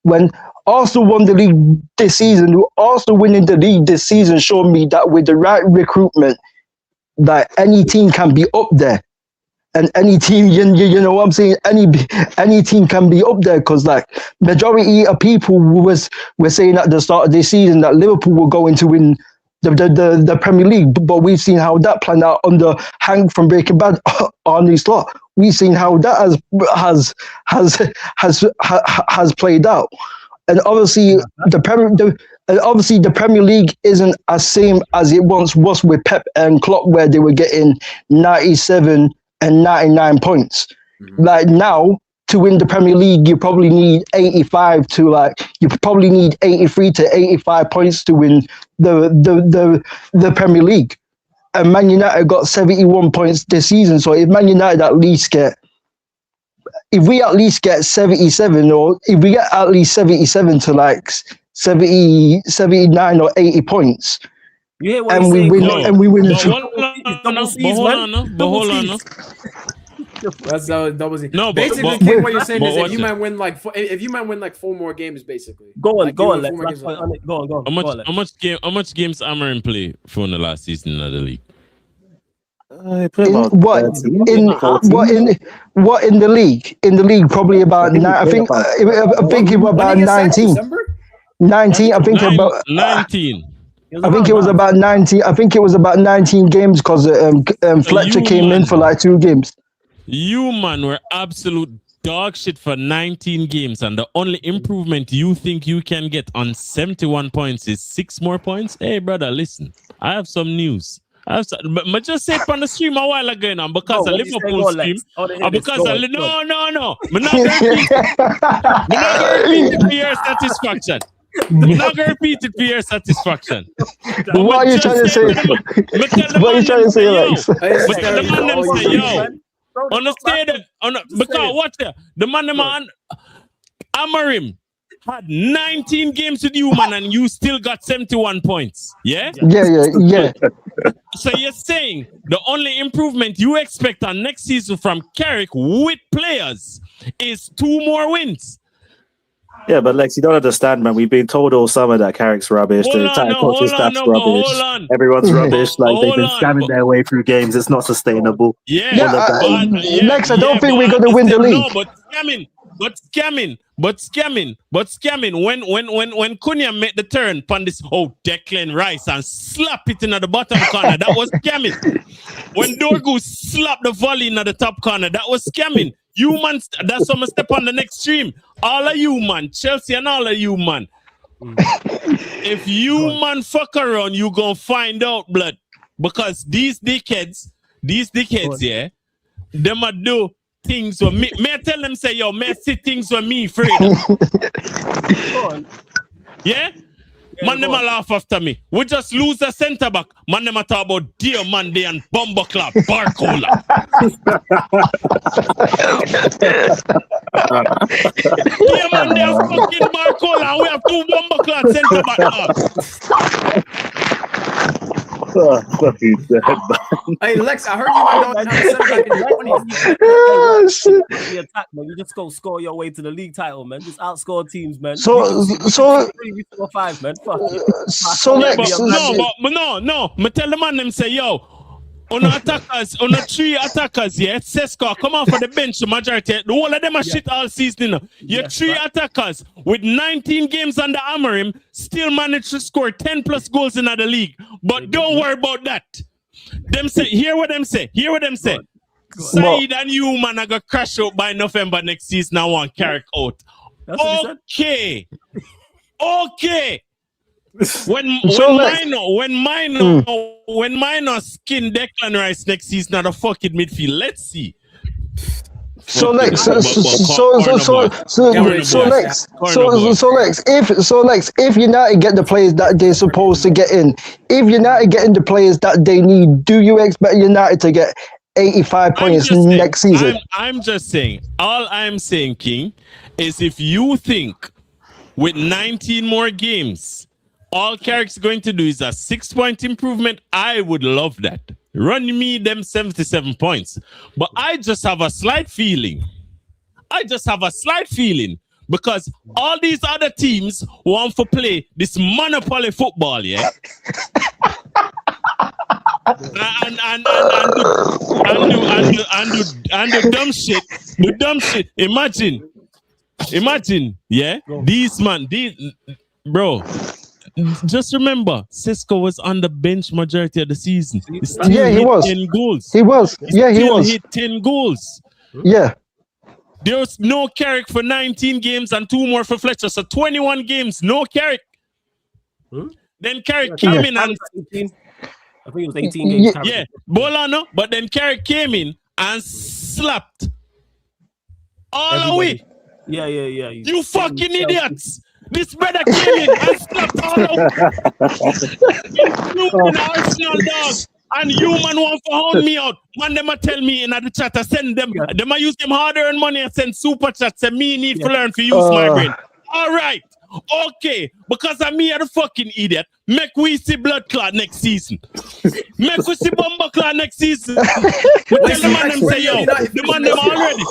when Arsenal won the league this season. Arsenal winning the league this season showed me that with the right recruitment, that any team can be up there. And any team, you know what I'm saying? Any team can be up there, because like majority of people were saying at the start of this season that Liverpool were going to win the Premier League, but we've seen how that planned out under Hank from Breaking Bad, Arnie Slot. We've seen how that has played out, and obviously the Premier League isn't as same as it once was with Pep and Klopp, where they were getting 97 and 99 points. Like now, to win the Premier League, you probably need 85 to you probably need 83 to 85 points to win the Premier League. And Man United got 71 points this season. So if Man United if we at least get 77, or if we get at least 77 to like 70, 79 or 80 points, you hear what and we win the hold on. That's double Z. No, basically, King, what you're saying is if you might win like four more games, basically. Go on. Go on. How much games Amarin play for the last season of the league? In the league? In the league, probably about 9. I think it was about 19. 19. I think about 19. I think it was about 19. I think it was about 19 games, because Fletcher came in for like 2 games. You man were absolute dog shit for 19 games, and the only improvement you think you can get on 71 points is 6 more points. Hey brother, listen, I have some news. But just say it on the stream a while ago now, because of Liverpool stream. Because of no. I'm not going to repeat it for your satisfaction. I'm not going to repeat it for your satisfaction. What are you trying to say? What are you trying to say, Alex? Because watch there. The man Amarim had 19 games with you, man, and you still got 71 points. Yeah? Yeah. So you're saying the only improvement you expect on next season from Carrick with players is 2 more wins. Yeah, but Lex, you don't understand, man. We've been told all summer that Carrick's rubbish, the entire coaching staff's rubbish, everyone's rubbish. Like they've been scamming their way through games. It's not sustainable. Lex, I don't think we're going to win the league. No, but scamming. When Cunha made the turn upon this Declan Rice and slap it in the bottom corner, that was scamming. When Dorgu slapped the volley in the top corner, that was scamming. You man, that's some step on the next stream. All of you man, Chelsea and all of you man. If you man fuck around, you gonna find out, blood. Because these dickheads, yeah, them a do things with me. May I tell them say, yo, may I see things with me, Freedom? Yeah? Man, them a laugh after me. We just lose the centre back. Man, them a talk about Dear Monday and Bumble Club, Barcola. Dear Monday and fucking Barcola, and we have 2 Bumble Club centre back. Hey Lex, I heard you went down centre back in the 20s. The attack, man. You just go score your way to the league title, man. Just outscore teams, man. So 3, 4, 5, man. Fuck it. So Lex, no. Me tell the man them say, yo, on the 3 attackers, yeah, Sesko come off for the bench, the majority. The whole of them are shit all season. Your 3 attackers with 19 games under Amarim still managed to score 10 plus goals in the league. But don't worry about that. Them say, hear what them say. Said and you man are gonna crash out by November next season. I want Carrick out. Okay. When Minor skin Declan Rice next season at the fucking midfield, let's see. So Lex, if United get the players that they're supposed to get in, if United getting the players that they need, do you expect United to get 85 points next season? I'm just saying, all I'm saying, King, is if you think with 19 more games, all Carrick's going to do is a 6-point improvement, I would love that. Run me them 77 points. But I just have a slight feeling. Because all these other teams want to play this monopoly football, yeah? and the dumb shit. The dumb shit. Imagine, yeah? Bro. Just remember, Cisco was on the bench majority of the season. He was. 10 goals. He was. He was. Hit 10 goals. Yeah. There was no Carrick for 19 games and 2 more for Fletcher. So 21 games, no Carrick. Then Carrick came in and... I think it was 18 games. Yeah, Bolano. But then Carrick came in and slapped all the way. Yeah. You fucking idiots. This brother came in and slapped all over. In Arsenal, dog. And you man want to hound me out. Man, them a tell me in the chat, I send them. Them a use them hard-earned money and send super chats. Say me need to learn to use my brain. All right. Okay. Because I'm me the fucking idiot. Make we see blood clot next season. Make we see bomber clot next season. We tell the man them say, yo, the man them already.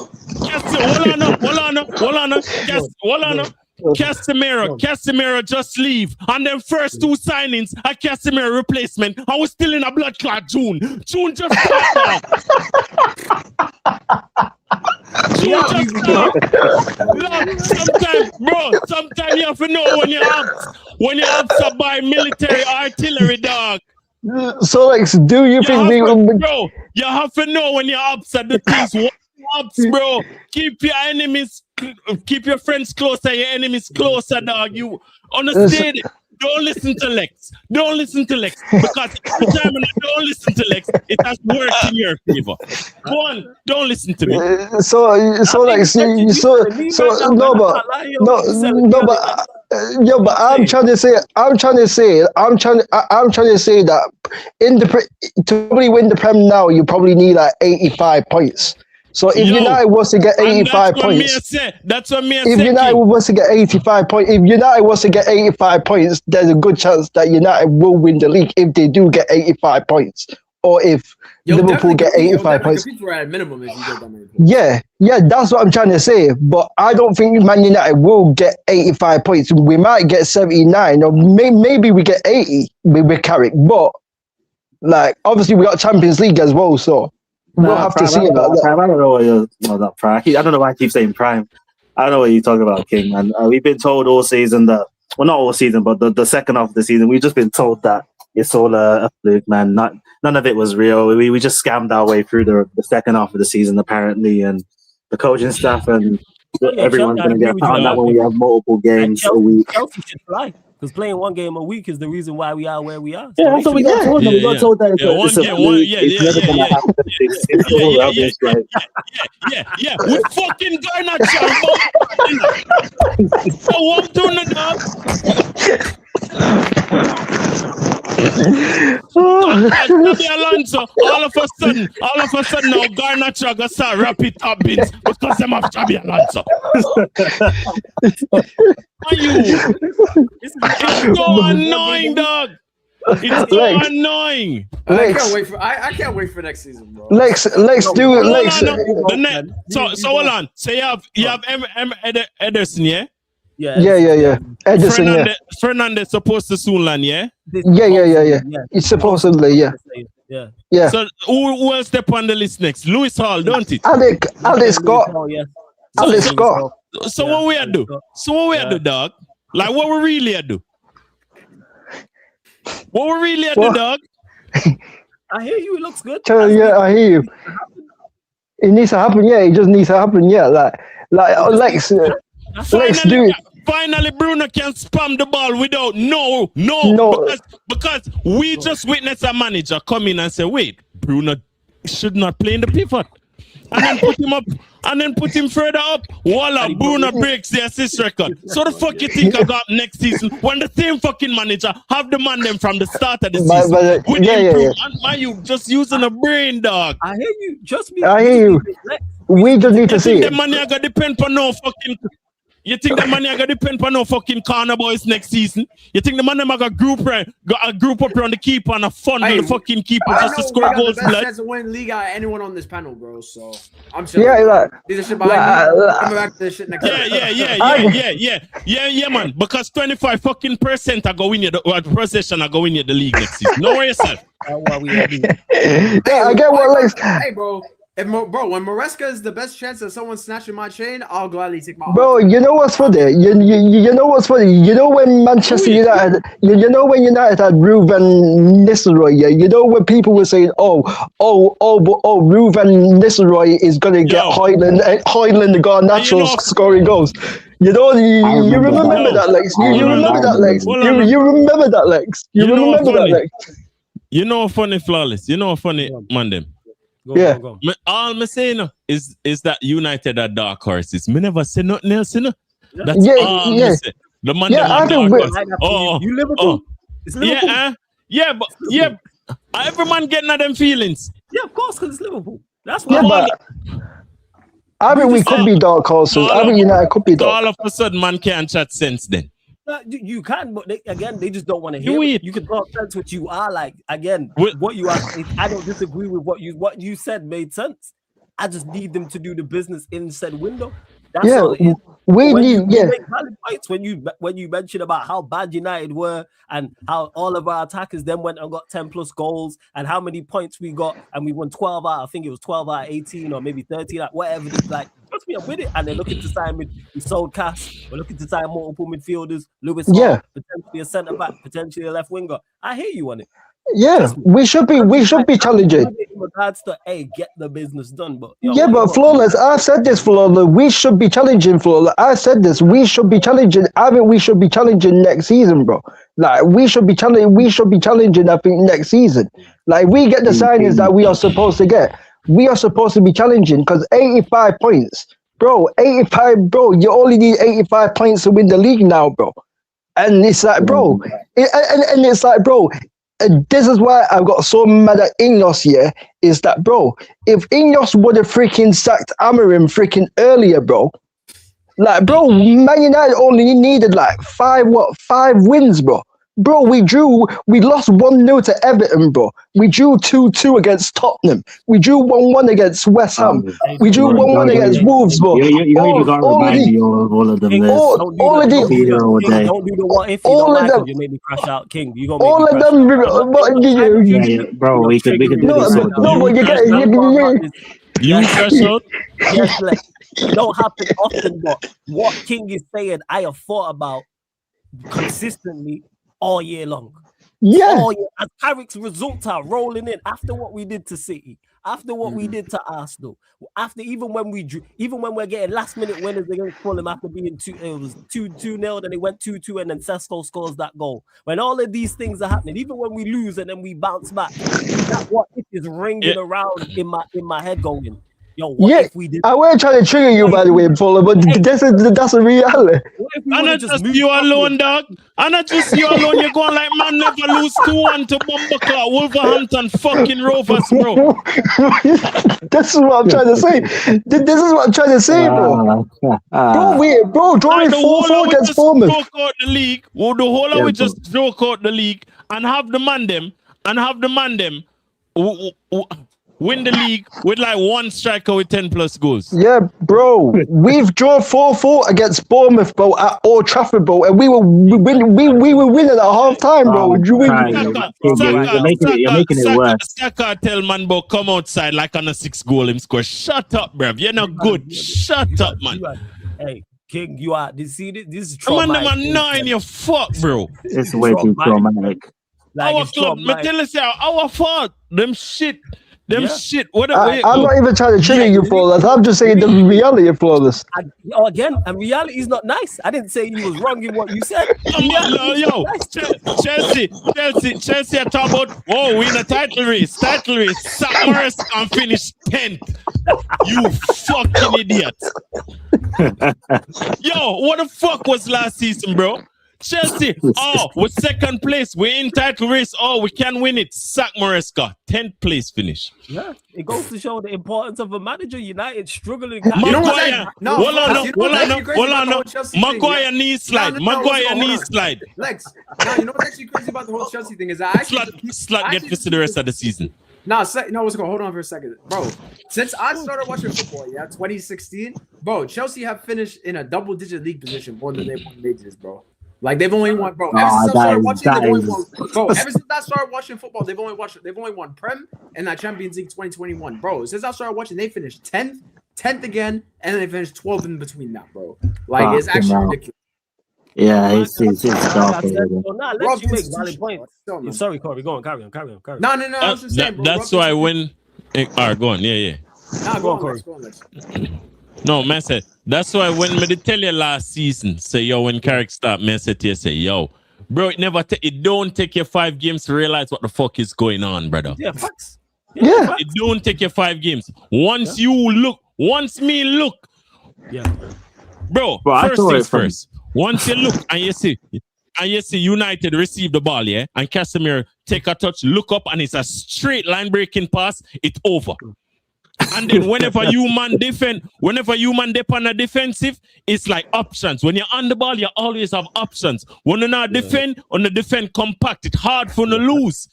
Hold on. Casemiro just leave. And then first 2 signings, a Casemiro replacement. I was still in a blood clot June. June just started. Sometimes you have to know when you're up to buy military artillery, dog. So, like, do you think bro, you have to know when you're upset the things. Bro, keep your friends closer, your enemies closer, dog. You understand it? Don't listen to Lex. Because every time when I don't listen to Lex, it has worked in your favor. Go on, don't listen to me. But I'm trying to say that to probably win the Prem now, you probably need like 85 points. So if United was to get 85 points, that's what me if United was to get 85 points, there's a good chance that United will win the league if they do get 85 points, or if Liverpool get 85 points. At minimum if you get that many points. Yeah, that's what I'm trying to say. But I don't think Man United will get 85 points. We might get 79, or maybe we get 80 with Carrick. But like, obviously, we got Champions League as well, so. We'll have to see about that. I don't know why not prime. I don't know why I keep saying prime. I don't know what you're talking about, King. And we've been told all season that, well, not all season, but the second half of the season, we've just been told that it's all a fluke, man. None of it was real. We just scammed our way through the second half of the season, apparently, and the coaching staff and everyone's going to get found out when we have multiple games a week. Chelsea should fly. Because playing 1 game a week is the reason why we are where we are. Yeah, that's what we got told. We got told that it's never going to happen. Yeah. We fucking Garnacho. So what do the dog? Alonso, all of a sudden now Garnacho gonna start rapid top bins because them have Xabi Alonso. It's so annoying, dog. It's so annoying. I can't wait for next season, bro. Lex, do it. Lex. So hold on. So you have Ederson, yeah? Yeah. Ederson, Fernandez supposed to soon land, yeah? Yeah. It's supposedly, yeah. So who else step on the list next? Lewis Hall, don't it? Alex Scott. Alex Scott. So what we do? Dog? Like what we really do? Dog? I hear you. It looks good. Yeah, I hear you. It needs to happen. Yeah, it just needs to happen. Yeah, like Lex do it. Finally, Bruno can spam the ball without no. Because we just witnessed a manager come in and say, wait, Bruno should not play in the pivot. And then put him up, and then put him further up. Voila, Bruno breaks the assist record. So the fuck you think I got next season when the same fucking manager have the man them from the start of the season? Man, you just using a brain, dog. I hear you. Just me. I hear you. We just need to see it. The money I got depend for no fucking. You think the money are gonna depend on no fucking corner boys next season? You think the man them are got a group up around the keeper and a fund on the fucking keeper just to score goals? The best chance to win league out of anyone on this panel, bro. So I'm sure. Leave this shit behind me. Coming back to this shit next. Yeah, man. Because 25% are going in the possession are going in the league next season. Don't worry yourself. I get what like. Hey, bro. When Maresca is the best chance of someone snatching my chain, I'll gladly take my. Bro, you know what's funny? You know what's funny? You know when Manchester United, you know when United had Ruven Nistelrooy, yeah? You know when people were saying, oh, Ruven Nistelrooy is gonna get Highland the Garnacho scoring goals. You know, you remember that, Lex? You remember that, Lex? You remember that, Lex? You remember that, Lex? You know, funny flawless. You know, funny man them. Go. All I'm saying is that United are dark horses. Me never say nothing else, you know. That's all I say. The man them are dark horses. You Liverpool. It's Liverpool. But every man getting at them feelings. Yeah, of course, because it's Liverpool. That's what. Yeah, but I mean, we could be dark horses. I mean, United could be dark. All of a sudden, man can't chat sense then. You can, but they just don't want to hear it. You can talk sense what you are like. Again, what you are. I don't disagree with what you said made sense. I just need them to do the business in said window. That's all it is. You make valid points when you mention about how bad United were and how all of our attackers then went and got 10 plus goals and how many points we got and we won 12 out. I think it was 12 out of 18 or maybe 13, like whatever. Like, trust me, I'm with it. And they're looking to sign we sold Cass. We're looking to sign multiple midfielders. Lewis Hall, potentially a centre back, potentially a left winger. I hear you on it. Yeah, we should be challenging. In regards to get the business done, but but Flawless, I've said this, Flawless. We should be challenging, Flawless. I said this. We should be challenging. I mean, we should be challenging next season, bro. Like we should be challenging. We should be challenging. I think next season, like we get the signings that we are supposed to get. We are supposed to be challenging because 85 points, bro. 85, bro. You only need 85 points to win the league now, bro. And it's like, bro, and it's like, bro. And this is why I've got so mad at Ineos here, is that, bro, if Ineos would have freaking sacked Amorim freaking earlier, bro, like, bro, Man United only needed like five wins, bro. Bro, we lost 1-0 to Everton, bro. We drew 2-2 against Tottenham. We drew 1-1 against West Ham. We drew 1-1 against Wolves, bro. You don't even got to remind me of all of them. All of them. Don't do the what if you don't like them. You made me crash out, King. You gonna all of them, bro. We could do this. No, but you get you crash out. Yes, like, it don't happen often, but what King is saying, I have thought about consistently all year long. Yeah. As Carrick's results are rolling in after what we did to City, after what we did to Arsenal, after even when we're getting last minute winners against Fulham after being 2-0, then it went 2-2, and then Sesko scores that goal. When all of these things are happening, even when we lose and then we bounce back, that what it is ringing around in my head going, yo, what if we did? I wasn't trying to trigger you, by the way, Paula, but that's a reality. And not just you alone, dog. And not just you alone. You're going like, man, never lose 2-1 to Bomberclaw, Wolverhampton, fucking Rovers, bro. This is what I'm trying to say. This is what I'm trying to say, bro. Bro, drawing 4-4 against Bournemouth. The whole of we just joke out the league and have the man them win the league with like one striker with 10 plus goals. Yeah, bro. We've drawn 4-4 against Bournemouth, bro, at Old Trafford, bro, and we were winning at half time, bro. You're making it worse. Saka tell man, bro, come outside like on a 6-goal him score. Shut up, bruv. You're not good. Shut up, man. Hey, King, you are. This is traumatic. Man, them are 9, you fuck, bro. It's way too traumatic. Like, our club, me tell you, our fault. Them shit. Shit. What I'm not even trying to trigger you, Flawless. I'm just saying the reality of Flawless. Again, and reality is not nice. I didn't say you was wrong in what you said. Chelsea are talking about, we in a title race. Sack Morris and finish 10th. You fucking idiot. Yo, what the fuck was last season, bro? Chelsea, we're second place. We're in title race. We can win it. Sack Maresca, 10th place finish. Yeah, it goes to show the importance of a manager. United struggling. Maguire, Maguire knee slide. Maguire knee slide. Lex, now you know what's actually crazy about the whole Chelsea thing is that Slut get for the rest of the season. What's going on? Hold on for a second, bro. Since I started watching football, 2016, bro, Chelsea have finished in a double-digit league position more than they've won majors, bro. Like they've only won, bro. Ever since I started watching football, they've only won Prem and that Champions League 2021, bro. Since I started watching, they finished 10th again, and then they finished 12th in between that, bro. Like it's actually ridiculous. Yeah, it's dark. Let's you make valid points. Sorry, Corey, go on, carry on. No. I was just saying, bro, that's why when. Alright, go on. Yeah. Nah, go on, Corey. No, man said that's why when me tell you last season, say yo, when Carrick start, man said to you, say yo, bro, it don't take you 5 games to realize what the fuck is going on, brother. Yeah, facts. Yeah. It don't take you 5 games. Once me look. Yeah. Bro, first things first. Once you look and you see United receive the ball, yeah, and Casemiro take a touch, look up, and it's a straight line breaking pass, it's over. And then whenever you man depend on a defensive, it's like options. When you're on the ball, you always have options. When you're not defend compact, it's hard for you to lose.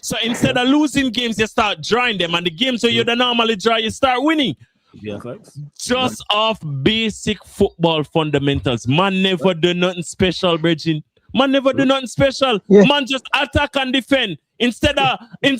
So instead of losing games, you start drawing them. And the games where you don't normally draw, you start winning. Yeah, thanks. Just off basic football fundamentals. Man never do nothing special, Bridging. Man never do nothing special. Yeah. Man just attack and defend. Instead of in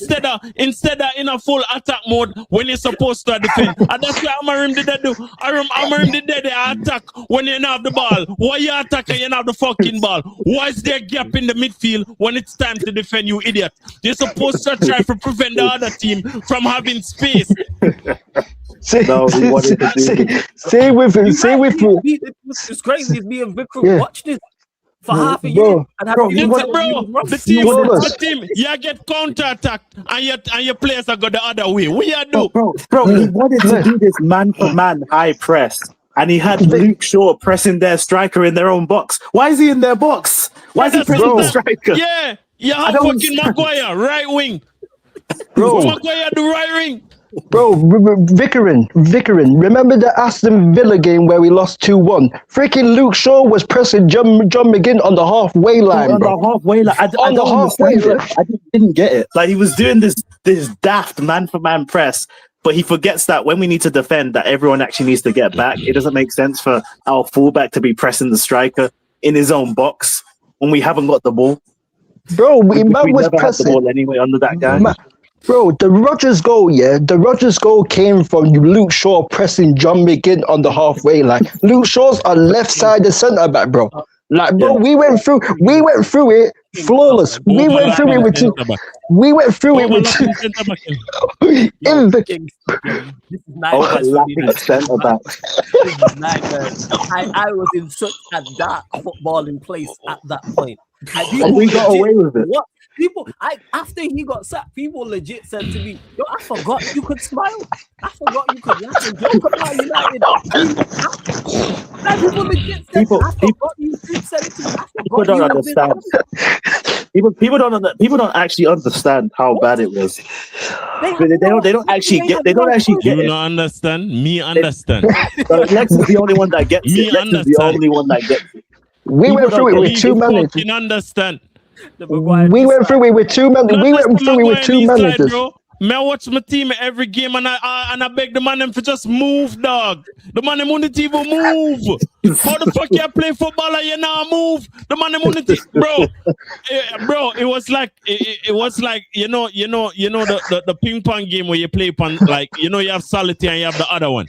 a full attack mode when you're supposed to defend. And that's what Amarim did do. Amarim did attack when you don't have the ball. Why you attack and you don't have the fucking ball? Why is there a gap in the midfield when it's time to defend, you idiot? You're supposed to try to prevent the other team from having space. It's crazy. Me and Vikram watched this for half a year. The team, you get counter-attacked and your players are go the other way. What you do? Bro, he wanted to do this man-for-man high press, and he had Luke Shaw pressing their striker in their own box. Why is he in their box? Why is he pressing the striker? Yeah, you have fucking Maguire, right wing. Maguire, the right wing. Bro, Vicarin. Remember the Aston Villa game where we lost 2-1? Freaking Luke Shaw was pressing John McGinn on the halfway line. I didn't get it. Like he was doing this daft man-for-man press, but he forgets that when we need to defend, that everyone actually needs to get back. It doesn't make sense for our fullback to be pressing the striker in his own box when we haven't got the ball. Bro, we never was had pressing the ball anyway under that guy. Bro, the Rodgers goal, came from Luke Shaw pressing John McGinn on the halfway line. Luke Shaw's a left-sided centre back, bro. Like, bro, we went through it flawless. We went through it with two. Centre back. I was in such a dark footballing place at that point. And we got away with it. What? After he got sacked, people legit said to me, "Yo, I forgot you could smile. I forgot you could laugh and joke about United." People legit said, "I forgot you said it to me." People don't understand. People don't actually understand how bad it was. They don't actually get. You don't understand. Me understand. Lex is the only one that gets it. Lex is the only one that gets it. We went through it with 2 managers. You understand. We went through it with 2 managers. Me watch my team every game and I beg the man them to just move, dog. The man them on the team will move. How the fuck you play football and you now move? The man them on the team, bro. It was like you know the ping pong game where you play on, like, you know, you have solitaire and you have the other one.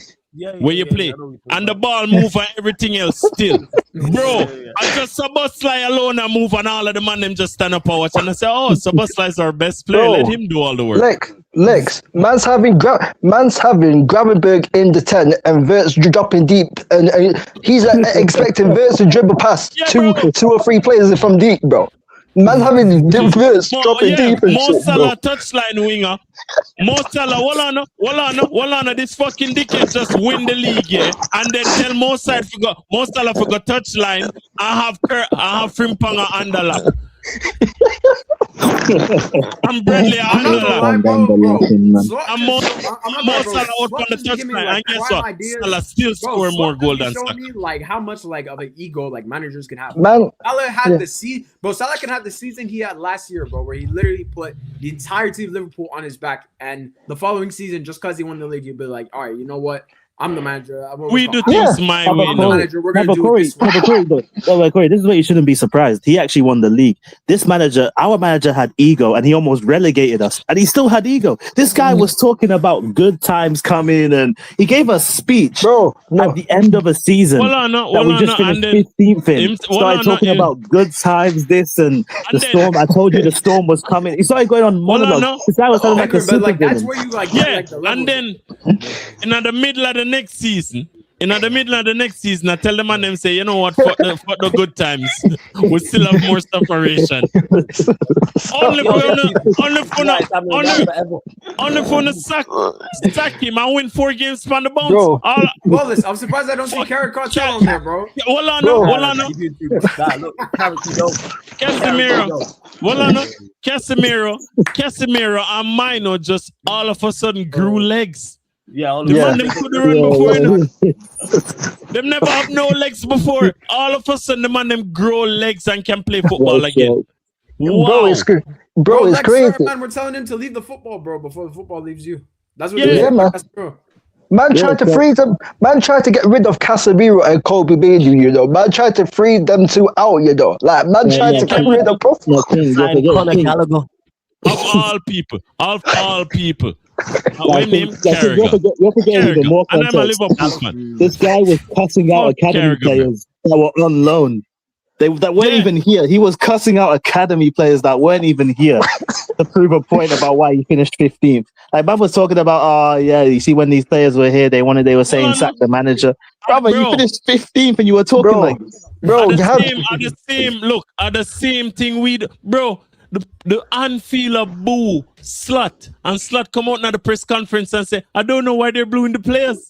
Where you play and the ball move and everything else still. Bro, I just Sabasly alone and move and all of the man them just stand up and watch and I say, oh, Sabasly is our best player. Let him do all the work. Lex, man's having Gravenberg in the 10 and Wirtz dropping deep and he's expecting Wirtz to dribble past two or three players from deep, bro. Man having diverse dropping deep and Mo shit, bro. Salah touchline winger. Mo Salah, hold on, this fucking dickhead just win the league, yeah, and then tell Mo Salah forgot touchline. I have Frimpong underlap. I'm Bradley underlap. I'm Mo Salah out on the touchline, and guess what? Salah still score more goal than Saka. Me like how much like of an ego like managers can have. Man, Salah had Salah can have the season he had last year, bro, where he literally put the entire team of Liverpool on his back, and the following season, just because he won the league, you'd be like, all right, you know what? I'm the manager. We do things my way now. We're going to do it. Corey, this is where you shouldn't be surprised. He actually won the league. This manager, our manager, had ego, and he almost relegated us. And he still had ego. This guy was talking about good times coming, and he gave a speech at the end of a season that we just finished 15th in. Started talking about good times, this and the storm. I told you the storm was coming. He started going on monologues. This guy was sounding like a super that's where you like, and then in the middle of the next season, I tell them and them say, you know what, fuck the good times. We still have more separation. Only for the sack him and win 4 games from the bounce. Bro, I'm surprised I don't see Carrot Cartel on there, bro. Hold on. Casemiro and Mino just all of a sudden grew legs. Man, them couldn't run before. Them never have no legs before. All of a sudden, the man them grow legs and can play football again. Wow. Bro, it's crazy. Man, we're telling him to leave the football, bro, before the football leaves you. That's what man. Man tried to freeze them. Man tried to get rid of Casemiro and Kobe Bailey, you know. Man tried to free them two out, you know. Like, man tried to get rid of both. Of all people. You're forgetting even more context. This guy was cussing out academy players that were on loan. That weren't even here. He was cussing out academy players that weren't even here to prove a point about why he finished 15th. Like, man was talking about, you see, when these players were here, they were saying sack the manager. Brother, you finished 15th and you were talking like, the same thing we do. Bro, the Anfield boo Slut, and Slut come out at the press conference and say, I don't know why they're booing the players.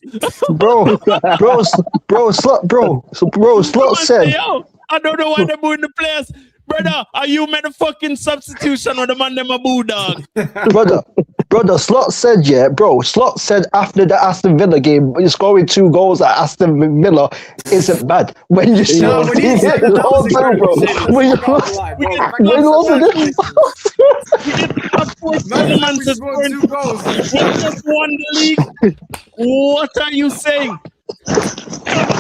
Slut said, yo, I don't know why they're booing the players. Brother, are you made a fucking substitution or the man them a boo, dog? Brother, Slot said after the Aston Villa game, when you're scoring 2 goals at Aston Villa isn't bad. When you see what are you saying?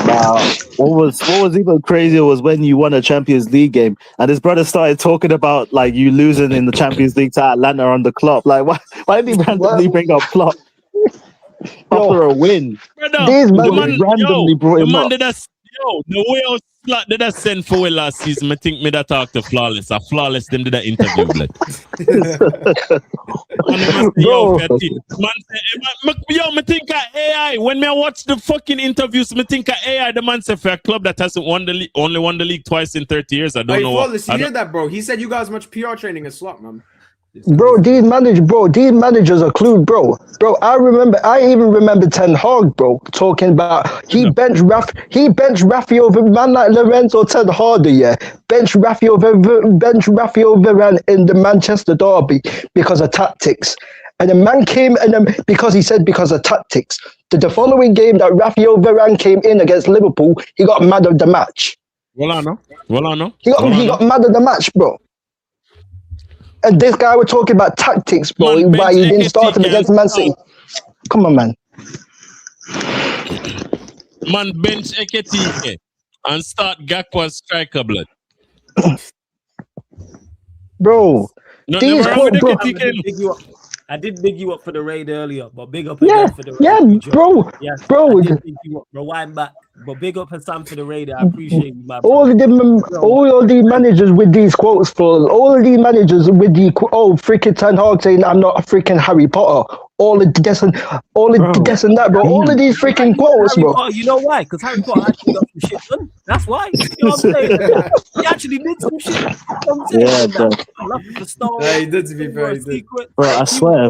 Wow. What was even crazier was when you won a Champions League game and his brother started talking about like you losing in the Champions League to Atlanta on the Klopp. Like why did he randomly bring up Klopp after a win? The way I was Slut did I send for last season. I think me that talk to Flawless. A Flawless them did that interview. Me think of AI. When me watch the fucking interviews, me think of AI. The man said for a club that hasn't only won the league twice in 30 years. I don't know. Flawless, you hear that, bro? He said you got as much PR training as Slot, man. Bro, these managers are clued, bro. I even remember Ten Hag, bro, talking about he benched Rafi over man like Lorenzo Ten Hag, yeah. Bench Rafi over Varane in the Manchester derby because of tactics. And the man came because of tactics. The following game that Rafi Varane came in against Liverpool, he got mad of the match. Well, I know. He got mad of the match, bro. And this guy was talking about tactics, bro. Why he didn't start him against Man City. Come on, man. Man, bench Eketike and start Gakpo as striker, blood. Bro. Nothing wrong with Eketike. I did big you up for the raid earlier, but big up Yeah, again for the raid. yeah, bro, Yes, bro. I did big you up. Rewind back, but big up Hassan for the raid. I appreciate you, my brother. All of the managers with these quotes for all of the managers with the freaking Ten Hag saying I'm not a freaking Harry Potter. All of this and that, bro. All of these freaking quotes, bro. You know why? Because Harry Potter actually got some shit done. That's why. You know what I'm saying? He actually did some shit. You know what I'm saying? Yeah, bro. Yeah, he did, to be fair. He did. Bro, I swear,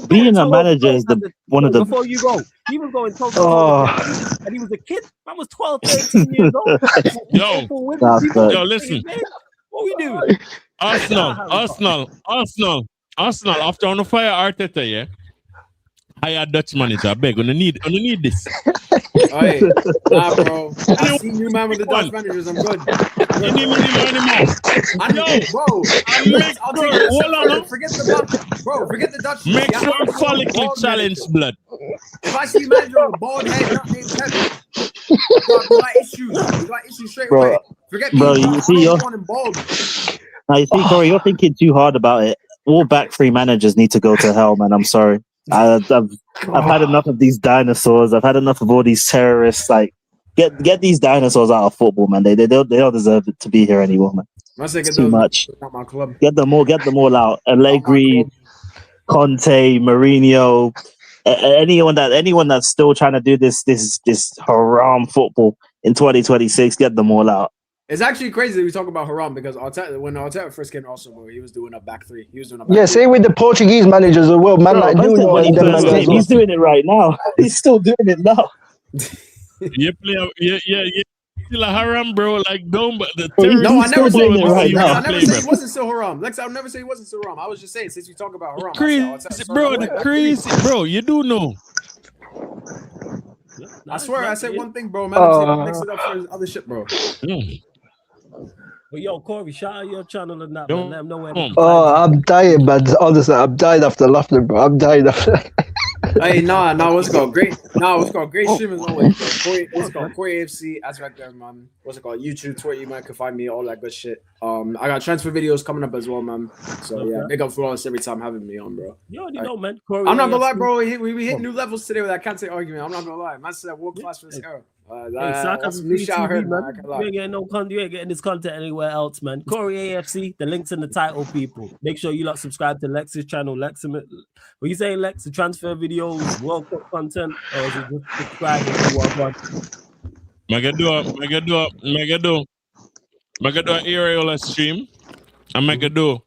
being a manager is one of the. Before you go, he was going toe to Oh. toe, and he was a kid. I was 12, 13 years old. Yo, listen. What we doing? Arsenal. After on the fire Arteta, yeah. Hire Dutch manager. I beg, gonna need this. Hey, nah, bro. I seen you, man, with the Dutch managers. I'm good. You need money more. I know, bro. I'll take it. Forget the Dutch, bro. Forget the Dutch. Make sure follicle challenge blood. If I see a manager with a bald head, not named Kevin, you got issues. You got issues straight away. Forget me. Bro, you see, now you see, Corey, you're thinking too hard about it. All back three managers need to go to hell, man. I'm sorry. I've had enough of these dinosaurs. I've had enough of all these terrorists. Like, get these dinosaurs out of football, man. They don't deserve it to be here anymore, man. It's too much. Get them all out. Allegri, Conte, Mourinho, anyone that's still trying to do this haram football in 2026. Get them all out. It's actually crazy that we talk about Haram because when Arteta first came, also, bro, he was doing a back three. Same with the Portuguese managers as well, man. Bro, he's doing it right now. He's still doing it now. You play, still a haram, bro. Like, don't. But the no, I never said right now. I never said he wasn't still haram. Lex, I'll never say he wasn't still haram. I was just saying since you talk about haram, crazy, bro. You do know. I swear, I said one thing, bro. Man, I'm mix it up for his other shit, bro. But yo, Corey, shout out your channel and that, man. Let them know where I'm dying, man. Honestly, I'm dying after laughing, bro. I'm dying after. Hey, what's it called? Great stream as always. What's it called? Corey AFC, as right there, man. What's it called? YouTube, Twitter, you man can find me, all that good shit. I got transfer videos coming up as well, man. So yeah, big up for all this every time having me on, bro. You already know, man. Corey I'm not gonna lie, bro. We hit new levels today with that can't say argument. I'm not gonna lie. Man said world class for this era. That's new shit I heard, man. You ain't getting you ain't getting this content anywhere else, man. Corey AFC, the link's in the title, people. Make sure you lot subscribe to Lex's channel. Lex, what you saying, Lex? The transfer videos, World Cup content, or is it just subscribing to what one? Mega do an Areola stream. And mega do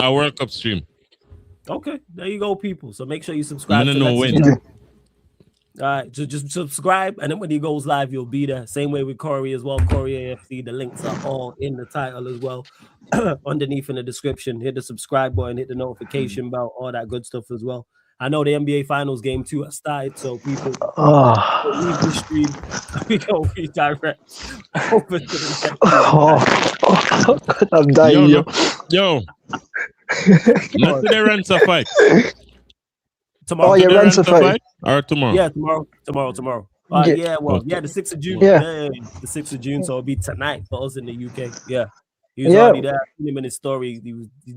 a World Cup stream. Okay, there you go, people. So make sure you subscribe. I don't know when. All right, just subscribe, and then when he goes live, you'll be there. Same way with Corey as well. Corey AFC. The links are all in the title as well, underneath in the description. Hit the subscribe button, hit the notification bell, all that good stuff as well. I know the NBA Finals game 2 has started, so people leave the stream. We go redirect over to the next. I'm dying, yo. Not today, runs a fight. Tomorrow. Oh, yeah, runs a fight. Or tomorrow? Yeah, tomorrow. The 6th of June. Yeah. The 6th of June. So it'll be tonight for us in the UK. Yeah. He was already there. I seen him in his story.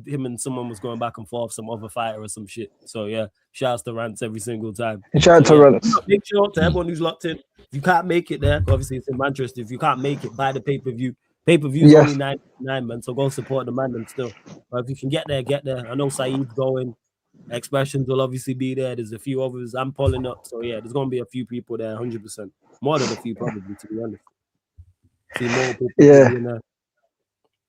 Him and someone was going back and forth, some other fighter or some shit. So yeah, shouts to Rants every single time. Shout out to Rants. Make sure to everyone who's locked in. If you can't make it there, obviously it's in Manchester. If you can't make it, buy the pay-per-view. Pay-per-view is only $9, man. So go support the man and still. But if you can get there, get there. I know Saeed's going. Expressions will obviously be there. There's a few others. I'm pulling up. So yeah, there's gonna be a few people there, 100%. More than a few, probably, to be honest. See more people in there.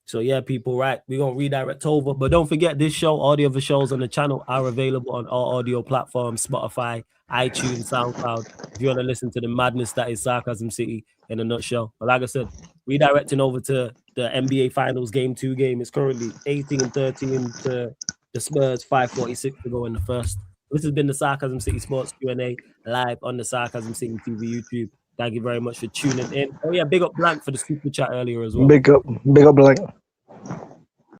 So yeah, people, right? We're gonna redirect over. But don't forget, this show, all the other shows on the channel are available on all audio platforms, Spotify, iTunes, SoundCloud. If you want to listen to the madness that is Sarcasm City in a nutshell. But like I said, redirecting over to the NBA Finals Game 2 game. It's currently 18-13 to the Spurs, 5:46 to go in the first. This has been the Sarcasm City Sports Q&A live on the Sarcasm City TV YouTube. Thank you very much for tuning in. Oh yeah, big up Blank for the super chat earlier as well. Big up Blank.